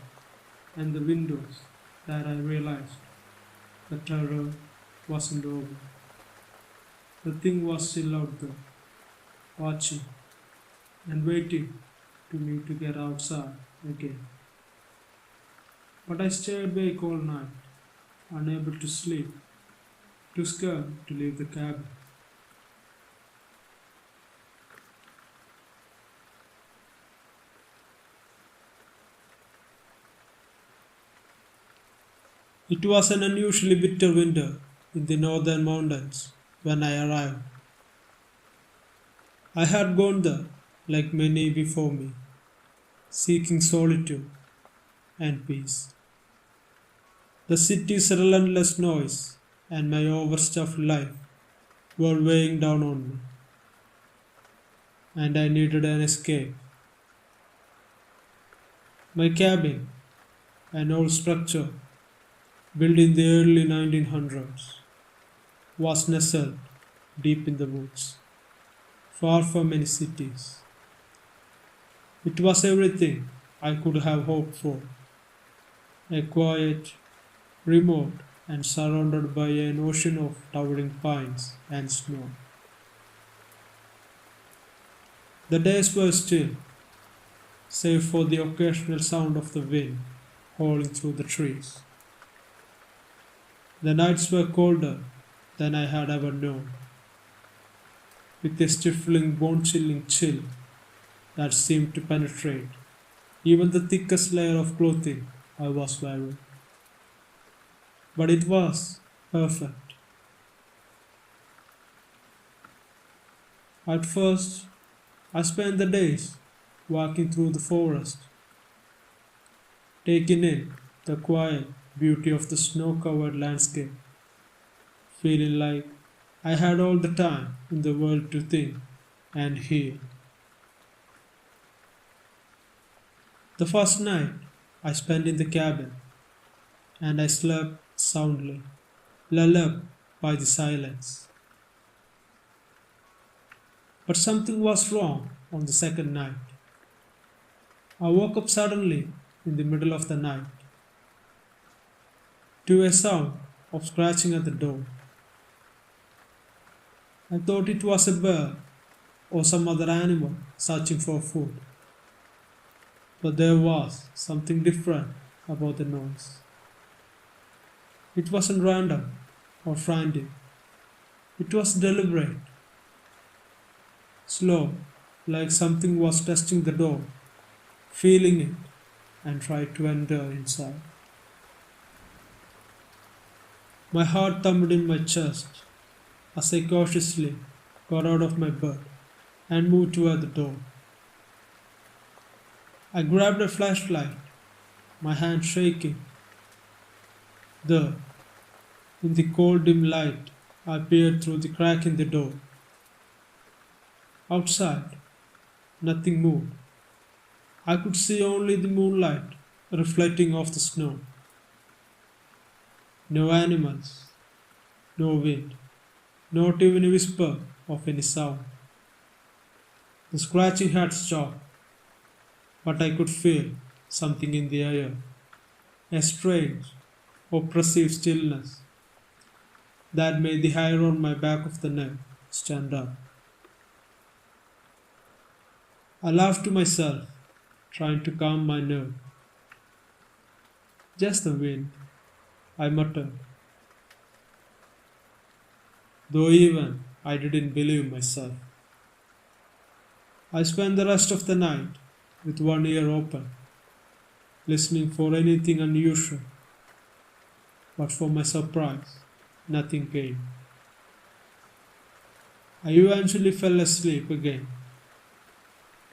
[SPEAKER 1] and the windows that I realized the terror wasn't over. The thing was still out there, watching and waiting to me to get outside again. But I stayed awake all night, unable to sleep, too scared to leave the cabin. It was an unusually bitter winter in the northern mountains when I arrived. I had gone there, like many before me, seeking solitude and peace. The city's relentless noise and my overstuffed life were weighing down on me, and I needed an escape. My cabin, an old structure built in the early 1900s, was nestled deep in the woods, far from any cities. It was everything I could have hoped for. A quiet, remote, and surrounded by an ocean of towering pines and snow. The days were still, save for the occasional sound of the wind howling through the trees. The nights were colder than I had ever known, with a stifling, bone-chilling chill that seemed to penetrate even the thickest layer of clothing I was wearing. But it was perfect. At first, I spent the days walking through the forest, taking in the quiet beauty of the snow covered landscape, feeling like I had all the time in the world to think and heal. The first night I spent in the cabin, and I slept soundly, lulled by the silence. But something was wrong on the second night. I woke up suddenly in the middle of the night to a sound of scratching at the door. I thought it was a bear or some other animal searching for food, but there was something different about the noise. It wasn't random or frantic, it was deliberate, slow, like something was testing the door, feeling it, and tried to enter inside. My heart thumped in my chest as I cautiously got out of my bed and moved toward the door. I grabbed a flashlight, my hand shaking. There, in the cold dim light, I peered through the crack in the door. Outside, nothing moved. I could see only the moonlight reflecting off the snow. No animals, no wind, not even a whisper of any sound. The scratching had stopped, but I could feel something in the air, a strange, oppressive stillness that made the hair on my back of the neck stand up. I laughed to myself, trying to calm my nerve. Just the wind, I muttered, though even I didn't believe myself. I spent the rest of the night with one ear open, listening for anything unusual, but for my surprise, nothing came. I eventually fell asleep again,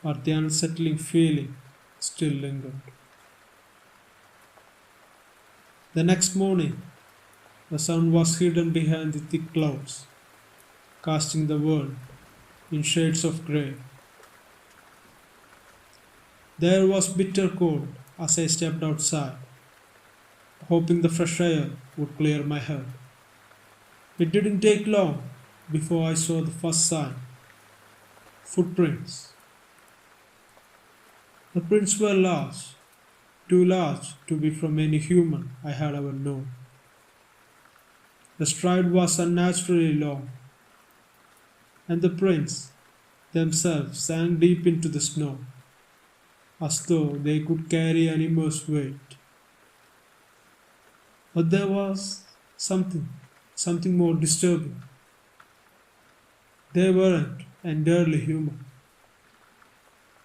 [SPEAKER 1] but the unsettling feeling still lingered. The next morning, the sun was hidden behind the thick clouds, casting the world in shades of grey. There was bitter cold as I stepped outside, hoping the fresh air would clear my head. It didn't take long before I saw the first sign: footprints. The prints were large, too large to be from any human I had ever known. The stride was unnaturally long, and the prints themselves sank deep into the snow, as though they could carry an immense weight. But there was something more disturbing. They weren't entirely human.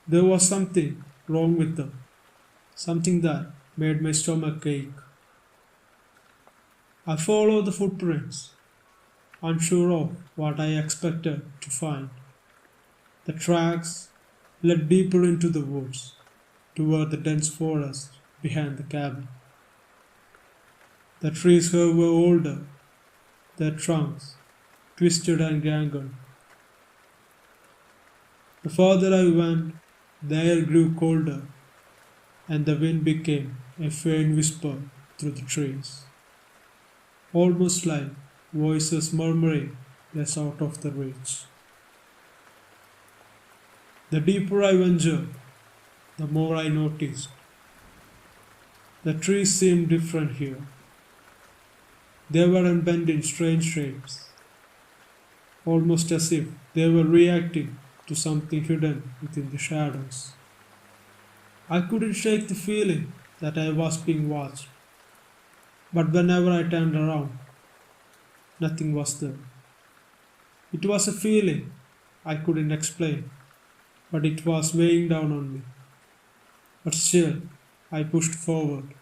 [SPEAKER 1] There was something wrong with them, something that made my stomach ache. I followed the footprints, unsure of what I expected to find. The tracks led deeper into the woods, toward the dense forest behind the cabin. The trees here were older, their trunks twisted and gangled. The farther I went, the air grew colder, and the wind became a faint whisper through the trees, almost like voices murmuring less out of the reach. The deeper I ventured, the more I noticed. The trees seemed different here. They weren't bent in strange shapes, almost as if they were reacting to something hidden within the shadows. I couldn't shake the feeling that I was being watched, but whenever I turned around, nothing was there. It was a feeling I couldn't explain, but it was weighing down on me. But still, I pushed forward.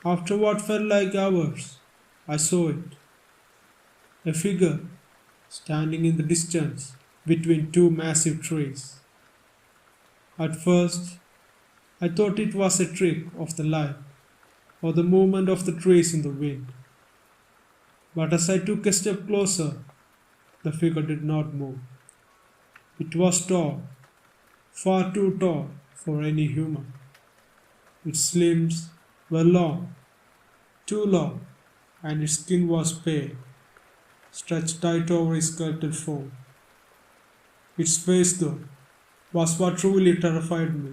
[SPEAKER 1] After what felt like hours, I saw it. A figure standing in the distance between two massive trees. At first, I thought it was a trick of the light or the movement of the trees in the wind. But as I took a step closer, the figure did not move. It was tall, far too tall for any human. Its limbs were long, too long, and its skin was pale, stretched tight over his skeletal form. Its face, though, was what truly terrified me.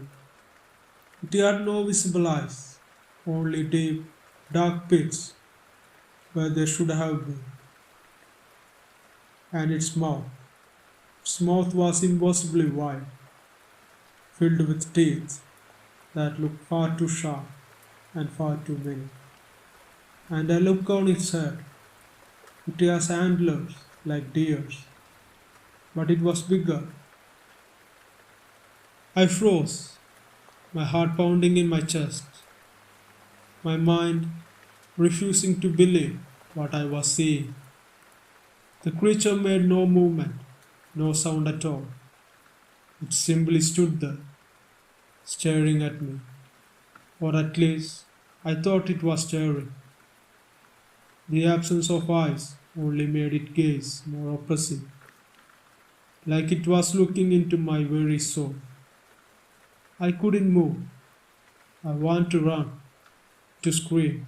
[SPEAKER 1] It had no visible eyes, only deep, dark pits where there should have been. And its mouth was impossibly wide, filled with teeth that looked far too sharp and far too many. And I looked on its head. It has antlers like deer's, but it was bigger. I froze, my heart pounding in my chest, my mind refusing to believe what I was seeing. The creature made no movement, no sound at all. It simply stood there, staring at me, or at least I thought it was staring. The absence of eyes only made its gaze more oppressive, like it was looking into my very soul. I couldn't move. I wanted to run, to scream,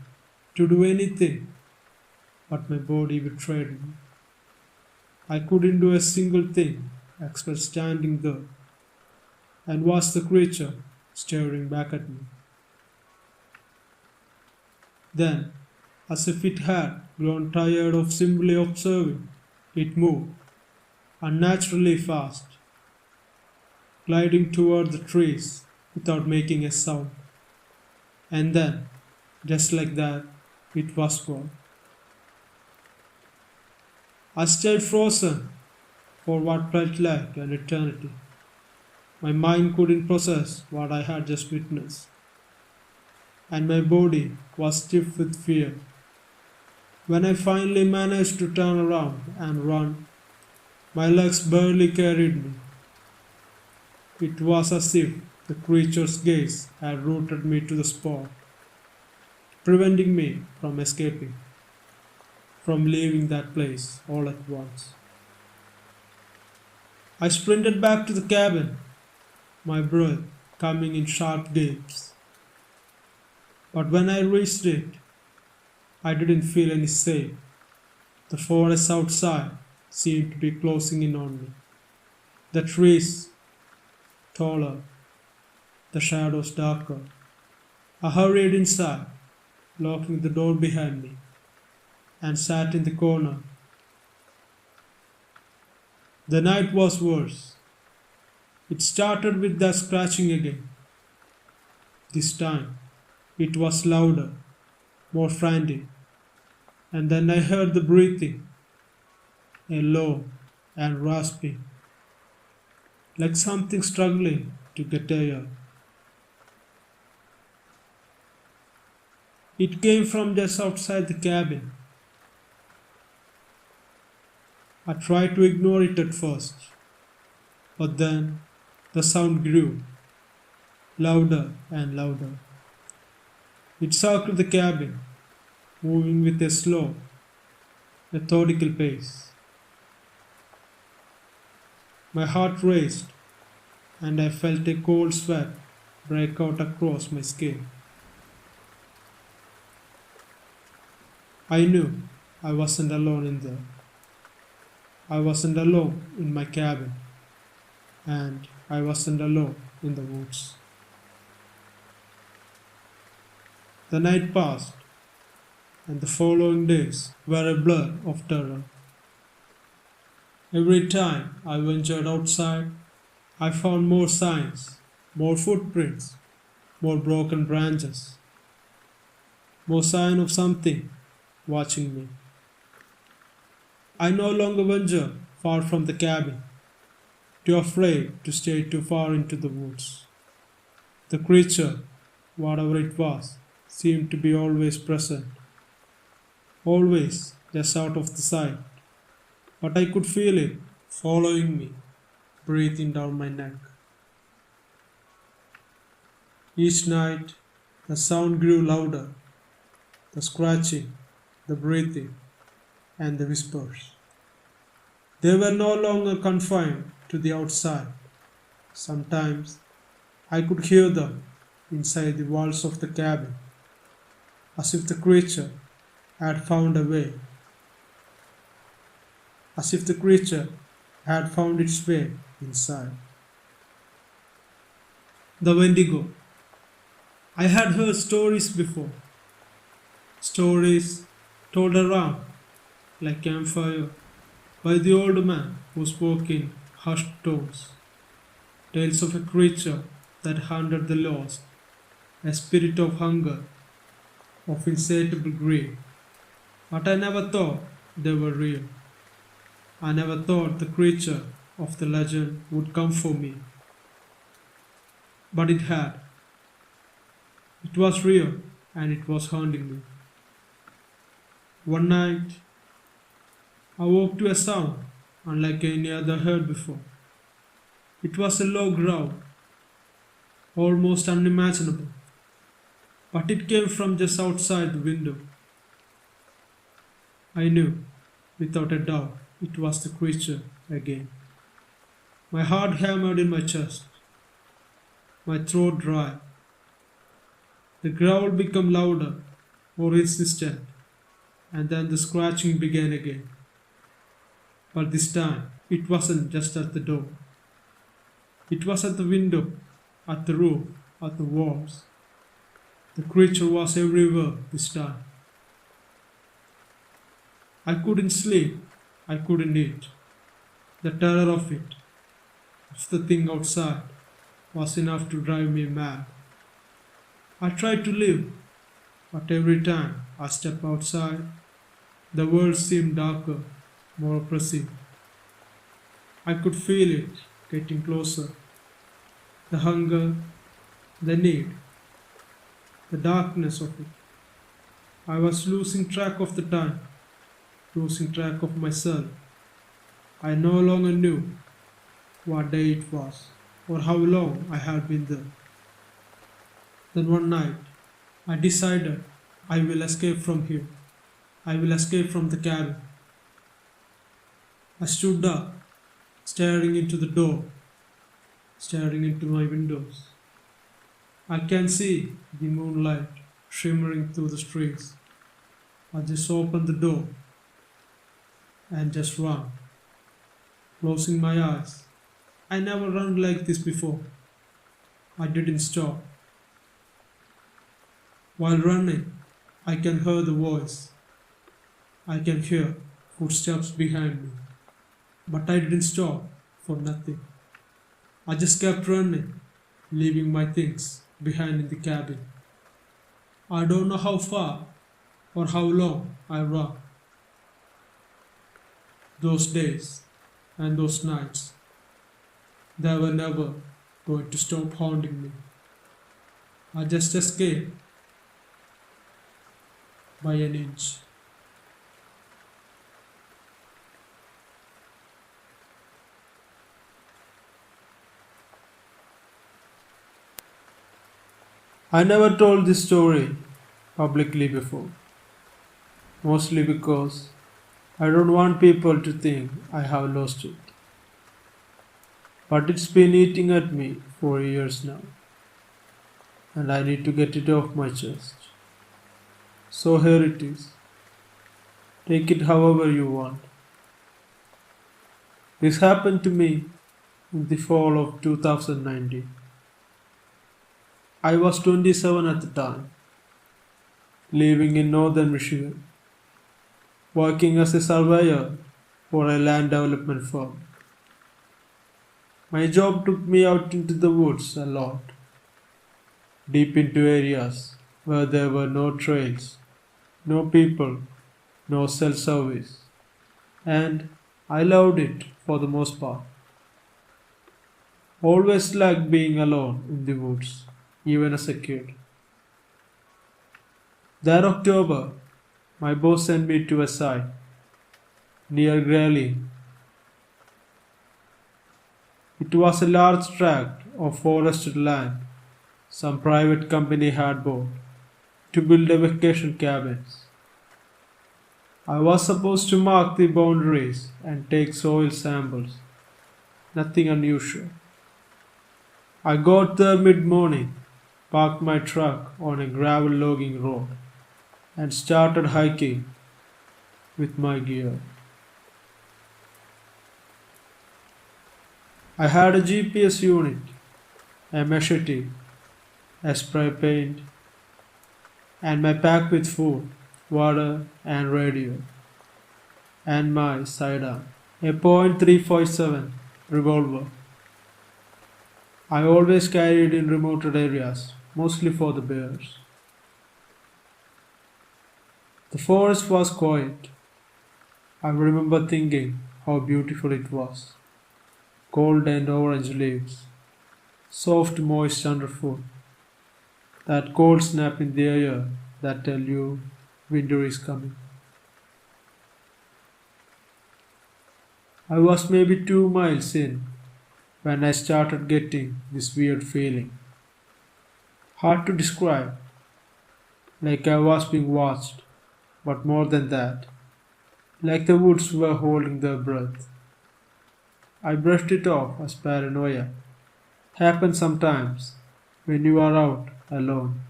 [SPEAKER 1] to do anything, but my body betrayed me. I couldn't do a single thing except standing there and watch the creature staring back at me. Then, as if it had grown tired of simply observing, it moved, unnaturally fast, gliding toward the trees without making a sound. And then, just like that, it was gone. I stayed frozen for what felt like an eternity. My mind couldn't process what I had just witnessed, and my body was stiff with fear. When I finally managed to turn around and run, my legs barely carried me. It was as if the creature's gaze had rooted me to the spot, preventing me from escaping, from leaving that place all at once. I sprinted back to the cabin, my breath coming in sharp gasps. But when I reached it, I didn't feel any safe. The forest outside seemed to be closing in on me. The trees taller, the shadows darker. I hurried inside, locking the door behind me, and sat in the corner. The night was worse. It started with the scratching again. This time, it was louder, more frantic, and then I heard the breathing, a low and rasping, like something struggling to get air. It came from just outside the cabin. I tried to ignore it at first, but then the sound grew, louder and louder. It circled the cabin, moving with a slow, methodical pace. My heart raced, and I felt a cold sweat break out across my skin. I knew I wasn't alone in there. I wasn't alone in my cabin. and I wasn't alone in the woods. The night passed, and the following days were a blur of terror. Every time I ventured outside, I found more signs, more footprints, more broken branches, more sign of something watching me. I no longer venture far from the cabin, too afraid to stay too far into the woods. The creature, whatever it was, seemed to be always present, always just out of the sight, but I could feel it following me, breathing down my neck. Each night, the sound grew louder, the scratching, the breathing, and the whispers. They were no longer confined to the outside. Sometimes I could hear them inside the walls of the cabin, as if the creature had found a way, as if the creature had found its way inside. The Wendigo. I had heard stories before, stories told around like campfire by the old man who spoke in hushed tones, tales of a creature that hunted the lost, a spirit of hunger, of insatiable greed. But I never thought they were real. I never thought the creature of the legend would come for me. But it had. It was real and it was haunting me. One night, I woke to a sound unlike any other heard before. It was a low growl, almost unimaginable, but it came from just outside the window. I knew, without a doubt, it was the creature again. My heart hammered in my chest, my throat dry. The growl became louder, more insistent, and then the scratching began again. But this time, it wasn't just at the door. It was at the window, at the roof, at the walls. The creature was everywhere this time. I couldn't sleep. I couldn't eat. The terror of it, of the thing outside, was enough to drive me mad. I tried to live, but every time I stepped outside, the world seemed darker, more oppressive. I could feel it getting closer. The hunger, the need, the darkness of it. I was losing track of the time, losing track of myself. I no longer knew what day it was or how long I had been there. Then one night, I decided I will escape from here. I will escape from the cabin. I stood up, staring into the door, staring into my windows. I can see the moonlight shimmering through the streets. I just opened the door and just ran, closing my eyes. I never run like this before. I didn't stop. While running, I can hear the voice. I can hear footsteps behind me. But I didn't stop for nothing. I just kept running, leaving my things behind in the cabin. I don't know how far or how long I ran. Those days and those nights, they were never going to stop haunting me. I just escaped by an inch. I never told this story publicly before, mostly because I don't want people to think I have lost it. But it's been eating at me for years now, and I need to get it off my chest. So here it is. Take it however you want. This happened to me in the fall of 2019. I was 27 at the time, living in northern Michigan, working as a surveyor for a land development firm. My job took me out into the woods a lot, deep into areas where there were no trails, no people, no cell service, and I loved it for the most part. Always liked being alone in the woods, even as a kid. That October, my boss sent me to a site near Greeley. It was a large tract of forested land some private company had bought to build a vacation cabins. I was supposed to mark the boundaries and take soil samples. Nothing unusual. I got there mid-morning, parked my truck on a gravel logging road, and started hiking with my gear. I had a GPS unit, a machete, a spray paint, and my pack with food, water, and radio, and my sidearm, a .357 revolver. I always carried in remote areas, mostly for the bears. The forest was quiet. I remember thinking how beautiful it was. Gold and orange leaves, soft moist underfoot, that cold snap in the air that tell you winter is coming. I was maybe 2 miles in when I started getting this weird feeling. Hard to describe, like I was being watched, but more than that, like the woods were holding their breath. I brushed it off as paranoia. Happens sometimes when you are out alone.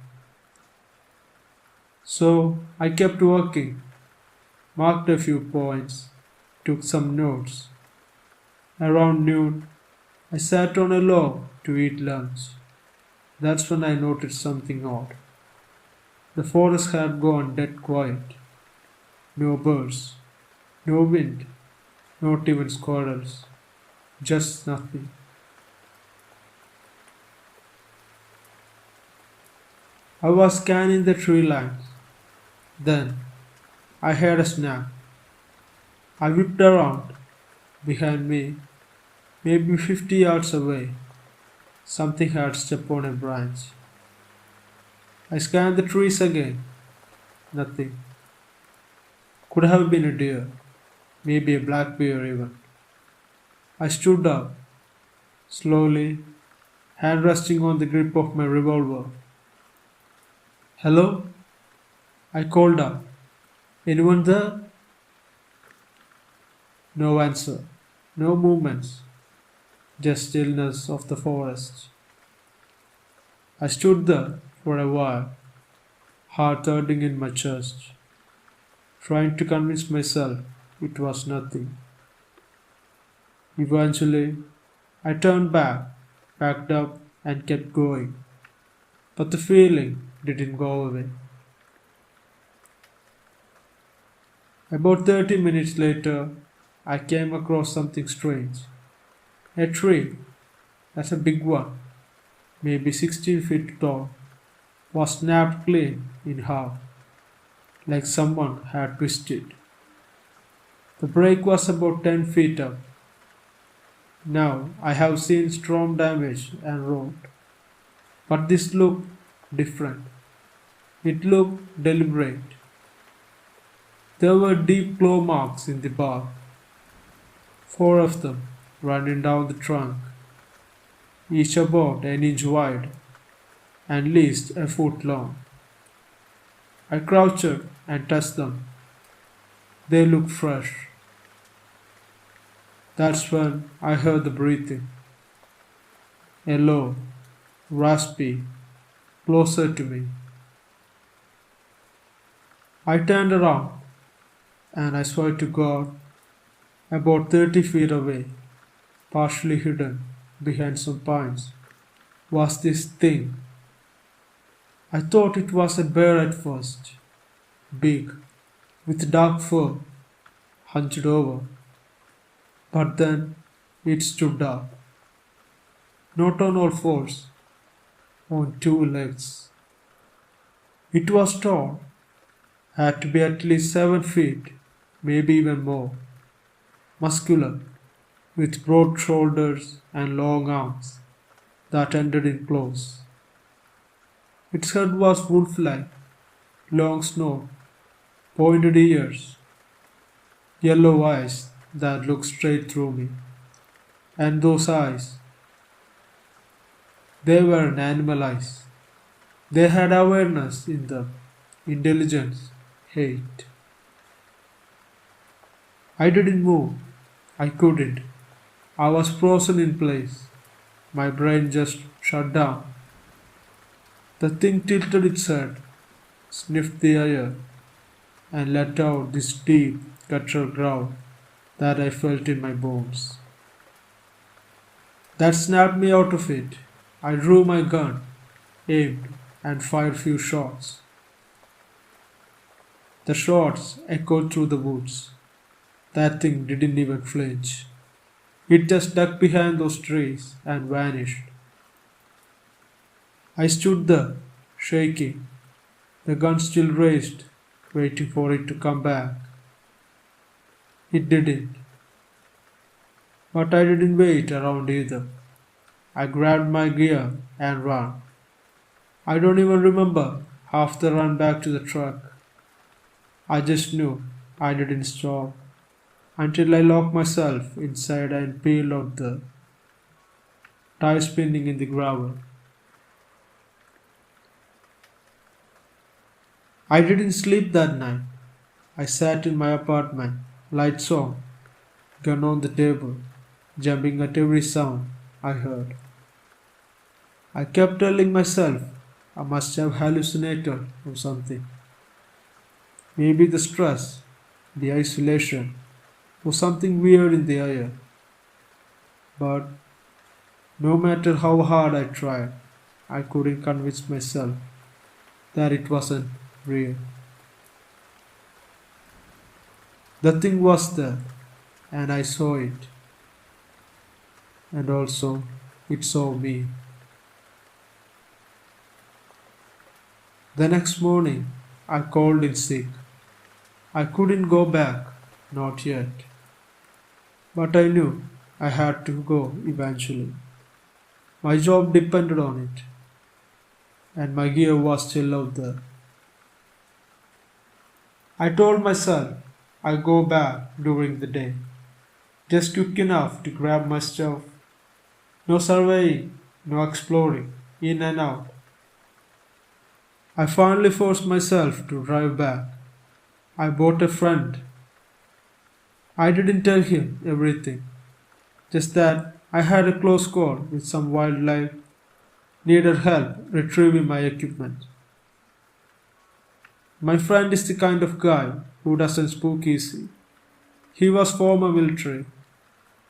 [SPEAKER 1] So I kept working, marked a few points, took some notes. Around noon, I sat on a log to eat lunch. That's when I noticed something odd. The forest had gone dead quiet. No birds, no wind, not even squirrels, just nothing. I was scanning the tree lines. Then I heard a snap. I whipped around. Behind me, maybe 50 yards away, something had stepped on a branch. I scanned the trees again. Nothing. Could have been a deer, maybe a black bear even. I stood up, slowly, hand resting on the grip of my revolver. Hello? I called up. Anyone there? No answer. No movements. Just stillness of the forest. I stood there for a while, heart thudding in my chest, trying to convince myself it was nothing. Eventually, I turned back, packed up, and kept going. But the feeling didn't go away. About 30 minutes later, I came across something strange. A tree, that's a big one, maybe 16 feet tall, was snapped clean in half, like someone had twisted. The break was about 10 feet up. Now I have seen storm damage and rot, but this looked different. It looked deliberate. There were deep claw marks in the bark, 4 of them running down the trunk, each about an inch wide and at least a foot long. I crouched and touched them. They looked fresh. That's when I heard the breathing. A low, raspy, closer to me. I turned around and I swear to God, about 30 feet away, partially hidden behind some pines was this thing. I thought it was a bear at first, big, with dark fur, hunched over, but then it stood up, not on all fours, on two legs. It was tall, had to be at least 7 feet, maybe even more, muscular, with broad shoulders and long arms that ended in claws. Its head was wolf-like, long snout, pointed ears, yellow eyes that looked straight through me. And those eyes, they weren't animal eyes. They had awareness in them, intelligence, hate. I didn't move. I couldn't. I was frozen in place. My brain just shut down. The thing tilted its head, sniffed the air, and let out this deep, guttural growl that I felt in my bones. That snapped me out of it. I drew my gun, aimed, and fired few shots. The shots echoed through the woods. That thing didn't even flinch. It just ducked behind those trees and vanished. I stood there, shaking, the gun still raised, waiting for it to come back. It didn't. But I didn't wait around either. I grabbed my gear and ran. I don't even remember half the run back to the truck. I just knew I didn't stop until I locked myself inside and peeled out the tire spinning in the gravel. I didn't sleep that night. I sat in my apartment, lights on, gun on the table, jumping at every sound I heard. I kept telling myself I must have hallucinated or something. Maybe the stress, the isolation, or something weird in the air. But no matter how hard I tried, I couldn't convince myself that it wasn't real. The thing was there, and I saw it. And also, it saw me. The next morning, I called in sick. I couldn't go back, not yet. But I knew I had to go eventually. My job depended on it, and my gear was still out there. I told myself I'd go back during the day, just quick enough to grab my stuff. No surveying, no exploring, in and out. I finally forced myself to drive back. I bought a friend. I didn't tell him everything, just that I had a close call with some wildlife, needed help retrieving my equipment. My friend is the kind of guy who doesn't spook easy. He was former military,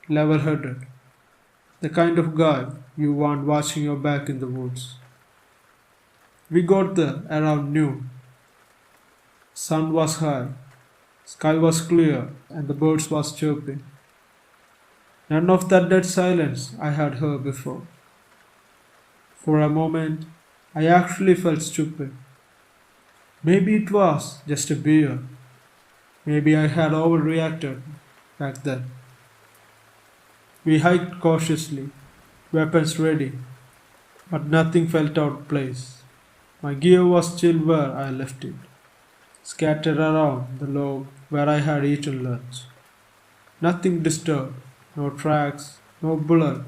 [SPEAKER 1] level-headed, the kind of guy you want watching your back in the woods. We got there around noon. Sun was high, sky was clear, and the birds was chirping. None of that dead silence I had heard before. For a moment, I actually felt stupid. Maybe it was just a beer. Maybe I had overreacted back then. We hiked cautiously, weapons ready, but nothing felt out of place. My gear was still where I left it, scattered around the log where I had eaten lunch. Nothing disturbed, no tracks, no blood,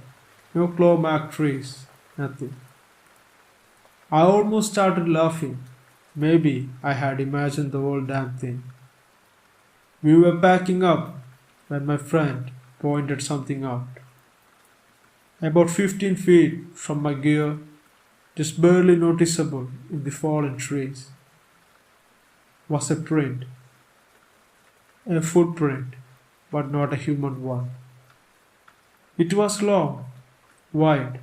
[SPEAKER 1] no claw-marked trees, nothing. I almost started laughing. Maybe I had imagined the whole damn thing. We were packing up when my friend pointed something out. About 15 feet from my gear, just barely noticeable in the fallen trees, was a print. A footprint, but not a human one. It was long, wide,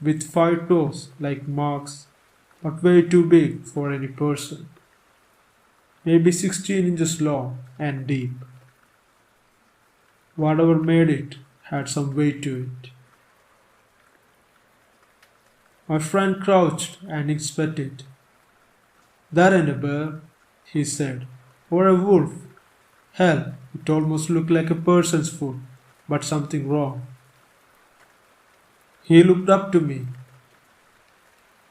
[SPEAKER 1] with 5 toes like marks, but way too big for any person. Maybe 16 inches long and deep. Whatever made it had some weight to it. My friend crouched and inspected it. That ain't a bear, he said, or a wolf. Hell, it almost looked like a person's foot, but something wrong. He looked up to me.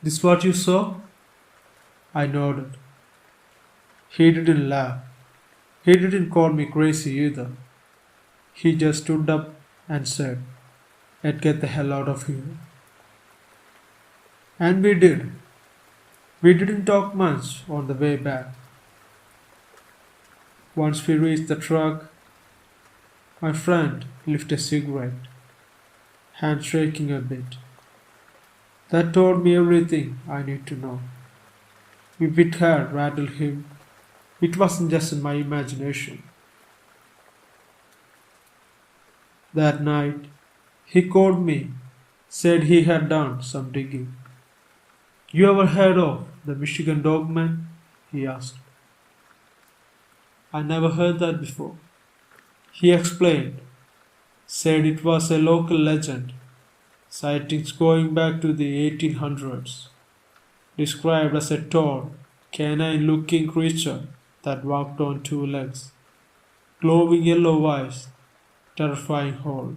[SPEAKER 1] This what you saw? I nodded. He didn't laugh. He didn't call me crazy either. He just stood up and said, "Let's get the hell out of here." And we did. We didn't talk much on the way back. Once we reached the truck, my friend lit a cigarette, hand shaking a bit. That told me everything I need to know. If it had rattled him, it wasn't just in my imagination. That night, he called me, said he had done some digging. "You ever heard of the Michigan Dogman?" he asked. "I never heard that before." He explained, said it was a local legend, sightings going back to the 1800s, described as a tall, canine-looking creature that walked on 2 legs, glowing yellow eyes, terrifying howl.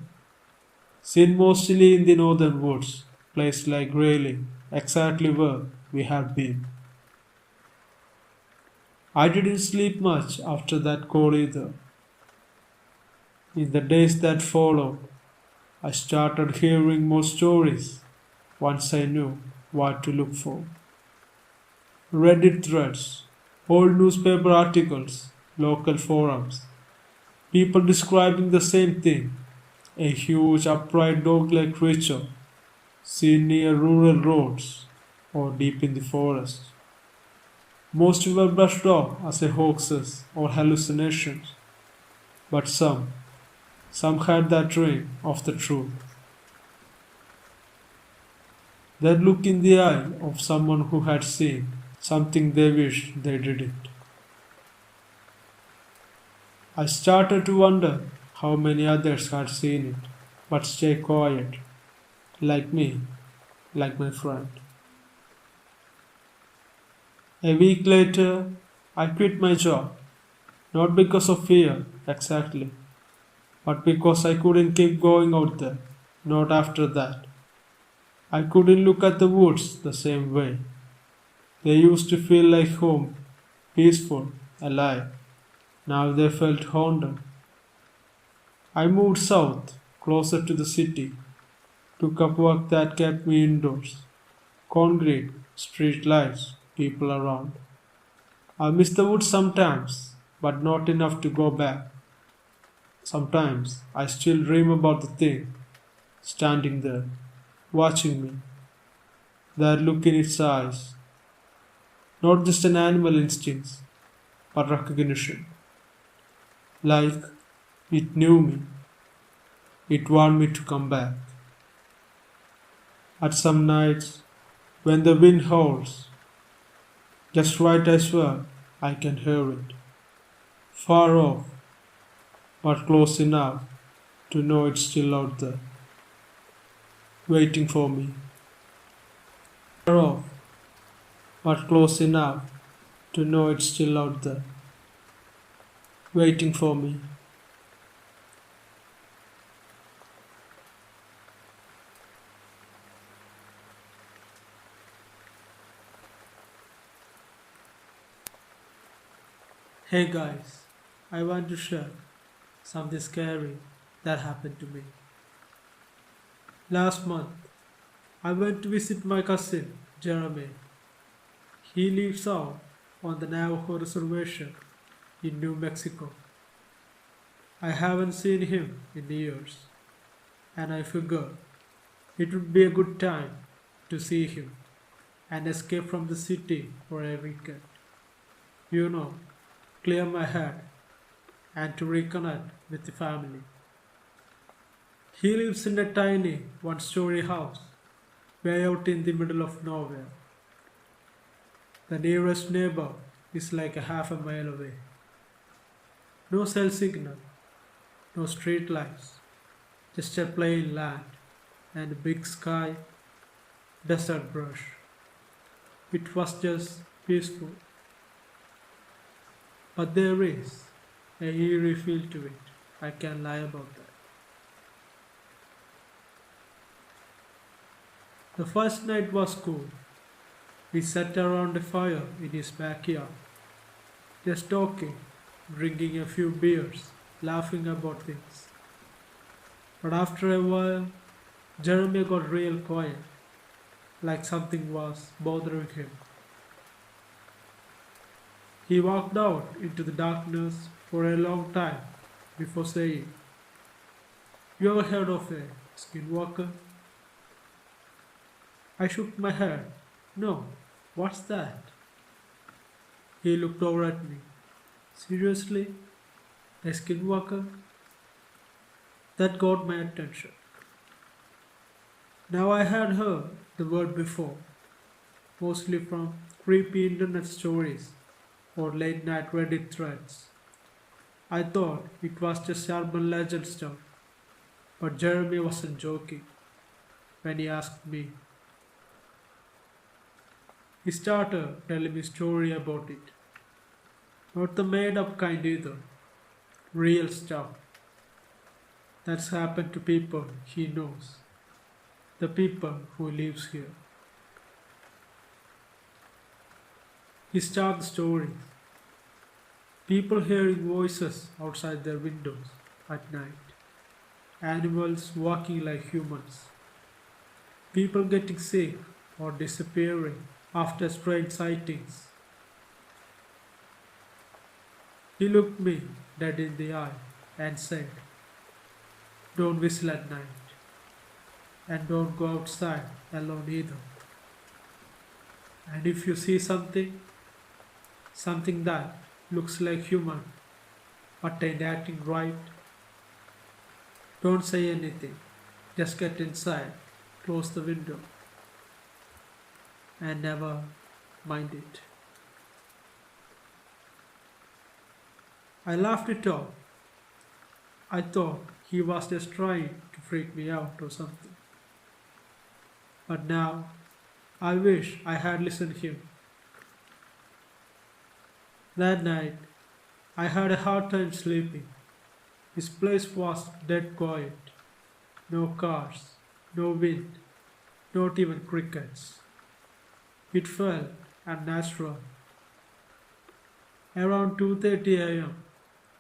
[SPEAKER 1] Seen mostly in the northern woods, places like Grayling, exactly where we had been. I didn't sleep much after that call either. In the days that followed, I started hearing more stories once I knew what to look for. Reddit threads, old newspaper articles, local forums, people describing the same thing, a huge upright dog-like creature seen near rural roads or deep in the forest. Most were brushed off as a hoaxes or hallucinations, but some had that ring of the truth. That look in the eye of someone who had seen something they wished they didn't. I started to wonder how many others had seen it, but stay quiet, like me, like my friend. A week later, I quit my job, not because of fear exactly, but because I couldn't keep going out there, not after that. I couldn't look at the woods the same way. They used to feel like home, peaceful, alive. Now they felt haunted. I moved south, closer to the city, took up work that kept me indoors. Concrete, street lights, people around. I miss the woods sometimes, but not enough to go back. Sometimes I still dream about the thing, standing there, watching me, that look in its eyes. Not just an animal instinct, but recognition. Like it knew me, it wanted me to come back. At some nights, when the wind howls, just right I swear I can hear it. Far off, but close enough to know it's still out there, waiting for me. Far off, but close enough to know it's still out there, waiting for me. Hey guys, I want to share something scary that happened to me. Last month, I went to visit my cousin, Jeremy. He lives out on the Navajo reservation in New Mexico. I haven't seen him in years, and I figured it would be a good time to see him and escape from the city for a weekend. You know, clear my head and to reconnect with the family. He lives in a tiny one-story house way out in the middle of nowhere. The nearest neighbor is like a half a mile away. No cell signal, no street lights, just a plain land and a big sky, desert brush. It was just peaceful. But there is a eerie feel to it. I can't lie about that. The first night was cool. We sat around a fire in his backyard, just talking, drinking a few beers, laughing about things. But after a while, Jeremy got real quiet, like something was bothering him. He walked out into the darkness for a long time before saying, "You ever heard of a skinwalker?" I shook my head. "No, what's that?" He looked over at me. "Seriously? A skinwalker?" That got my attention. Now I had heard the word before, mostly from creepy internet stories or late night Reddit threads. I thought it was just urban legend stuff, but Jeremy wasn't joking when he asked me. He started telling me a story about it. Not the made up kind either. Real stuff. That's happened to people he knows. The people who lives here. He started the story. People hearing voices outside their windows at night. Animals walking like humans. People getting sick or disappearing after strange sightings. He looked me dead in the eye and said, "Don't whistle at night. And don't go outside alone either. And if you see something that looks like human but ain't acting right, don't say anything. Just get inside, close the window, and never mind it." I laughed it off. I thought he was just trying to freak me out or something. But now, I wish I had listened to him. That night, I had a hard time sleeping. His place was dead quiet. No cars, no wind, not even crickets. It felt unnatural. Around 2:30 a.m.,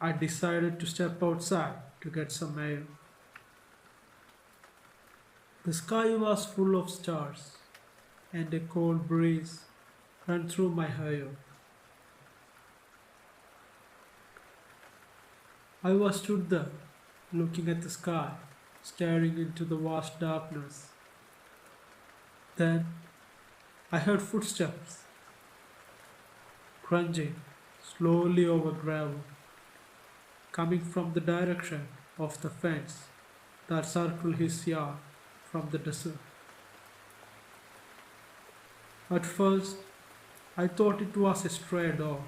[SPEAKER 1] I decided to step outside to get some air. The sky was full of stars, and a cold breeze ran through my hair. I was stood there, looking at the sky, staring into the vast darkness. Then I heard footsteps, crunching slowly over gravel, coming from the direction of the fence that circled his yard from the desert. At first, I thought it was a stray dog,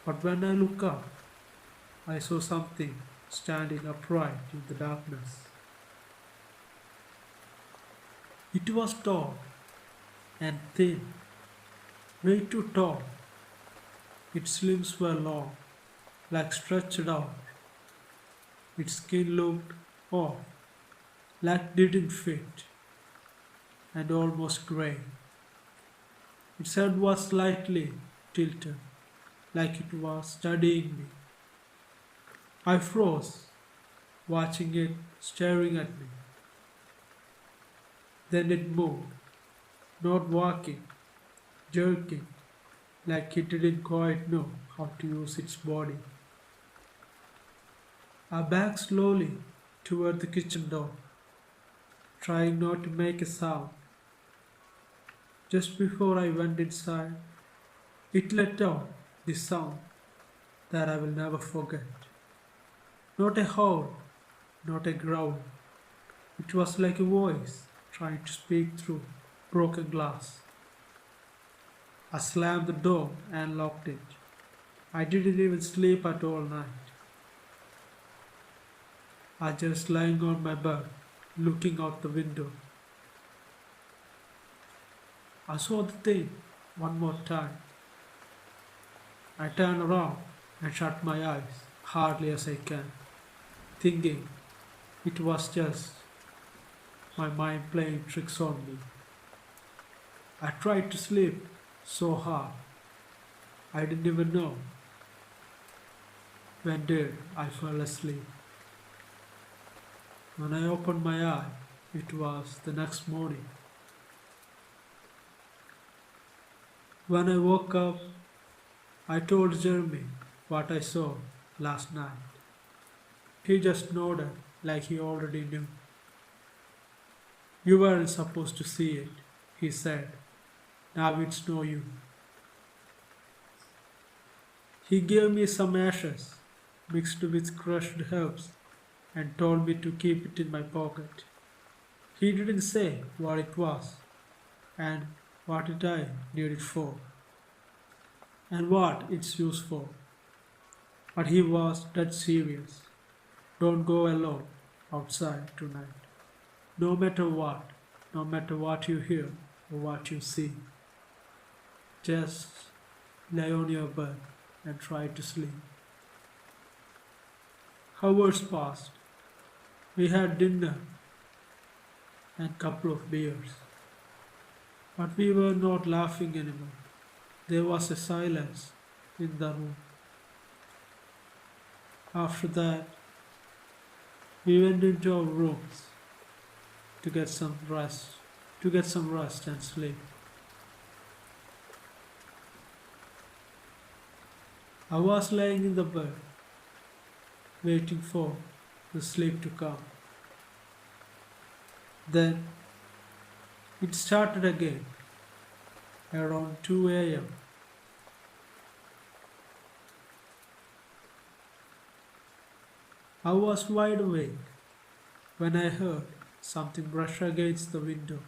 [SPEAKER 1] but when I looked up, I saw something standing upright in the darkness. It was tall and thin, way too tall. Its limbs were long, like stretched out. Its skin looked off, like didn't fit, and almost grey. Its head was slightly tilted, like it was studying me. I froze, watching it staring at me. Then it moved, not walking, jerking, like it didn't quite know how to use its body. I backed slowly toward the kitchen door, trying not to make a sound. Just before I went inside, it let out this sound that I will never forget. Not a howl, not a growl. It was like a voice trying to speak through broken glass. I slammed the door and locked it. I didn't even sleep at all night. I just lying on my bed, looking out the window. I saw the thing one more time. I turned around and shut my eyes hardly as I can, thinking it was just my mind playing tricks on me. I tried to sleep so hard I didn't even know when did I fell asleep. When I opened my eye, it was the next morning. When I woke up, I told Jeremy what I saw last night. He just nodded like he already knew. You weren't supposed to see it, he said. Now it's no use. He gave me some ashes mixed with crushed herbs and told me to keep it in my pocket. He didn't say what it was and what it I need it for and what it's used for. But he was dead serious. Don't go alone outside tonight. No matter what, no matter what you hear or what you see. Just lay on your bed and try to sleep. Hours passed. We had dinner and couple of beers. But we were not laughing anymore. There was a silence in the room. After that, we went into our rooms to get some rest and sleep. I was lying in the bed, waiting for the sleep to come. Then it started again around 2 a.m. I was wide awake when I heard something brush against the window.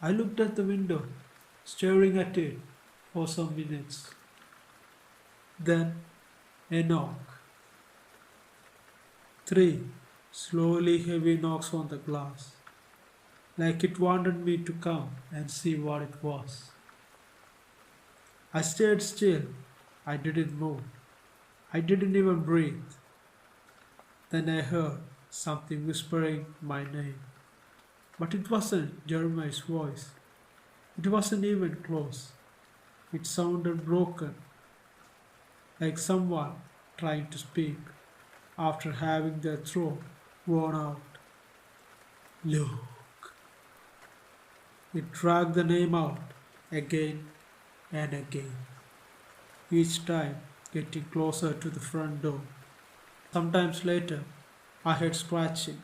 [SPEAKER 1] I looked at the window, staring at it for some minutes. Then a knock. 3 slowly heavy knocks on the glass, like it wanted me to come and see what it was. I stayed still. I didn't move. I didn't even breathe. Then I heard something whispering my name. But it wasn't Jeremiah's voice. It wasn't even close. It sounded broken, like someone trying to speak after having their throat worn out. Luke. It dragged the name out again and again, each time getting closer to the front door. Sometimes later, I heard scratching,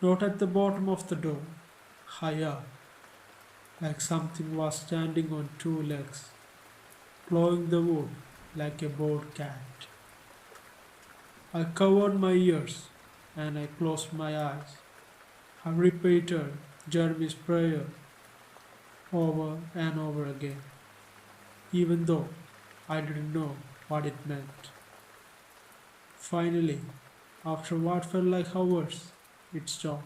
[SPEAKER 1] not at the bottom of the door, high up, like something was standing on 2 legs, clawing the wood like a bored cat. I covered my ears and I closed my eyes. I repeated Jeremy's prayer over and over again, even though I didn't know what it meant. Finally, after what felt like hours, it stopped.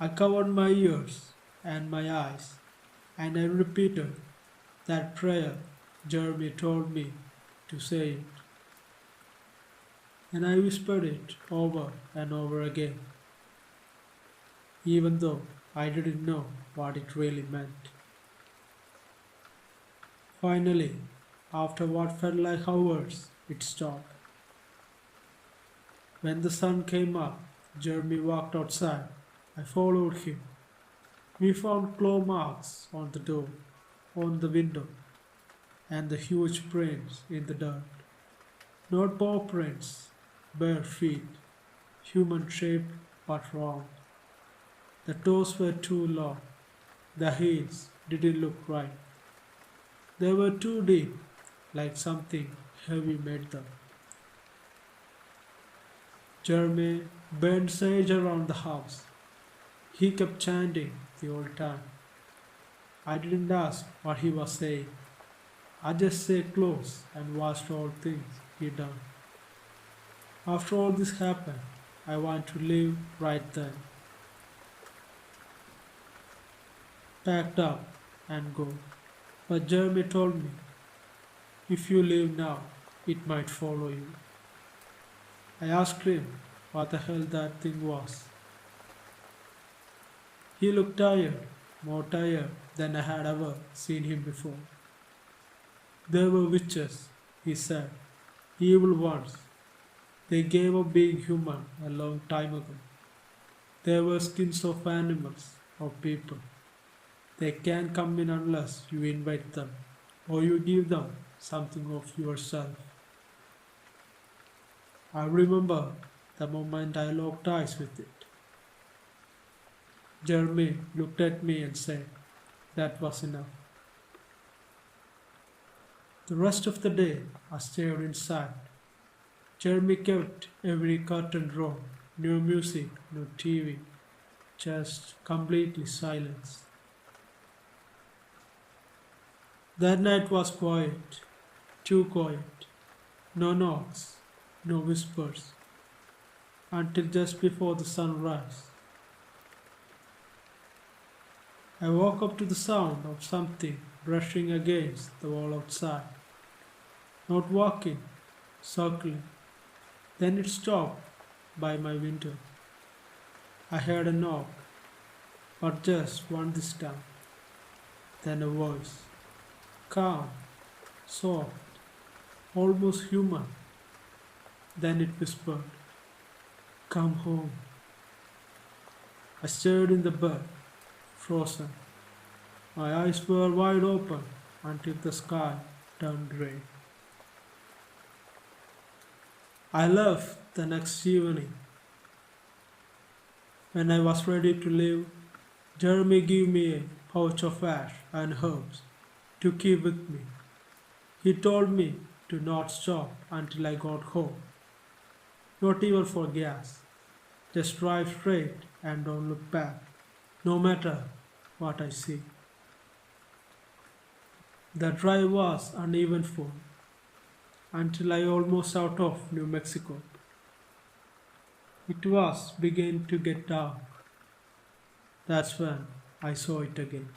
[SPEAKER 1] I covered my ears and my eyes and I repeated that prayer Jeremy told me to say it. And I whispered it over and over again, even though I didn't know what it really meant. Finally, after what felt like hours, it stopped. When the sun came up, Jeremy walked outside. I followed him. We found claw marks on the door, on the window, and the huge prints in the dirt. Not paw prints, bare feet, human shaped but wrong. The toes were too long. The heels didn't look right. They were too deep, like something heavy made them. Jeremy burned sage around the house. He kept chanting the whole time. I didn't ask what he was saying. I just sat close and watched all things he done. After all this happened, I want to leave right then. Packed up and go. But Jeremy told me, if you leave now, it might follow you. I asked him what the hell that thing was. He looked tired, more tired than I had ever seen him before. They were witches, he said, evil ones. They gave up being human a long time ago. They were skins of animals or people. They can't come in unless you invite them or you give them something of yourself. I remember the moment I locked eyes with it. Jeremy looked at me and said, that was enough. The rest of the day I stayed inside. Jeremy kept every curtain drawn, no music, no TV, just completely silence. That night was quiet, too quiet. No knocks, no whispers, until just before the sunrise. I woke up to the sound of something brushing against the wall outside. Not walking, circling. Then it stopped by my window. I heard a knock, but just one this time. Then a voice, calm, soft, almost human. Then it whispered, come home. I stared in the bed, frozen. My eyes were wide open until the sky turned grey. I left the next evening. When I was ready to leave, Jeremy gave me a pouch of ash and herbs to keep with me. He told me to not stop until I got home. Not even for gas. Just drive straight and don't look back, no matter what I see. The drive was uneventful until I almost out of New Mexico. It was beginning to get dark. That's when I saw it again.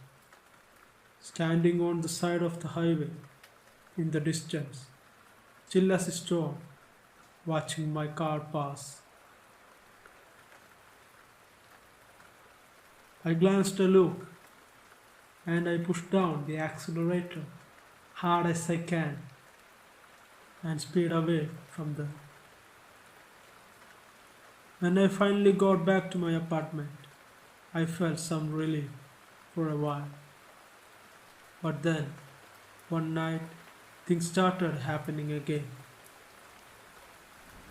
[SPEAKER 1] Standing on the side of the highway in the distance, still as a stone, watching my car pass. I glanced a look and I pushed down the accelerator hard as I can and speed away from there. When I finally got back to my apartment, I felt some relief for a while. But then, one night, things started happening again.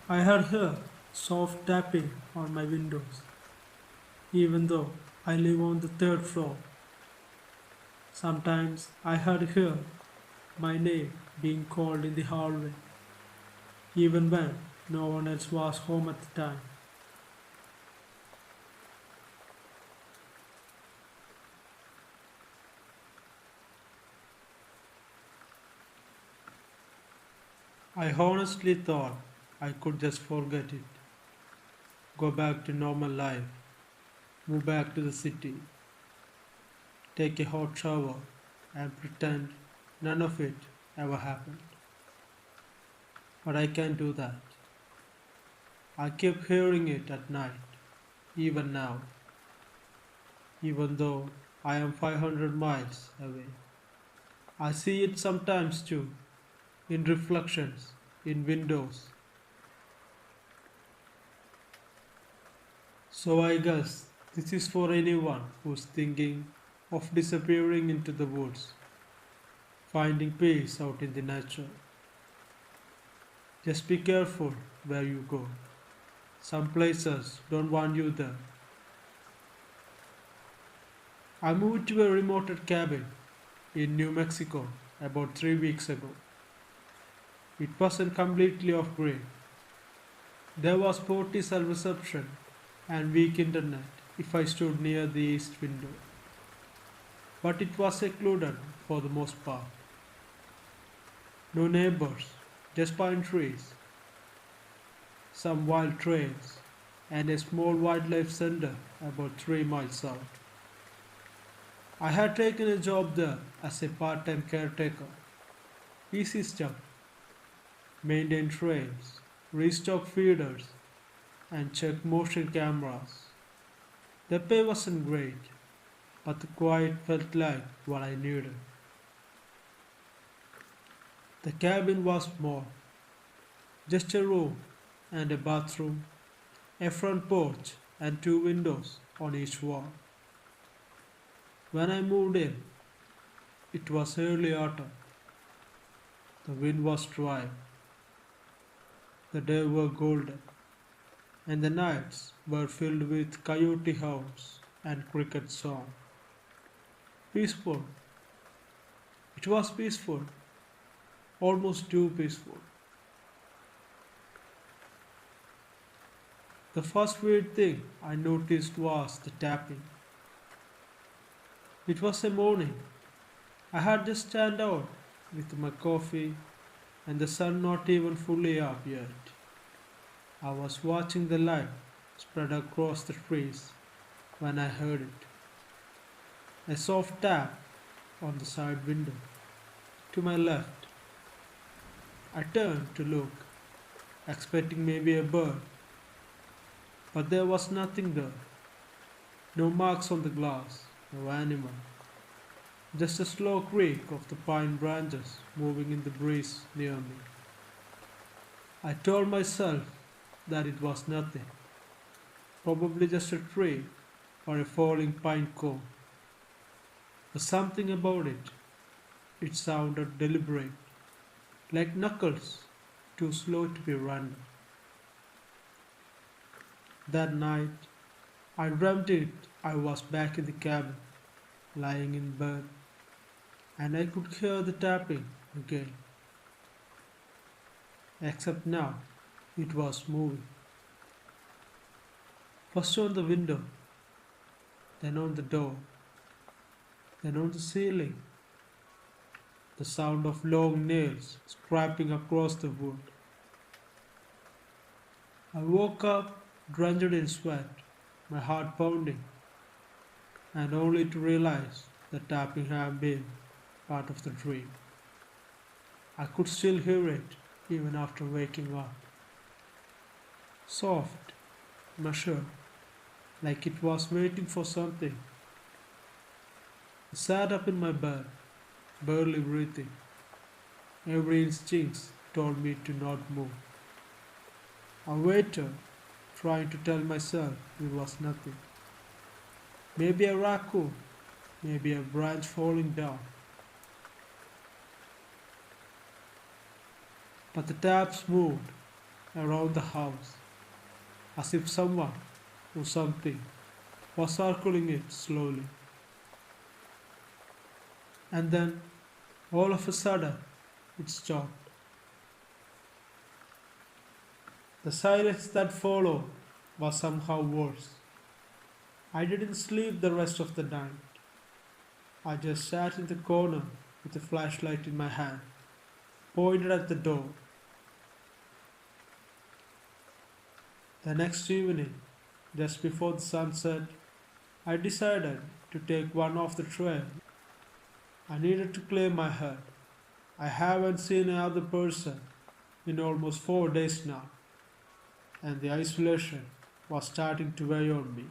[SPEAKER 1] I heard her soft tapping on my windows, even though I live on the third floor. Sometimes I heard her my name being called in the hallway, even when no one else was home at the time. I honestly thought I could just forget it, go back to normal life, move back to the city, take a hot shower, and pretend none of it ever happened. But I can't do that. I keep hearing it at night, even now, even though I am 500 miles away. I see it sometimes too, in reflections, in windows. So I guess this is for anyone who's thinking of disappearing into the woods, finding peace out in the nature. Just be careful where you go. Some places don't want you there. I moved to a remote cabin in New Mexico about 3 weeks ago. It wasn't completely off grid. There was spotty cell reception and weak internet if I stood near the east window, but it was secluded for the most part. No neighbors, just pine trees, some wild trails, and a small wildlife center about 3 miles out. I had taken a job there as a part time caretaker. Easy stuff: maintain trails, restock feeders, and check motion cameras. The pay wasn't great, but the quiet felt like what I needed. The cabin was small, just a room and a bathroom, a front porch, and 2 windows on each wall. When I moved in, it was early autumn. The wind was dry, the days were golden, and the nights were filled with coyote howls and cricket song. Peaceful. It was peaceful, almost too peaceful. The first weird thing I noticed was the tapping. It was a morning. I had just stand out with my coffee and the sun not even fully up yet. I was watching the light spread across the trees when I heard it. A soft tap on the side window to my left. I turned to look, expecting maybe a bird, but there was nothing there. No marks on the glass, no animal. Just a slow creak of the pine branches moving in the breeze near me. I told myself that it was nothing, probably just a tree or a falling pine cone. But something about it sounded deliberate, like knuckles, too slow to be random. That night, I dreamt it. I was back in the cabin, lying in bed, and I could hear the tapping again. Except now, it was moving. First on the window, then on the door, then on the ceiling. The sound of long nails scraping across the wood. I woke up drenched in sweat, my heart pounding, and only to realize the tapping had been part of the dream. I could still hear it even after waking up. Soft, measured, like it was waiting for something. I sat up in my bed, barely breathing. Every instinct told me to not move. I waited, trying to tell myself it was nothing. Maybe a raccoon, maybe a branch falling down. But the taps moved around the house, as if someone or something was circling it slowly. And then, all of a sudden, it stopped. The silence that followed was somehow worse. I didn't sleep the rest of the night. I just sat in the corner with a flashlight in my hand, pointed at the door. The next evening, just before the sunset, I decided to take one off the trail. I needed to clear my head. I haven't seen another person in almost 4 days now, and the isolation was starting to weigh on me.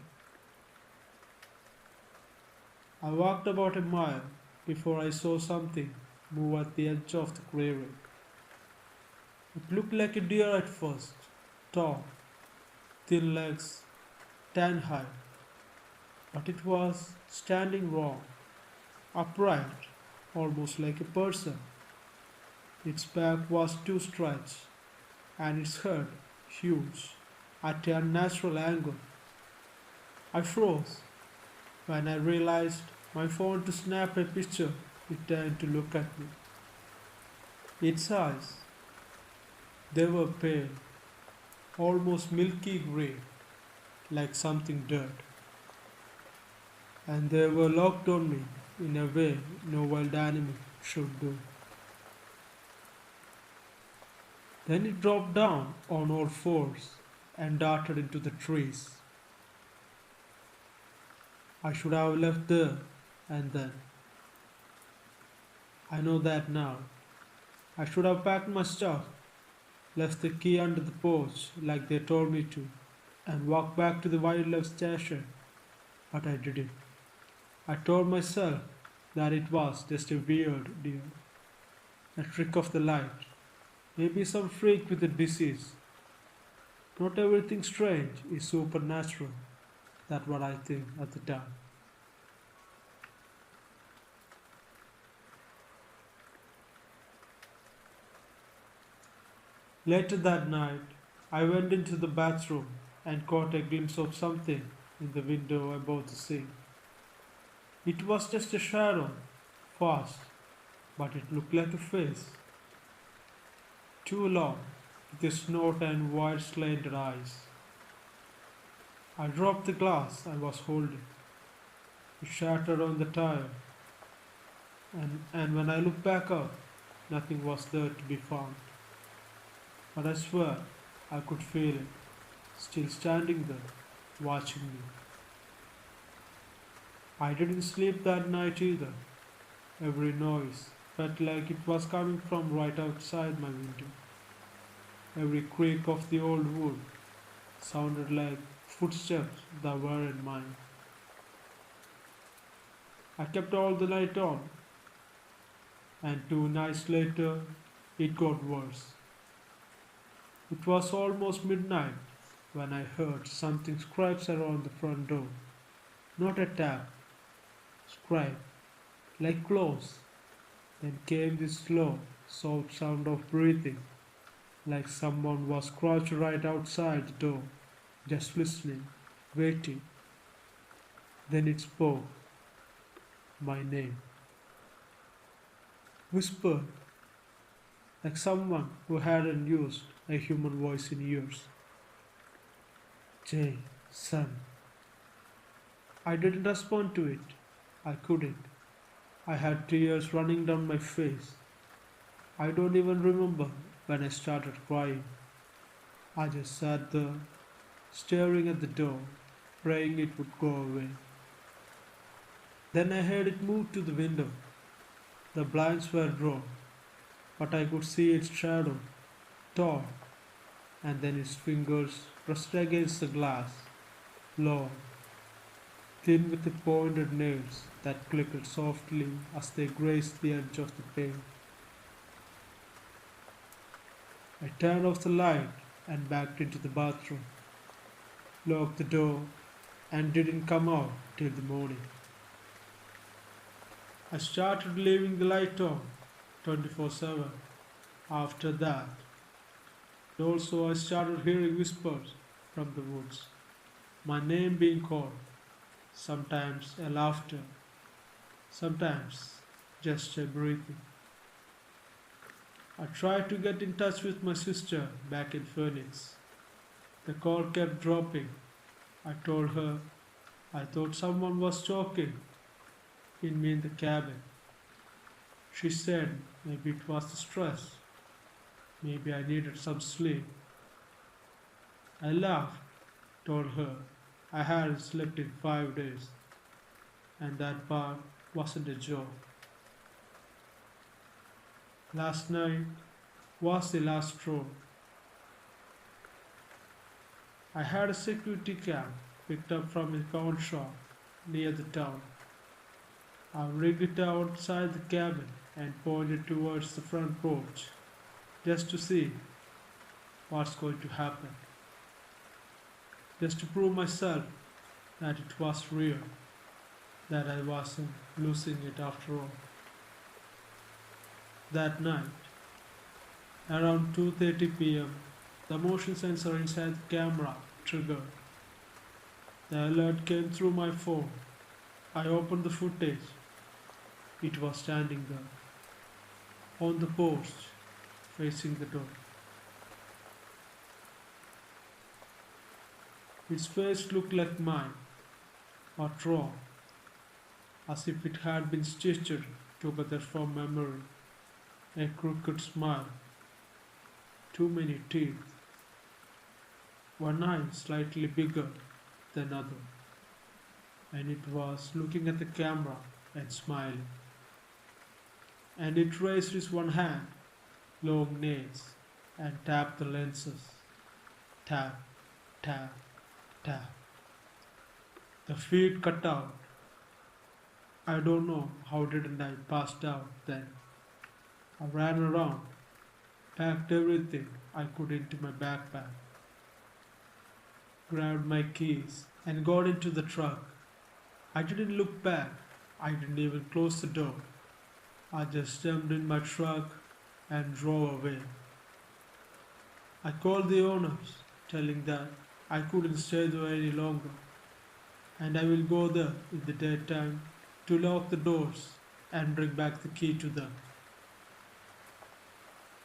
[SPEAKER 1] I walked about a mile before I saw something move at the edge of the clearing. It looked like a deer at first, tall, thin legs, tan hide, but it was standing wrong, upright, almost like a person. Its back was too stretched, and its head huge, at an unnatural angle. I froze when I realized my phone to snap a picture. It turned to look at me. Its eyes, they were pale, almost milky gray, like something dirt, and they were locked on me in a way no wild animal should do. Then it dropped down on all fours and darted into the trees. I should have left there and then. I know that now. I should have packed my stuff, left the key under the porch like they told me to, and walked back to the wildlife station, but I didn't. I told myself that it was just a weird deal, a trick of the light, maybe some freak with a disease. Not everything strange is supernatural. That's what I think at the time. Later that night, I went into the bathroom and caught a glimpse of something in the window above the sink. It was just a shadow, fast, but it looked like a face. Too long, with a snout and wide slanted eyes. I dropped the glass I was holding. It shattered on the tile, and when I looked back up, nothing was there to be found. But I swear I could feel it, still standing there, watching me. I didn't sleep that night either. Every noise felt like it was coming from right outside my window. Every creak of the old wood sounded like footsteps that weren't mine. I kept all the light on, and 2 nights later, it got worse. It was almost midnight when I heard something scratch around the front door. Not a tap, scrape, like claws. Then came this slow, soft sound of breathing, like someone was crouched right outside the door, just listening, waiting. Then it spoke my name, whispered, like someone who hadn't used a human voice in years. Jay, son. I didn't respond to it. I couldn't. I had tears running down my face. I don't even remember when I started crying. I just sat there, staring at the door, praying it would go away. Then I heard it move to the window. The blinds were drawn, but I could see its shadow, tall, and then its fingers pressed against the glass, long, thin with the pointed nails that clicked softly as they grazed the edge of the pane. I turned off the light and backed into the bathroom, locked the door, and didn't come out till the morning. I started leaving the light on 24/7 after that. And also, I started hearing whispers from the woods, my name being called, sometimes a laughter, sometimes just a breathing. I tried to get in touch with my sister back in Phoenix. The call kept dropping. I told her I thought someone was talking in me in the cabin. She said maybe it was the stress. Maybe I needed some sleep. I laughed, told her I hadn't slept in 5 days, and that part wasn't a joke. Last night was the last straw. I had a security cam picked up from a pawn shop near the town. I rigged it outside the cabin and pointed towards the front porch just to see what's going to happen. Just to prove myself that it was real, that I wasn't losing it after all. That night, around 2:30 p.m., the motion sensor inside the camera triggered. The alert came through my phone. I opened the footage. It was standing there, on the porch, facing the door. Its face looked like mine, but raw, as if it had been stitched together from memory. A crooked smile, too many teeth, one eye slightly bigger than other, and it was looking at the camera and smiling. And it raised its one hand, long nails, and tapped the lenses. Tap, tap, tap. The feed cut out. I don't know how didn't I passed out then. I ran around, packed everything I could into my backpack, grabbed my keys, and got into the truck. I didn't look back. I didn't even close the door. I just jumped in my truck and drove away. I called the owners, telling that I couldn't stay there any longer, and I will go there in the daytime to lock the doors and bring back the key to them.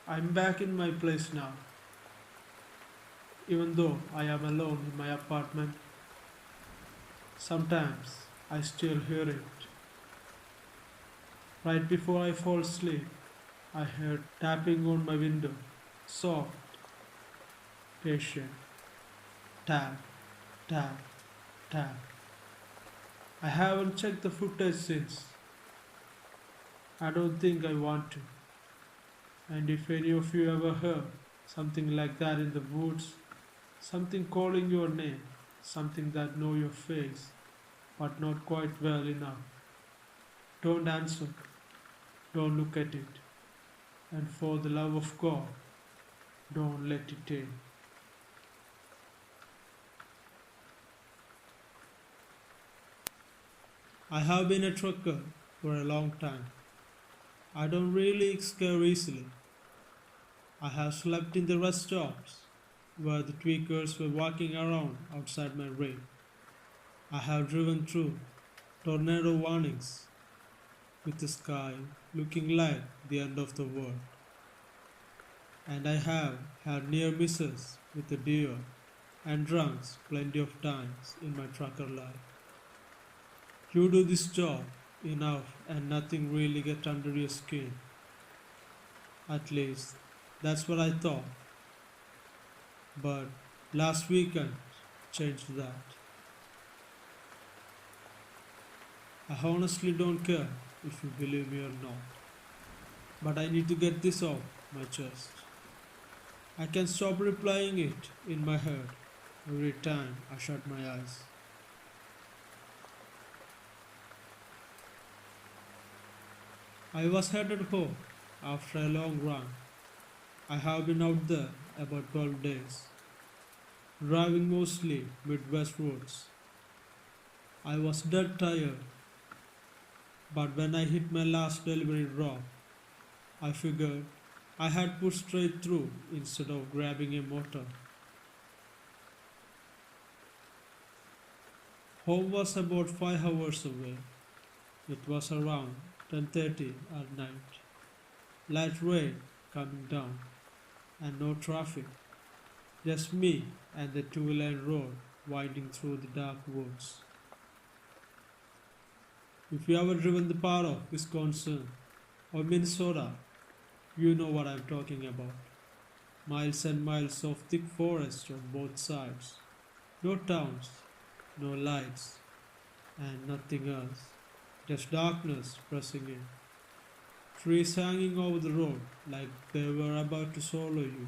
[SPEAKER 1] I'm back in my place now, even though I am alone in my apartment. Sometimes I still hear it. Right before I fall asleep, I heard tapping on my window. Soft, patient. Tap, tap, tap. I haven't checked the footage since. I don't think I want to. And if any of you ever heard something like that in the woods, something calling your name, something that know your face, but not quite well enough, don't answer. Don't look at it. And for the love of God, don't let it in. I have been a trucker for a long time. I don't really scare easily. I have slept in the rest stops where the tweakers were walking around outside my rig. I have driven through tornado warnings with the sky looking like the end of the world. And I have had near misses with the deer and drunks plenty of times in my trucker life. You do this job enough and nothing really gets under your skin. At least that's what I thought. But last weekend changed that. I honestly don't care if you believe me or not. But I need to get this off my chest. I can stop replying it in my head every time I shut my eyes. I was headed home after a long run. I have been out there about 12 days, driving mostly Midwest roads. I was dead tired, but when I hit my last delivery drop, I figured I had pushed straight through instead of grabbing a motor. Home was about 5 hours away. It was around 10:30 at night. Light rain coming down and no traffic. Just me and the two-lane road winding through the dark woods. If you ever driven the part of Wisconsin or Minnesota, you know what I'm talking about. Miles and miles of thick forest on both sides. No towns, no lights, and nothing else. Just darkness pressing in. Trees hanging over the road like they were about to swallow you.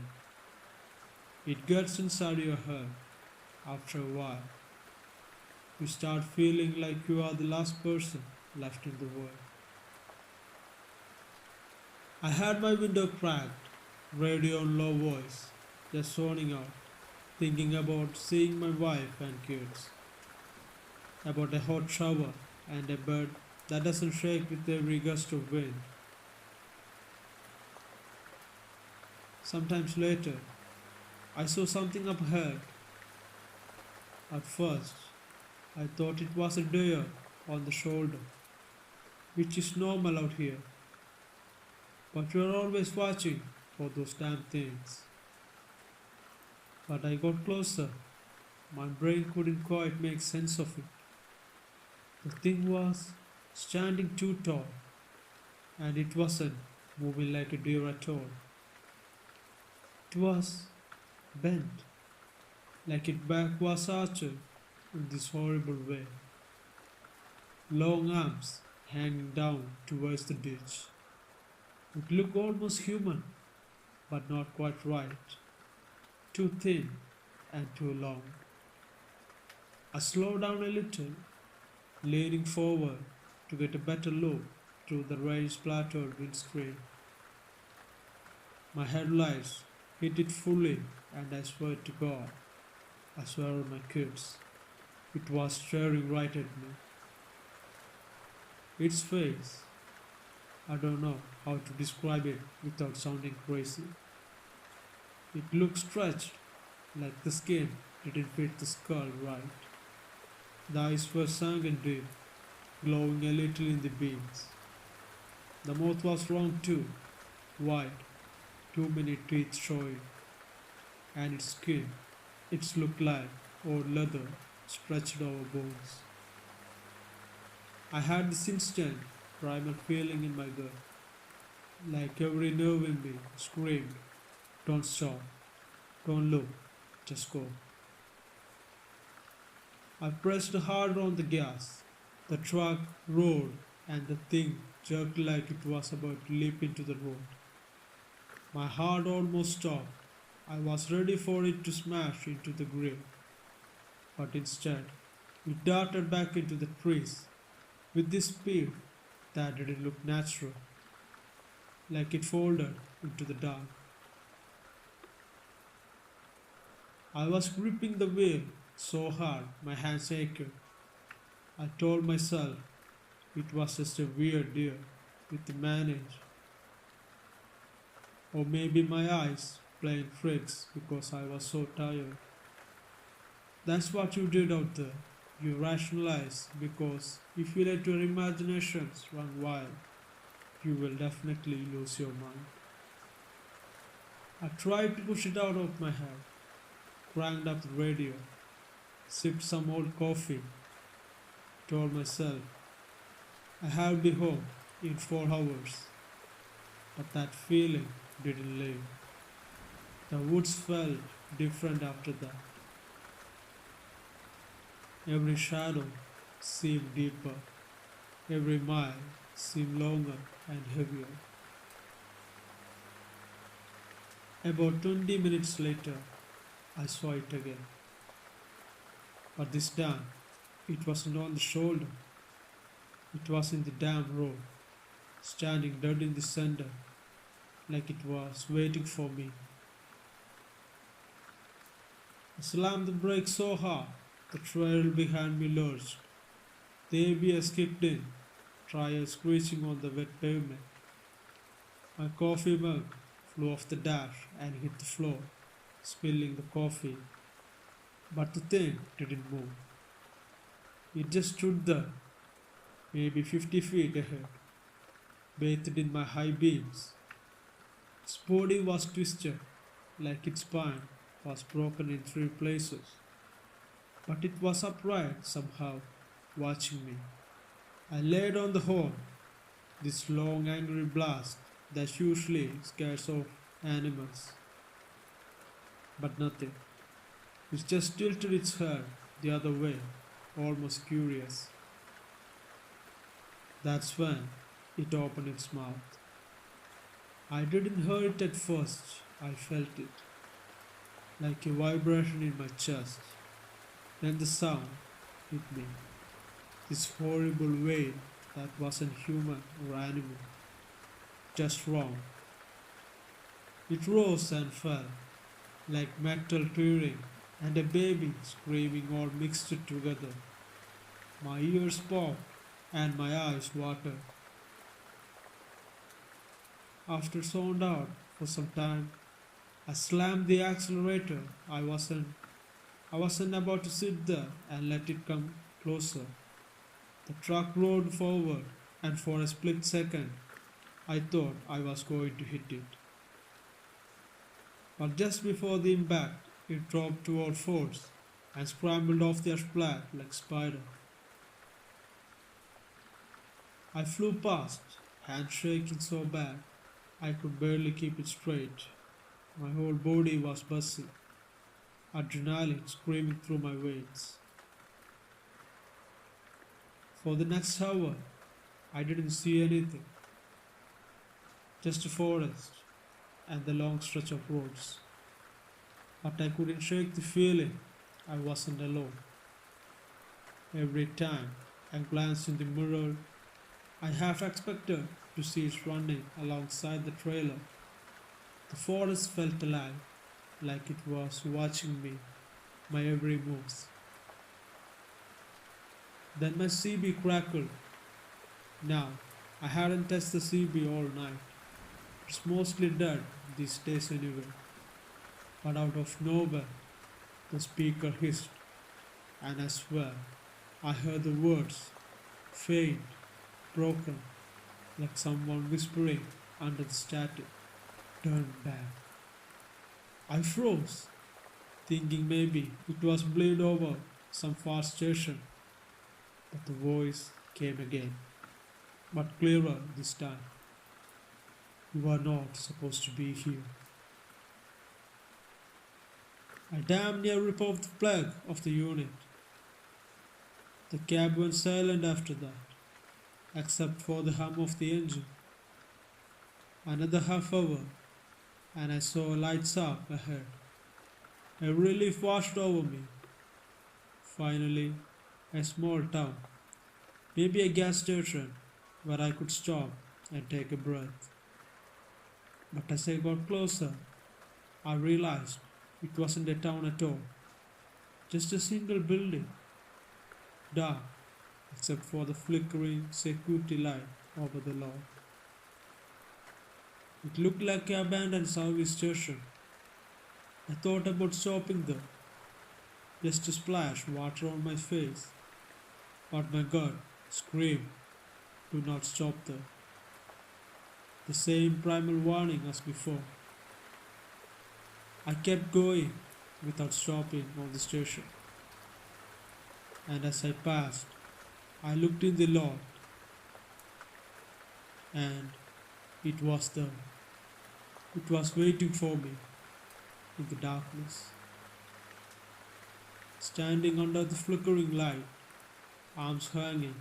[SPEAKER 1] It gets inside your head. After a while, you start feeling like you are the last person left in the world. I had my window cracked, radio on low voice, just zoning out, thinking about seeing my wife and kids, about a hot shower and a bed that doesn't shake with every gust of wind. Sometimes later, I saw something up ahead. At first, I thought it was a deer on the shoulder, which is normal out here. But you're always watching for those damn things. But I got closer, My brain couldn't quite make sense of it. The thing was standing too tall, and it wasn't moving like a deer at all. It was bent, like its back was arched in this horrible way. Long arms hanging down towards the ditch. It looked almost human, but not quite right. Too thin and too long. I slowed down a little, leaning forward to get a better look through the rain-splattered windscreen. My headlights hit it fully, and I swear to God, I swear on my kids, it was staring right at me. Its face, I don't know how to describe it without sounding crazy. It looked stretched, like the skin didn't fit the skull right. The eyes were sunken deep, glowing a little in the beams. The mouth was wrong too, wide, too many teeth showing, and its skin, it looked like old leather stretched over bones. I had this instant, primal feeling in my gut, like every nerve in me screamed, "Don't stop, don't look, just go." I pressed harder on the gas. The truck roared, and the thing jerked like it was about to leap into the road. My heart almost stopped. I was ready for it to smash into the grill, but instead, it darted back into the trees with this speed that didn't look natural, like it folded into the dark. I was gripping the wheel so hard my hands ached. I told myself it was just a weird deer with a manage, or maybe my eyes playing tricks because I was so tired. That's what you did out there. You rationalize because if you let your imaginations run wild, you will definitely lose your mind. I tried to push it out of my head, cranked up the radio, sipped some old coffee, told myself I'll be home in 4 hours. But that feeling didn't leave. The woods felt different after that. Every shadow seemed deeper, every mile seemed longer and heavier. About 20 minutes later, I saw it again. But this time, it wasn't on the shoulder, it was in the damn road, standing dead in the center, like it was waiting for me. I slammed the brakes so hard, the trail behind me lurched. The ABS kicked in, tires screeching on the wet pavement. My coffee mug flew off the dash and hit the floor, spilling the coffee. But the thing didn't move. It just stood there, maybe 50 feet ahead, bathed in my high beams. Its body was twisted, like its spine was broken in 3 places. But it was upright somehow, watching me. I laid on the horn, this long angry blast that usually scares off animals. But nothing. It just tilted its head the other way, almost curious. That's when it opened its mouth. I didn't hear it at first, I felt it, like a vibration in my chest. Then the sound hit me, this horrible wail that wasn't human or animal, just wrong. It rose and fell, like metal tearing and a baby screaming all mixed together. My ears popped and my eyes watered. After zoned out for some time, I slammed the accelerator. I wasn't about to sit there and let it come closer. The truck roared forward, and for a split second, I thought I was going to hit it. But just before the impact, it dropped toward force and scrambled off the ash plat like a spider. I flew past, hands shaking so bad I could barely keep it straight. My whole body was buzzing, adrenaline screaming through my veins. For the next hour, I didn't see anything, just a forest and the long stretch of roads. But I couldn't shake the feeling I wasn't alone. Every time I glanced in the mirror, I half expected to see it running alongside the trailer. The forest felt alive, like it was watching me, my every move. Then my CB crackled. Now, I hadn't touched the CB all night. It's mostly dead these days anyway. But out of nowhere, the speaker hissed, and I swear I heard the words, faint, broken, like someone whispering under the static. Turn back. I froze, thinking maybe it was blown over some far station. But the voice came again, but clearer this time. You are not supposed to be here. I damn near ripped off the plug of the unit. The cab went silent after that, except for the hum of the engine. Another half hour, and I saw lights up ahead. A relief washed over me. Finally, a small town, maybe a gas station where I could stop and take a breath. But as I got closer, I realized it wasn't a town at all, just a single building, dark except for the flickering security light over the lawn. It looked like an abandoned service station. I thought about stopping there, just to splash water on my face, but my gut screamed, do not stop there. The same primal warning as before. I kept going without stopping on the station. And as I passed, I looked in the lot, and it was there. It was waiting for me in the darkness. Standing under the flickering light, arms hanging,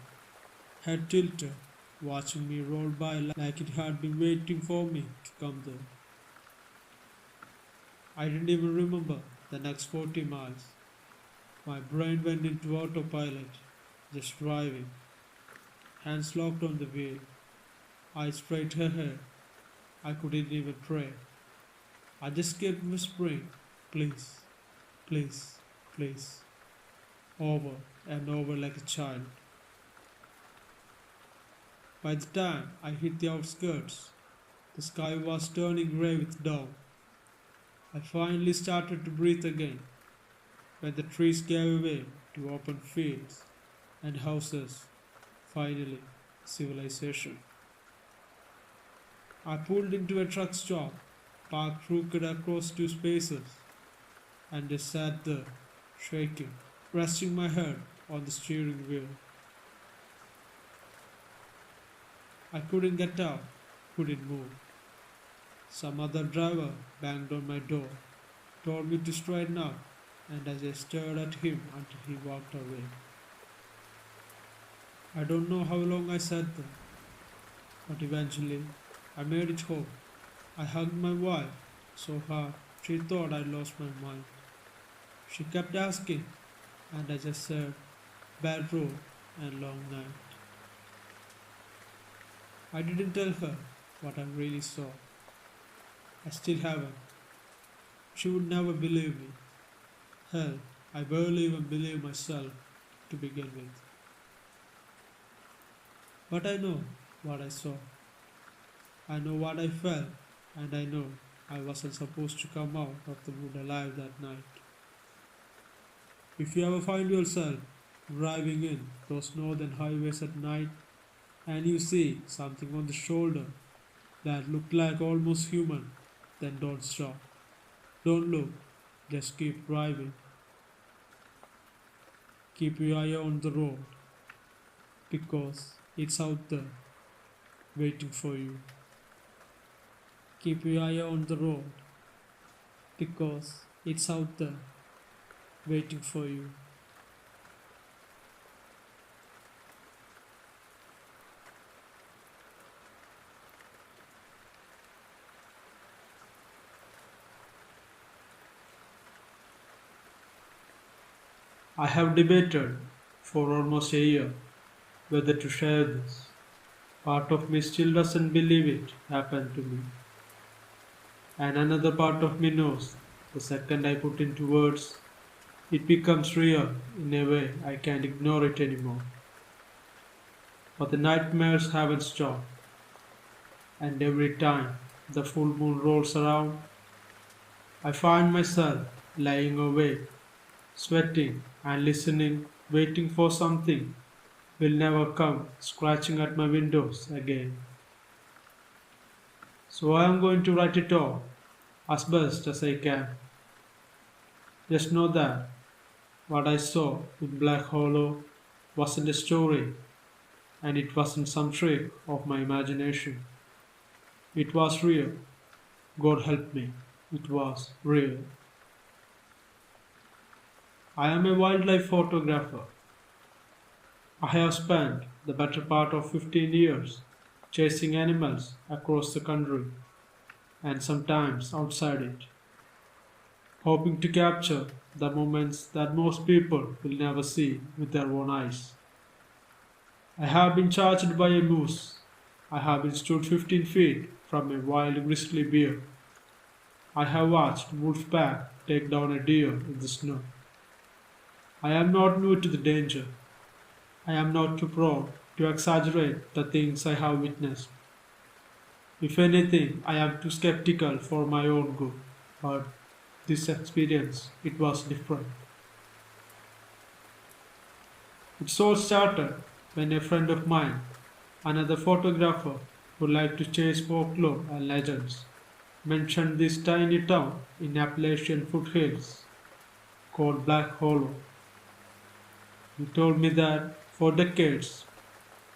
[SPEAKER 1] head tilted, watching me roll by like it had been waiting for me to come there. I didn't even remember the next 40 miles. My brain went into autopilot, just driving, hands locked on the wheel, eyes straight ahead. I couldn't even pray. I just kept whispering, please, please, please, over and over like a child. By the time I hit the outskirts, the sky was turning grey with dawn. I finally started to breathe again when the trees gave way to open fields and houses. Finally, civilization. I pulled into a truck stop, parked crooked across two spaces, and just sat there, shaking, resting my head on the steering wheel. I couldn't get out, couldn't move. Some other driver banged on my door, told me to straighten up, and as I stared at him until he walked away. I don't know how long I sat there, but eventually I made it home. I hugged my wife so hard she thought I lost my mind. She kept asking, and I just said, bad road and long night. I didn't tell her what I really saw. I still haven't. She would never believe me. Hell, I barely even believe myself to begin with. But I know what I saw. I know what I felt, and I know I wasn't supposed to come out of the wood alive that night. If you ever find yourself driving in those northern highways at night and you see something on the shoulder that looked like almost human, then don't stop. Don't look, just keep driving. Keep your eye on the road because it's out there waiting for you. Keep your eye on the road because it's out there waiting for you. I have debated for almost a year whether to share this. Part of me still doesn't believe it happened to me, and another part of me knows the second I put into words, it becomes real in a way I can't ignore it anymore. But the nightmares haven't stopped, and every time the full moon rolls around, I find myself lying awake, sweating and listening, waiting for something will never come scratching at my windows again. So I am going to write it all as best as I can. Just know that what I saw in Black Hollow wasn't a story and it wasn't some trick of my imagination. It was real. God help me. It was real. I am a wildlife photographer. I have spent the better part of 15 years chasing animals across the country and sometimes outside it, hoping to capture the moments that most people will never see with their own eyes. I have been charged by a moose. I have been stood 15 feet from a wild grizzly bear. I have watched wolf pack take down a deer in the snow. I am not new to the danger. I am not too prone to exaggerate the things I have witnessed. If anything, I am too skeptical for my own good. But this experience, it was different. It all started when a friend of mine, another photographer who liked to chase folklore and legends, mentioned this tiny town in Appalachian foothills called Black Hollow. He told me that for decades,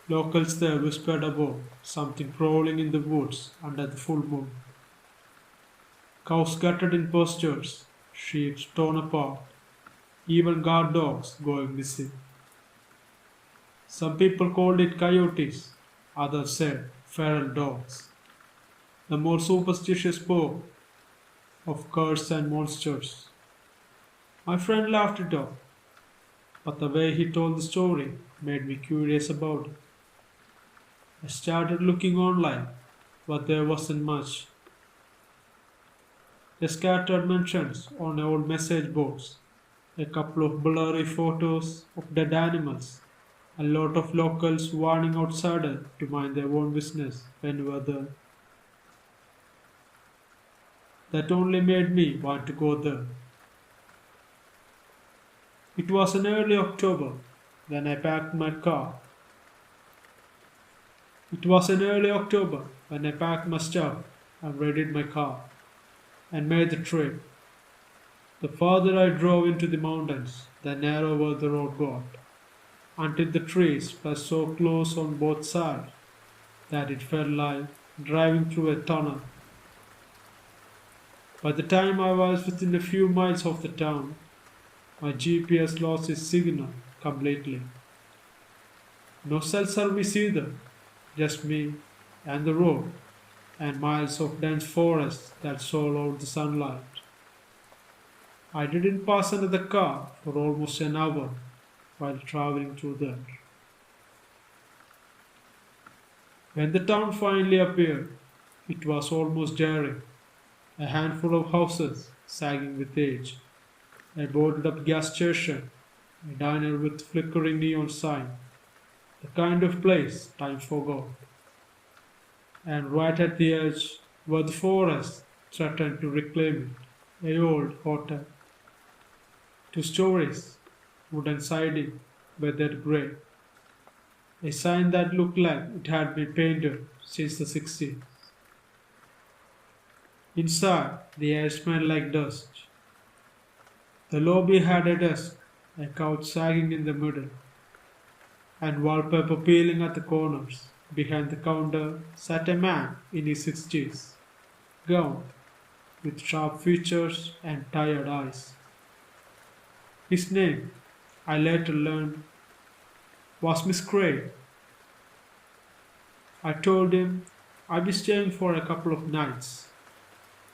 [SPEAKER 1] locals there whispered about something crawling in the woods under the full moon. Cows scattered in pastures, sheep torn apart, even guard dogs going missing. Some people called it coyotes, others said feral dogs. The more superstitious spoke of curses and monsters. My friend laughed it off, but the way he told the story made me curious about it. I started looking online, but there wasn't much. The scattered mentions on old message boards, a couple of blurry photos of dead animals, a lot of locals warning outsiders to mind their own business when you were there. That only made me want to go there. It was in early October when I packed my car. It was in early October when I packed my stuff and readied my car and made the trip. The farther I drove into the mountains, the narrower the road got, until the trees were so close on both sides that it felt like driving through a tunnel. By the time I was within a few miles of the town, my GPS lost its signal completely. No cell service either, just me and the road and miles of dense forest that swallowed the sunlight. I didn't pass another car for almost an hour while traveling through there. When the town finally appeared, it was almost daring. A handful of houses sagging with age, a boarded up gas station, a diner with flickering neon sign, the kind of place time forgot. And right at the edge where the forest threatened to reclaim it, a old hotel. Two stories, wooden siding, weathered grey. A sign that looked like it had been painted since the 60s. Inside, the air smelled like dust. The lobby had a desk, a couch sagging in the middle, and wallpaper peeling at the corners. Behind the counter sat a man in his 60s, gowned, with sharp features and tired eyes. His name, I later learned, was Miss Craig. I told him I'd be staying for a couple of nights,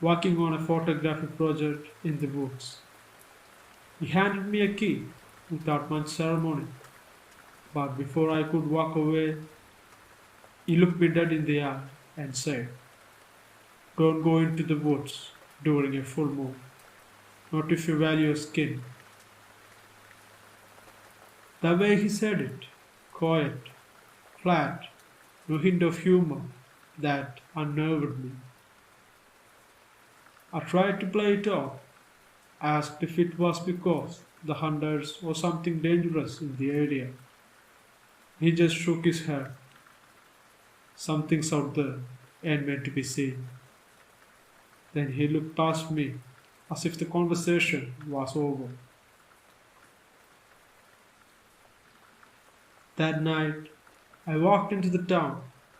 [SPEAKER 1] working on a photography project in the woods. He handed me a key without much ceremony, but before I could walk away, he looked me dead in the eye and said, "Don't go into the woods during a full moon, not if you value your skin." The way he said it, quiet, flat, no hint of humor, that unnerved me. I tried to play it off, asked if it was because the hunters or something dangerous in the area. He just shook his head. "Something's out there, ain't meant to be seen." Then he looked past me as if the conversation was over. That night, I walked into the town,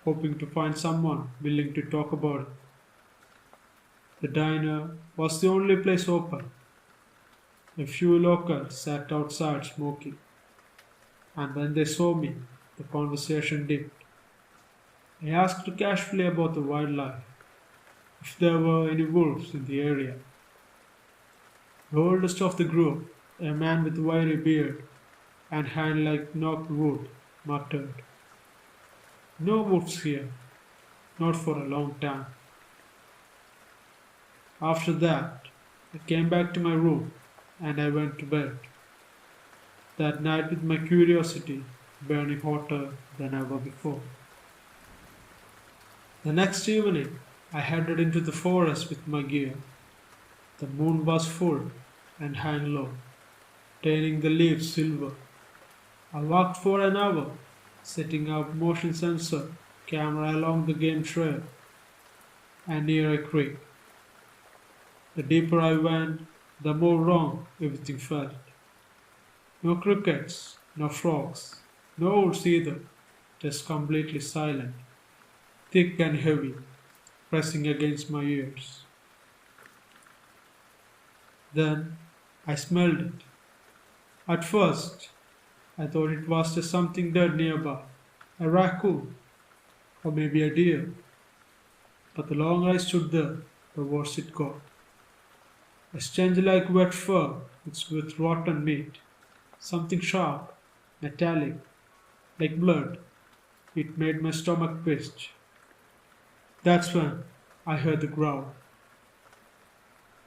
[SPEAKER 1] hoping to find someone willing to talk about it. The diner was the only place open. A few locals sat outside smoking, and when they saw me, the conversation dipped. I asked casually about the wildlife, if there were any wolves in the area. The oldest of the group, a man with wiry beard and hand like knocked wood, muttered, "No wolves here, not for a long time." After that, I came back to my room and I went to bed. That night with my curiosity burning hotter than ever before. The next evening, I headed into the forest with my gear. The moon was full and hung low, turning the leaves silver. I walked for an hour, setting up motion sensor camera along the game trail and near a creek. The deeper I went, the more wrong everything felt. No crickets, no frogs, no owls either, just completely silent, thick and heavy, pressing against my ears. Then I smelled it. At first, I thought it was just something dead nearby, a raccoon, or maybe a deer. But the longer I stood there, the worse it got. A stench like wet fur mixed with rotten meat, something sharp, metallic, like blood. It made my stomach twitch. That's when I heard the growl.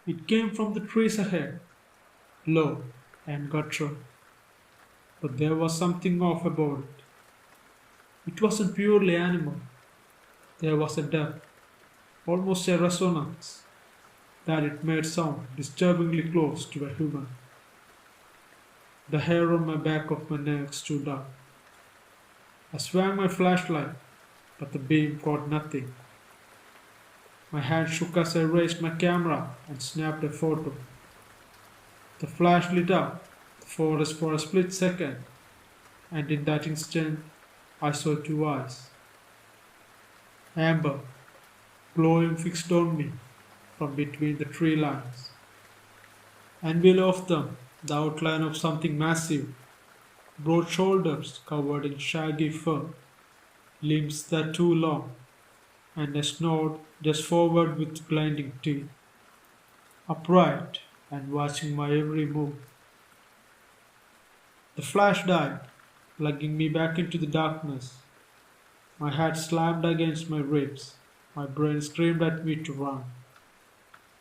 [SPEAKER 1] It came from the trees ahead, low and guttural. But there was something off about it. It wasn't purely animal. There was a depth, almost a resonance, that it made sound disturbingly close to a human. The hair on my back of my neck stood up. I swung my flashlight, but the beam caught nothing. My hand shook as I raised my camera and snapped a photo. The flash lit up the forest for a split second, and in that instant, I saw two eyes. Amber, glowing fixed on me from between the tree lines. And below them, the outline of something massive, broad shoulders covered in shaggy fur, limbs that too long, and a snout just forward with blinding teeth, upright and watching my every move. The flash died, plugging me back into the darkness. My head slammed against my ribs. My brain screamed at me to run.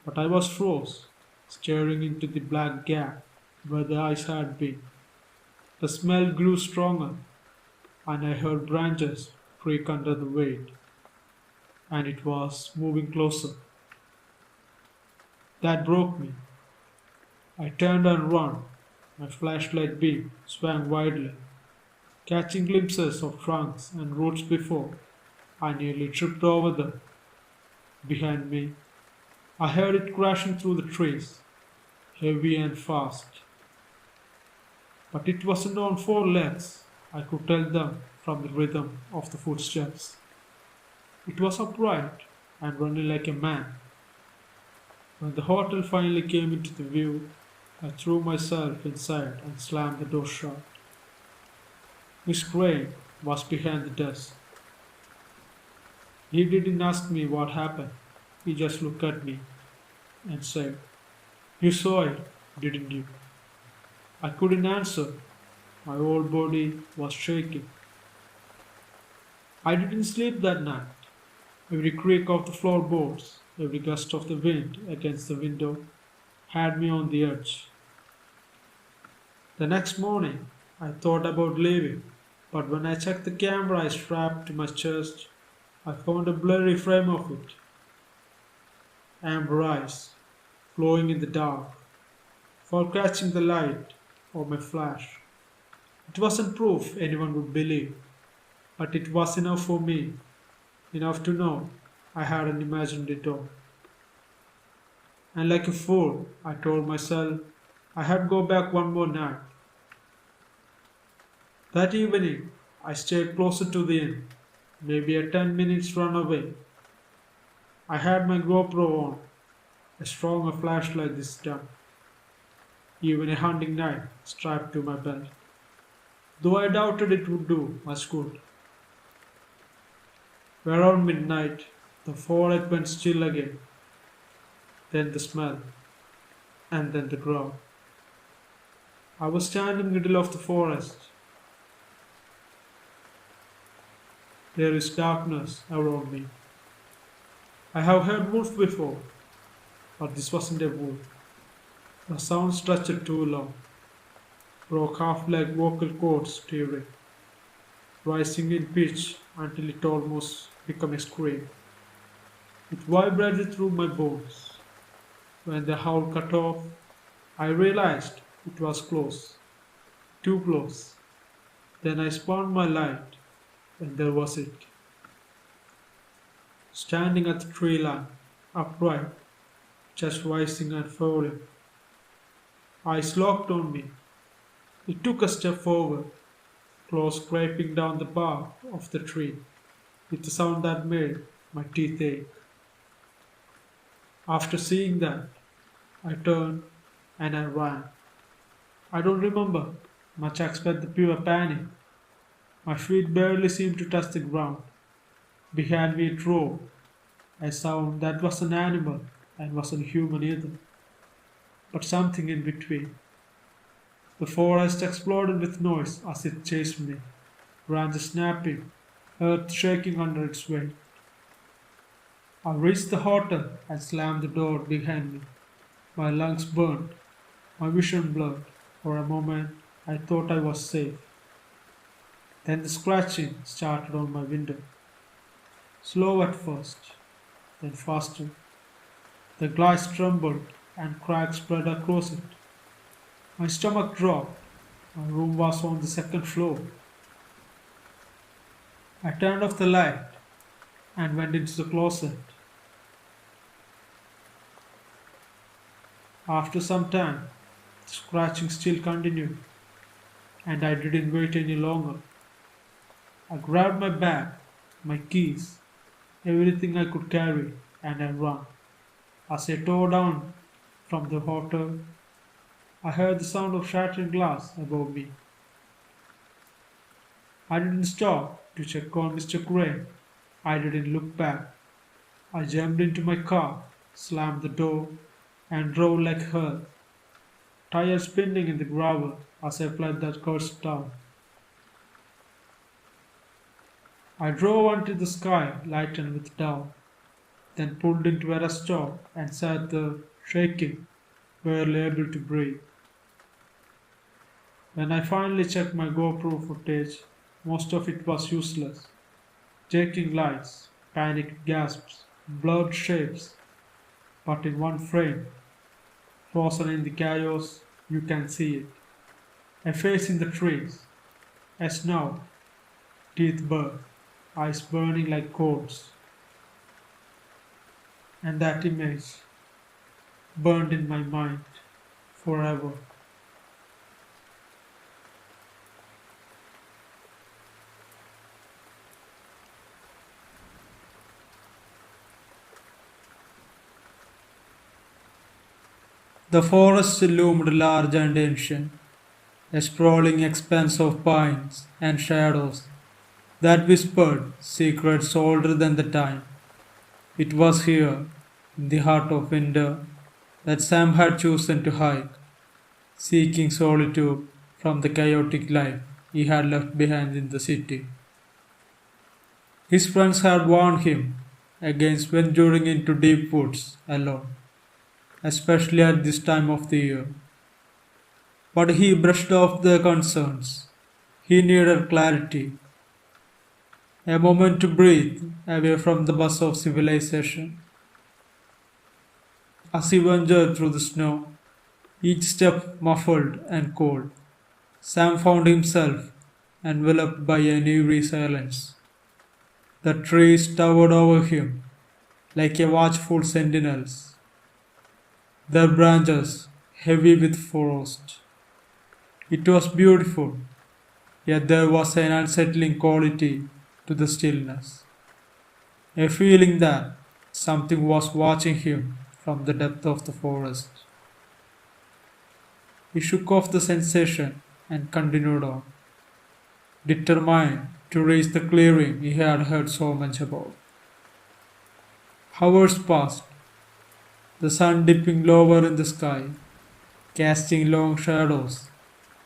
[SPEAKER 1] But I was froze, staring into the black gap where the eyes had been. The smell grew stronger, and I heard branches creak under the weight, and it was moving closer. That broke me. I turned and ran. My flashlight beam swung wildly, catching glimpses of trunks and roots before I nearly tripped over them. Behind me, I heard it crashing through the trees, heavy and fast. but it wasn't on four legs. I could tell them from the rhythm of the footsteps. It was upright and running like a man. When the hotel finally came into the view, I threw myself inside and slammed the door shut. Miss Crane was behind the desk. He didn't ask me what happened. He just looked at me and said, "You saw it, didn't you?" I couldn't answer. My whole body was shaking. I didn't sleep that night. Every creak of the floorboards, every gust of the wind against the window had me on the edge. The next morning, I thought about leaving, but when I checked the camera I strapped to my chest, I found a blurry frame of it, amber eyes, glowing in the dark, for catching the light of my flash. It wasn't proof anyone would believe, but it was enough for me, enough to know I hadn't imagined it all. And like a fool, I told myself I had to go back one more night. That evening, I stayed closer to the inn, maybe a 10 minutes run away. I had my GoPro on, a stronger flashlight this time, even a hunting knife strapped to my belt, though I doubted it would do much good. Around midnight, the forest went still again, then the smell, and then the growl. I was standing in the middle of the forest. There is darkness around me. I have heard wolf before, but this wasn't a wolf. The sound stretched too long, broke half like vocal cords tearing, rising in pitch until it almost became a scream. It vibrated through my bones. When the howl cut off, I realized it was close, too close. Then I spun my light, and there was it, standing at the tree line, upright, chest rising and falling. Eyes locked on me. It took a step forward, claws scraping down the bark of the tree, with a sound that made my teeth ache. After seeing that, I turned and I ran. I don't remember much except the pure panic. My feet barely seemed to touch the ground. Behind me it roared, a sound that wasn't animal and wasn't human either, but something in between. The forest exploded with noise as it chased me, branches snapping, earth shaking under its weight. I reached the hotel and slammed the door behind me. My lungs burned, my vision blurred. For a moment, I thought I was safe. Then the scratching started on my window. Slow at first, then faster. The glass trembled and cracks spread across it. My stomach dropped. My room was on the second floor. I turned off the light and went into the closet. After some time, the scratching still continued, and I didn't wait any longer. I grabbed my bag, my keys, everything I could carry, and I ran. As I tore down from the hotel, I heard the sound of shattering glass above me. I didn't stop to check on Mr. Crane. I didn't look back. I jumped into my car, slammed the door, and drove like hell, tires spinning in the gravel as I fled that cursed town. I drove until the sky lightened with dawn, then pulled into a rest stop and sat there shaking, barely able to breathe. When I finally checked my GoPro footage, most of it was useless. Taking lights, panicked gasps, blurred shapes, but in one frame, frozen in the chaos, you can see it. A face in the trees, a snow, teeth bared, eyes burning like coals. And that image burned in my mind forever. The forest loomed large and ancient, a sprawling expanse of pines and shadows that whispered secrets older than the time. It was here, in the heart of winter, that Sam had chosen to hike, seeking solitude from the chaotic life he had left behind in the city. His friends had warned him against venturing into deep woods alone, especially at this time of the year. But he brushed off their concerns. He needed clarity, a moment to breathe away from the buzz of civilization. As he ventured through the snow, each step muffled and cold, Sam found himself enveloped by an eerie silence. The trees towered over him like a watchful sentinels, their branches heavy with frost. It was beautiful, yet there was an unsettling quality to the stillness, a feeling that something was watching him from the depth of the forest. He shook off the sensation and continued on, determined to reach the clearing he had heard so much about. Hours passed, the sun dipping lower in the sky, casting long shadows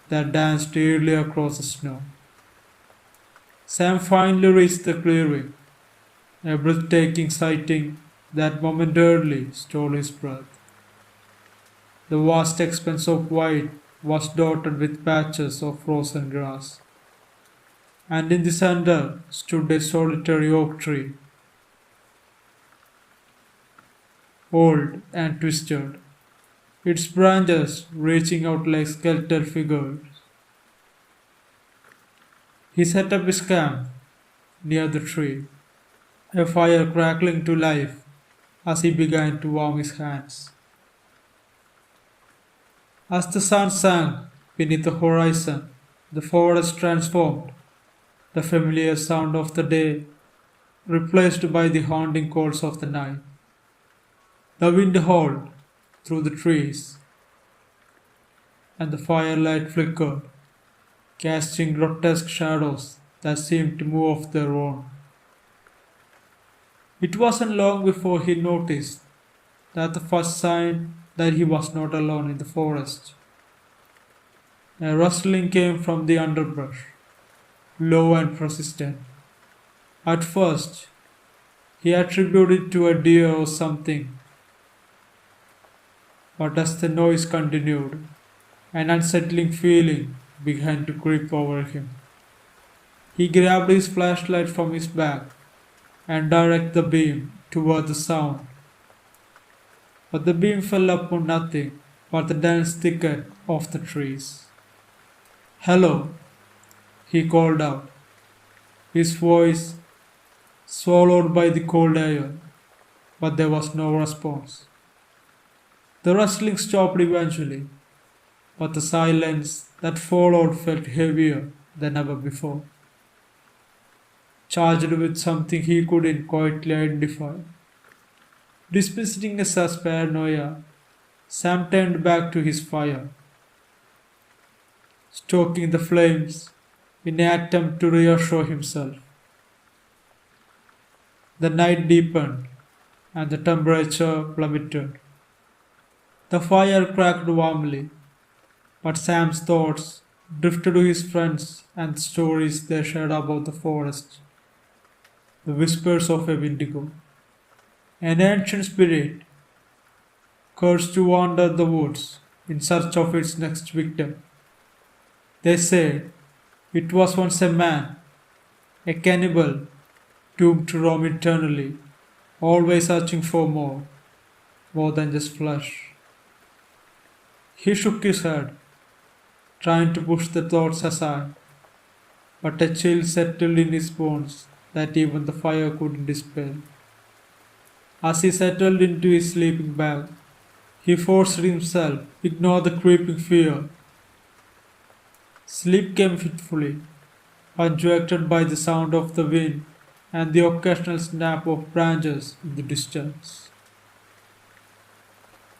[SPEAKER 1] that danced eerily across the snow. Sam finally reached the clearing, a breathtaking sighting that momentarily stole his breath. The vast expanse of white was dotted with patches of frozen grass, and in the center stood a solitary oak tree, old and twisted, its branches reaching out like skeletal figures. He set up his camp near the tree, a fire crackling to life as he began to warm his hands. As the sun sank beneath the horizon, the forest transformed, the familiar sound of the day replaced by the haunting calls of the night. The wind howled through the trees, and the firelight flickered, casting grotesque shadows that seemed to move of their own. It wasn't long before he noticed that the first sign that he was not alone in the forest. A rustling came from the underbrush, low and persistent. At first, he attributed it to a deer or something, but as the noise continued, an unsettling feeling began to creep over him. He grabbed his flashlight from his bag and directed the beam toward the sound. But the beam fell upon nothing but the dense thicket of the trees. "Hello," he called out, his voice swallowed by the cold air, but there was no response. The rustling stopped eventually, but the silence that followed felt heavier than ever before, charged with something he couldn't quite identify. Dismissing it as paranoia, Sam turned back to his fire, stoking the flames in an attempt to reassure himself. The night deepened and the temperature plummeted. The fire crackled warmly, but Sam's thoughts drifted to his friends and the stories they shared about the forest. The whispers of a Wendigo, an ancient spirit cursed to wander the woods in search of its next victim. They said it was once a man, a cannibal, doomed to roam eternally, always searching for more than just flesh. He shook his head, trying to push the thoughts aside, but a chill settled in his bones that even the fire couldn't dispel. As he settled into his sleeping bag, he forced himself to ignore the creeping fear. Sleep came fitfully, punctuated by the sound of the wind and the occasional snap of branches in the distance.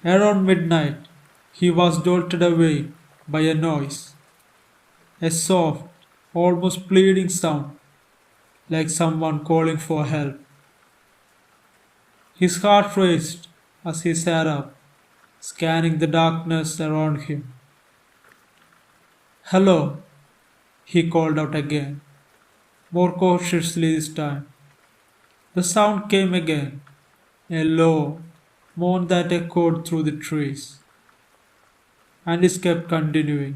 [SPEAKER 1] Around midnight, He was jolted awake by a noise, a soft, almost pleading sound, like someone calling for help. His heart raced as he sat up, scanning the darkness around him. "Hello," he called out again, more cautiously this time. The sound came again, a low moan that echoed through the trees, and it kept continuing.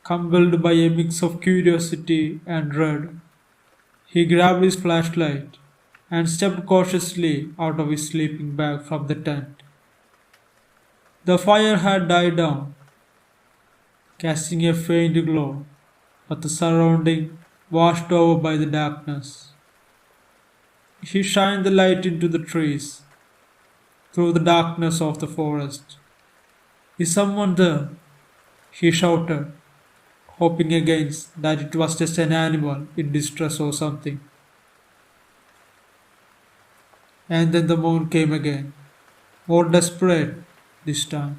[SPEAKER 1] Compelled by a mix of curiosity and dread, he grabbed his flashlight and stepped cautiously out of his sleeping bag from the tent. The fire had died down, casting a faint glow, but the surrounding washed over by the darkness. He shined the light into the trees, through the darkness of the forest. "Is someone there?" he shouted, hoping against that it was just an animal in distress or something. And then the moan came again, more desperate this time,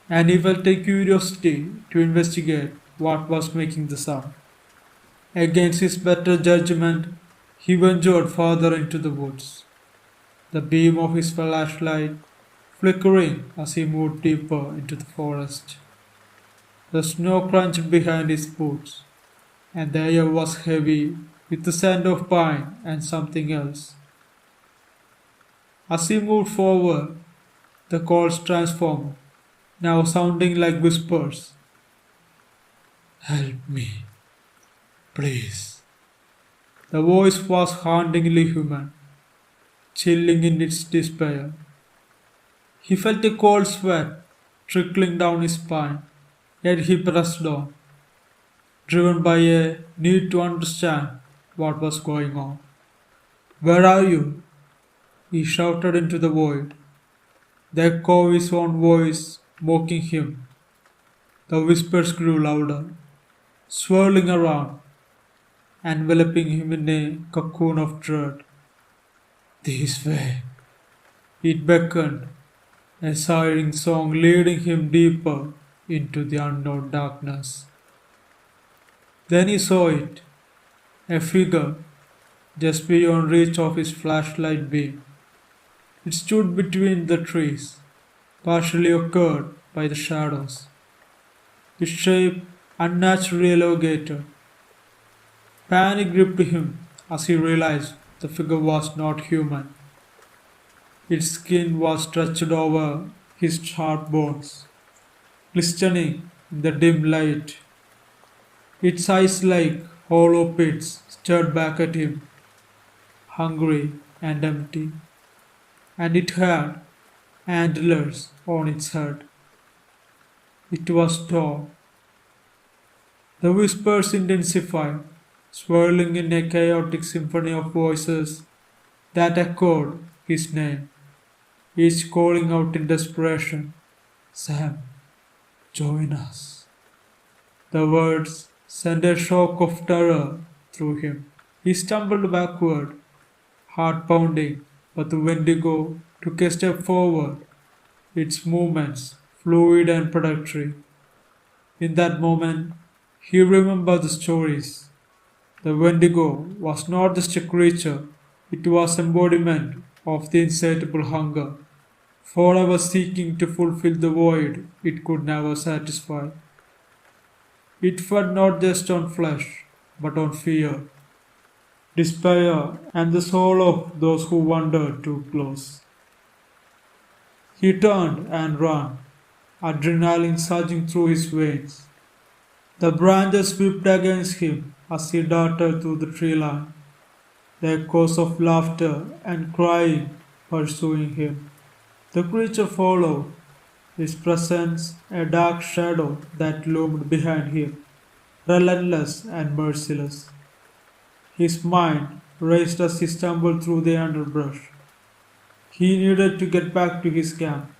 [SPEAKER 1] and he felt a curiosity to investigate what was making the sound. Against his better judgment, he ventured farther into the woods, the beam of his flashlight flickering as he moved deeper into the forest. The snow crunched behind his boots, and the air was heavy with the scent of pine and something else. As he moved forward, the calls transformed, now sounding like whispers. "Help me, please." The voice was hauntingly human, chilling in its despair. He felt a cold sweat trickling down his spine, yet he pressed on, driven by a need to understand what was going on. "Where are you?" he shouted into the void, the echo of his own voice mocking him. The whispers grew louder, swirling around, enveloping him in a cocoon of dread. "This way," it beckoned, a sighing song leading him deeper into the unknown darkness. Then he saw it, a figure just beyond reach of his flashlight beam. It stood between the trees, partially obscured by the shadows, its shape unnaturally elongated. Panic gripped him as he realized the figure was not human. Its skin was stretched over his sharp bones, glistening in the dim light. Its eyes, like hollow pits, stared back at him, hungry and empty, and it had antlers on its head. It was tall. The whispers intensified, swirling in a chaotic symphony of voices that echoed his name, each calling out in desperation, "Sam, join us." The words sent a shock of terror through him. He stumbled backward, heart pounding, but the Wendigo took a step forward, its movements fluid and predatory. In that moment, he remembered the stories. The Wendigo was not just a creature, it was embodiment of the insatiable hunger, forever seeking to fulfill the void it could never satisfy. It fed not just on flesh, but on fear, despair, and the soul of those who wandered too close. He turned and ran, adrenaline surging through his veins. The branches whipped against him as he darted through the tree line, the echoes of laughter and crying pursuing him. The creature followed, his presence a dark shadow that loomed behind him, relentless and merciless. His mind raced as he stumbled through the underbrush. He needed to get back to his camp,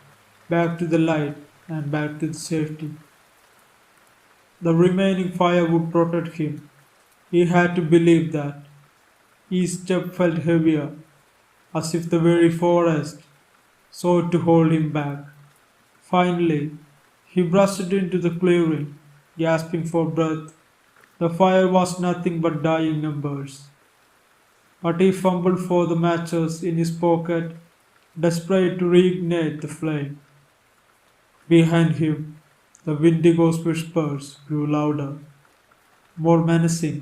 [SPEAKER 1] back to the light, and back to the safety. The remaining fire would protect him. He had to believe that. Each step felt heavier, as if the very forest sought to hold him back, Finally, he burst into the clearing, gasping for breath. The fire was nothing but dying embers. But he fumbled for the matches in his pocket, desperate to reignite the flame. Behind him, the Wendigo's whispers grew louder, more menacing,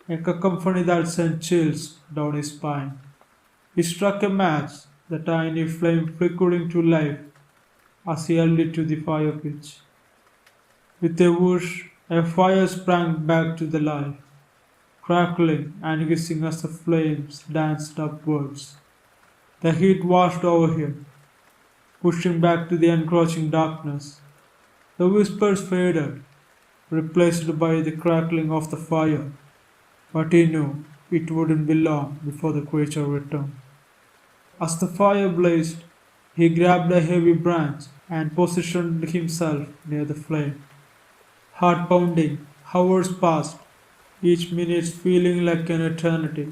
[SPEAKER 1] a cacophony that sent chills down his spine. He struck a match, the tiny flame flickering to life as he held it to the fire pitch. With a whoosh, a fire sprang back to the life, crackling and hissing as the flames danced upwards. The heat washed over him, pushing back to the encroaching darkness. The whispers faded, replaced by the crackling of the fire, but he knew it wouldn't be long before the creature returned. As the fire blazed, he grabbed a heavy branch and positioned himself near the flame. Heart pounding, hours passed, each minute feeling like an eternity.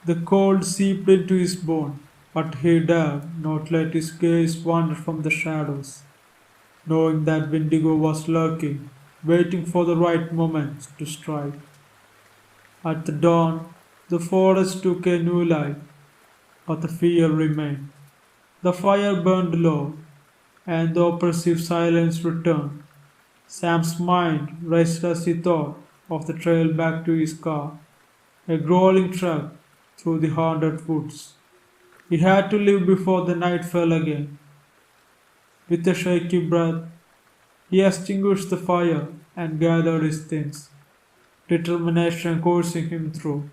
[SPEAKER 1] The cold seeped into his bone, but he dared not let his gaze wander from the shadows, knowing that Wendigo was lurking, waiting for the right moment to strike. At the dawn, the forest took a new life, but the fear remained. The fire burned low, and the oppressive silence returned. Sam's mind raced as he thought of the trail back to his car, a grueling trek through the haunted woods. He had to leave before the night fell again. With a shaky breath, he extinguished the fire and gathered his things, determination coursing him through.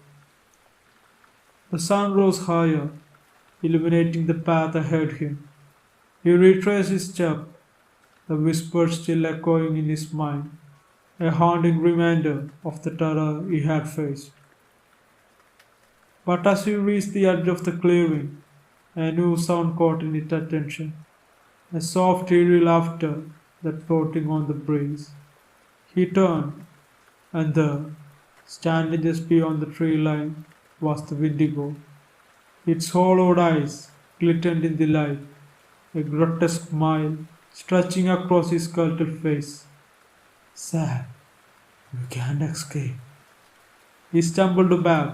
[SPEAKER 1] The sun rose higher, illuminating the path ahead him. He retraced his steps, the whispers still echoing in his mind, a haunting reminder of the terror he had faced. But as he reached the edge of the clearing, a new sound caught in his attention, a soft, eerie laughter that floating on the breeze. He turned, and there, standing just beyond the tree line, was the Wendigo. Its hollowed eyes glistened in the light, a grotesque smile stretching across his sculpted face. "Sam, you can't escape." He stumbled back,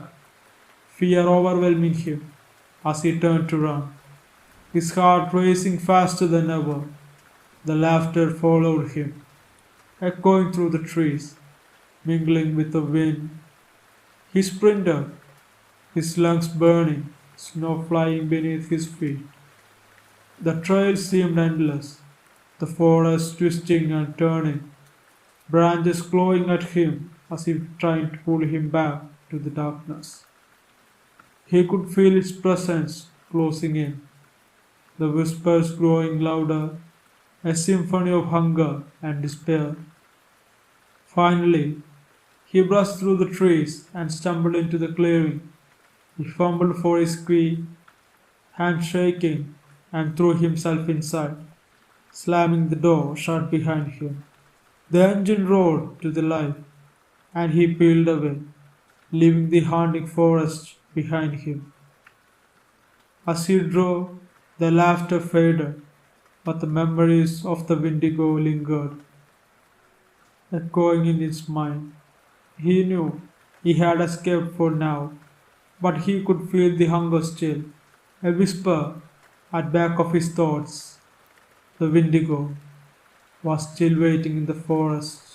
[SPEAKER 1] fear overwhelming him as he turned to run, his heart racing faster than ever. The laughter followed him, echoing through the trees, mingling with the wind. He sprinted, his lungs burning, snow flying beneath his feet. The trail seemed endless, the forest twisting and turning, branches clawing at him as if trying to pull him back to the darkness. He could feel its presence closing in, the whispers growing louder, a symphony of hunger and despair. Finally, he brushed through the trees and stumbled into the clearing. He fumbled for his key, hands shaking, and threw himself inside, slamming the door shut behind him. The engine roared to the life, and he peeled away, leaving the haunting forest behind him. As he drove, the laughter faded, but the memories of the Wendigo lingered, echoing in his mind. He knew he had escaped for now, but he could feel the hunger still, a whisper at back of his thoughts. The Wendigo was still waiting in the forest,